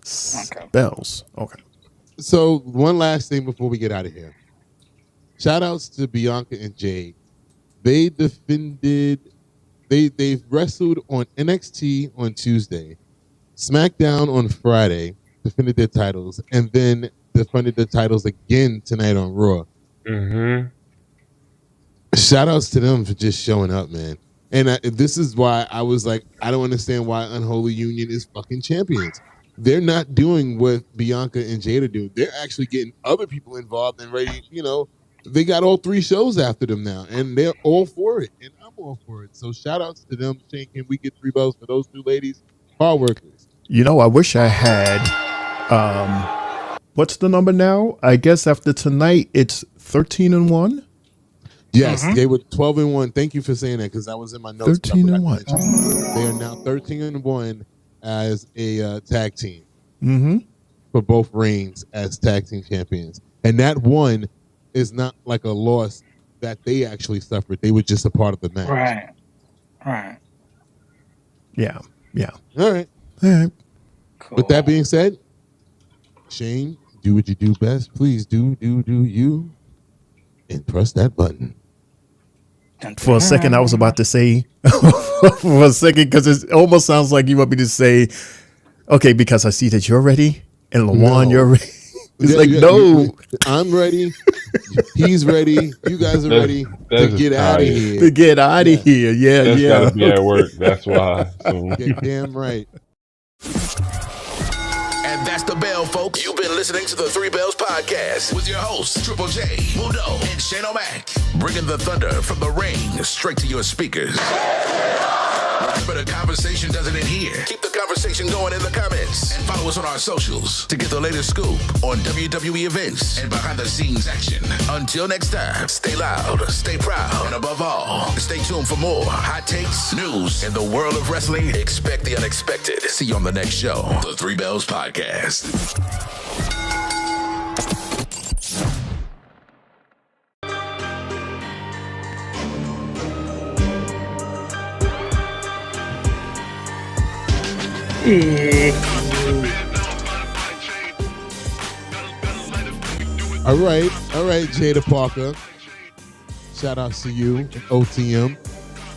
Okay. Bells. Okay. So one last thing before we get out of here. Shout outs to Bianca and Jade. They they've wrestled on NXT on Tuesday, SmackDown on Friday, defended their titles, and then defended their titles again tonight on Raw. Mm-hmm. Shout outs to them for just showing up, man. And this is why I was like, I don't understand why Unholy Union is fucking champions. They're not doing what Bianca and Jade are doing. They're actually getting other people involved and ready. They got all 3 shows after them now, and they're all for it, and I'm all for it. So shout outs to them. Shane, can we get 3 bells for those 2 ladies? Hard workers. I wish I had. What's the number now? I guess after tonight, it's 13-1. Yes, they were 12-1. Thank you for saying that because that was in my notes. 13-1. They are now 13-1 as a tag team for both reigns as tag team champions, and that one is not like a loss that they actually suffered. They were just a part of the match. Right. Yeah. All right. Cool. With that being said, Shane, do what you do best. Please do you, and press that button. For a second, I was about to say, for a second, because it almost sounds like you want me to say, okay, because I see that you're ready, and Lawan, you're ready. It's no. I'm ready. He's ready. You guys are ready to get out of here. To get out of here. Yeah. That's gotta be at work. That's why. So. Get damn right. And that's the bell, folks. You've been listening to the 3 Bells Podcast with your hosts, Triple J, Mudo, and Shane O'Mac. Bringing the thunder from the ring straight to your speakers. But the conversation doesn't end here. Keep the conversation going in the comments. And follow us on our socials to get the latest scoop on WWE events and behind-the-scenes action. Until next time, stay loud, stay proud, and above all, stay tuned for more hot takes, news, in the world of wrestling. Expect the unexpected. See you on the next show, the 3 Bells Podcast. All right, Jada Parker. Shout out to you, OTM.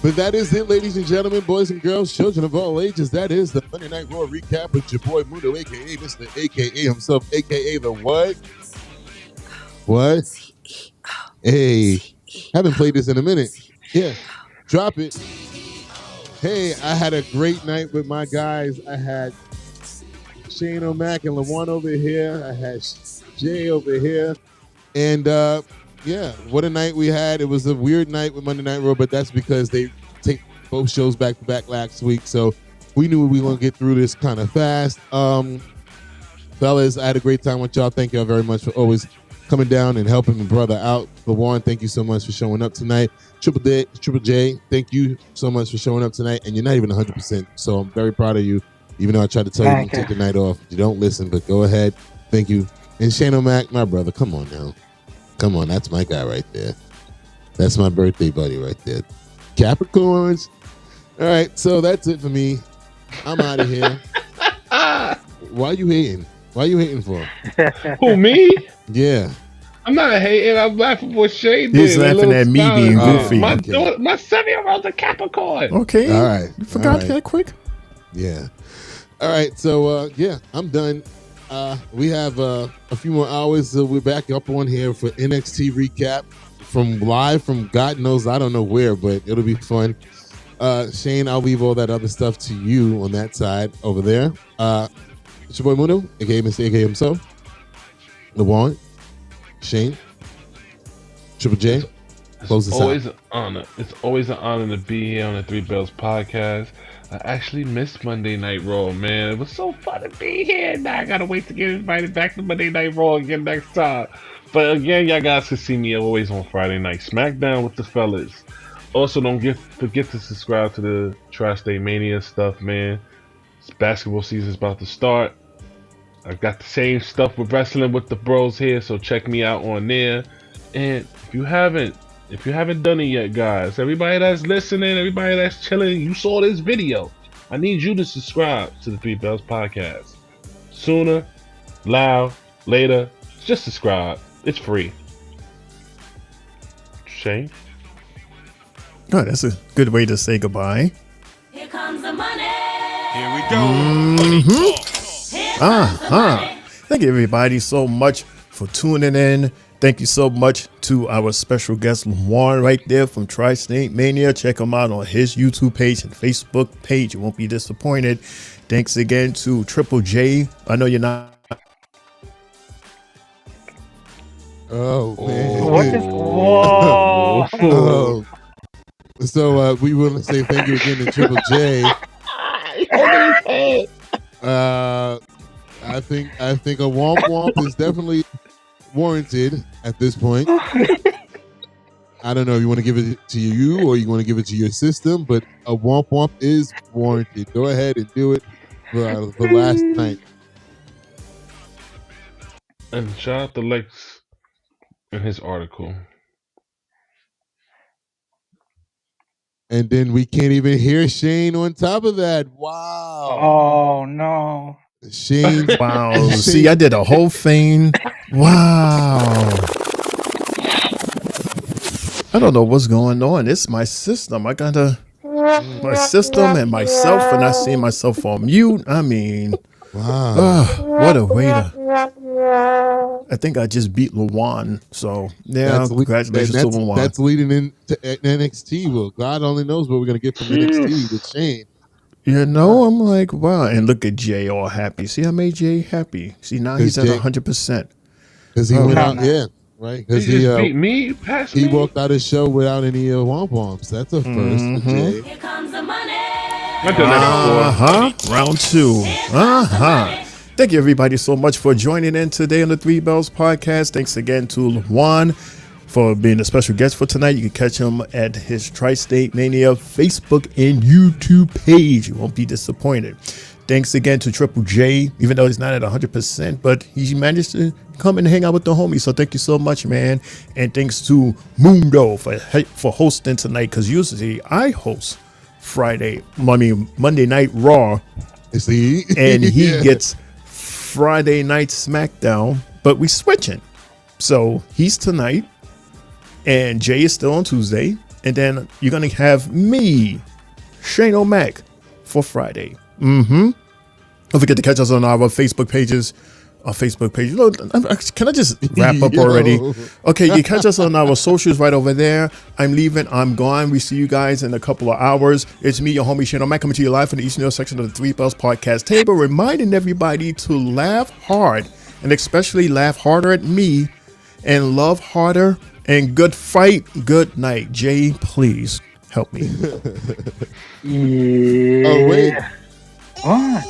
But that is it, ladies and gentlemen, boys and girls, children of all ages. That is the Monday Night Raw recap with your boy Mudo, a.k.a. Mr. A.K.A. himself, a.k.a. the what? What? Hey, haven't played this in a minute. Yeah, drop it. Hey, I had a great night with my guys. I had Shane O'Mac and Lawan over here. I had Jay over here. And yeah, what a night we had. It was a weird night with Monday Night Raw, but that's because they take both shows back to back last week. So we knew we were going to get through this kind of fast. Fellas, I had a great time with y'all. Thank y'all very much for always coming down and helping my brother out. Lawan, thank you so much for showing up tonight. Triple J, thank you so much for showing up tonight. And you're not even 100%, so I'm very proud of you. Even though I tried to tell you to take the night off, you don't listen, but go ahead. Thank you. And Shane O'Mac, my brother, come on now. Come on, that's my guy right there. That's my birthday buddy right there. Capricorns. All right, so that's it for me. I'm out of here. Why are you hating? Why are you hating for? Who, me? Yeah. I'm not hating. I'm laughing for Shade. He's laughing at me being goofy. My 7-year-old's a Capricorn. Okay. All right. You forgot that quick? Yeah. All right, so yeah, I'm done. We have a few more hours, so we're back up on here for NXT recap live from God knows I don't know where, but it'll be fun. Shane, I'll leave all that other stuff to you on that side over there. It's your boy Mudo, aka Mr. aka himself. Lawan, Shane, Triple J. Close this Always out. an honor. It's always an honor to be here on the Three Bells podcast. I actually missed Monday Night Raw, man. It was so fun to be here. Now I gotta wait to get invited back to Monday Night Raw again next time. But again, y'all guys can see me always on Friday Night SmackDown with the fellas. Also, don't forget to subscribe to the Tri-State Mania stuff, man. Basketball season's about to start. I've got the same stuff with wrestling with the bros here, so check me out on there. And if you haven't done it yet, guys, everybody that's listening, everybody that's chilling, you saw this video. I need you to subscribe to the Three Bells podcast. Sooner, loud, later, just subscribe. It's free. Shane? Oh, that's a good way to say goodbye. Here comes the money. Here we go. Thank you, everybody, so much for tuning in. Thank you so much to our special guest, Juan, right there from Tri-State Mania. Check him out on his YouTube page and Facebook page. You won't be disappointed. Thanks again to Triple J. I know you're not. Oh, man. What is... Whoa. Oh. So we want to say thank you again to Triple J. I think a womp womp is definitely warranted at this point. I don't know if you want to give it to you or you want to give it to your system, but a womp womp is warranted. Go ahead and do it for last night. And shout out to Lex in his article. And then we can't even hear Shane on top of that. Wow. Oh, no. Shane. Wow. See, I did a whole thing. Wow. I don't know what's going on. It's my system. I gotta... My system and myself, and I see myself on mute. I mean... Wow. What a way to... I think I just beat Luan. So, yeah, congratulations to Luan. That's leading into NXT. Well, God only knows what we're going to get from NXT with Shane. You know, I'm like, wow. And look at Jay all happy. See, I made Jay happy. See, now he's at 100%. Because he went out, right? Because he just beat me, passed me. He walked out his show without any womp womps. That's a first for Jay. Here comes the money. Round two. Thank you, everybody, so much for joining in today on the Three Bells podcast. Thanks again to Juan for being a special guest for tonight. You can catch him at his Tri-State Mania Facebook and YouTube page. You won't be disappointed. Thanks again to Triple J, even though he's not at 100%, but he managed to come and hang out with the homies. So thank you so much, man. And thanks to Mundo for hosting tonight, because usually I host Monday Night Raw, and he gets Friday Night SmackDown, but we switching. So he's tonight, and Jay is still on Tuesday, and then you're gonna have me, Shane O'Mac, for Friday. Don't forget to catch us on our Facebook pages. Our Facebook page. Look, can I just wrap up already? Okay, you catch us on our socials right over there. I'm leaving. I'm gone. We see you guys in a couple of hours. It's me, your homie Shane O'Mac, coming to you live from the East New York section of the Three Bells podcast table, reminding everybody to laugh hard, and especially laugh harder at me, and love harder, and good fight. Good night. Jay, please help me. Oh, wait. What?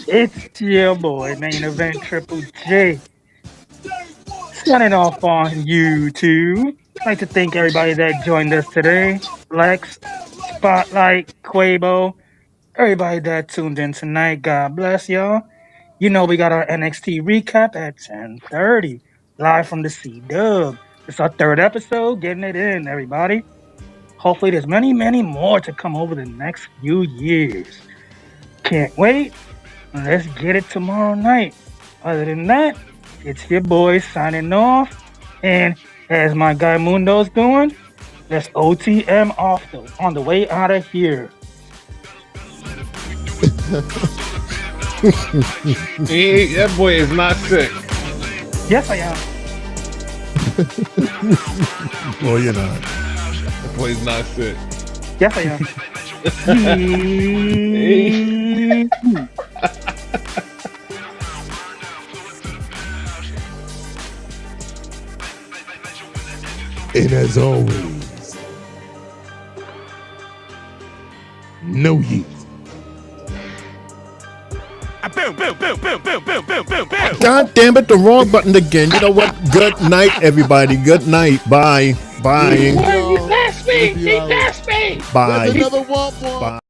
It's your boy, main event Triple J. Signing off on YouTube. I'd like to thank everybody that joined us today. Lex, Spotlight, Quavo, everybody that tuned in tonight. God bless y'all. You know we got our NXT recap at 10:30, live from the C-Dub. It's our third episode, getting it in, everybody. Hopefully there's many, many more to come over the next few years. Can't wait. Let's get it tomorrow night. Other than that, it's your boy signing off. And as my guy Mundo's doing, let's OTM off on the way out of here. That boy is not sick. Yes, I am. Well, you're not. That boy's not sick. Yes, I am. And as always, no yeet. Boom, boom, boom, boom, boom, boom, boom, boom, boom. God damn it, the wrong button again. You know what? Good night, everybody. Good night. Bye. Bye. He dashed me. He dashed me. Bye. There's another womp womp. Bye.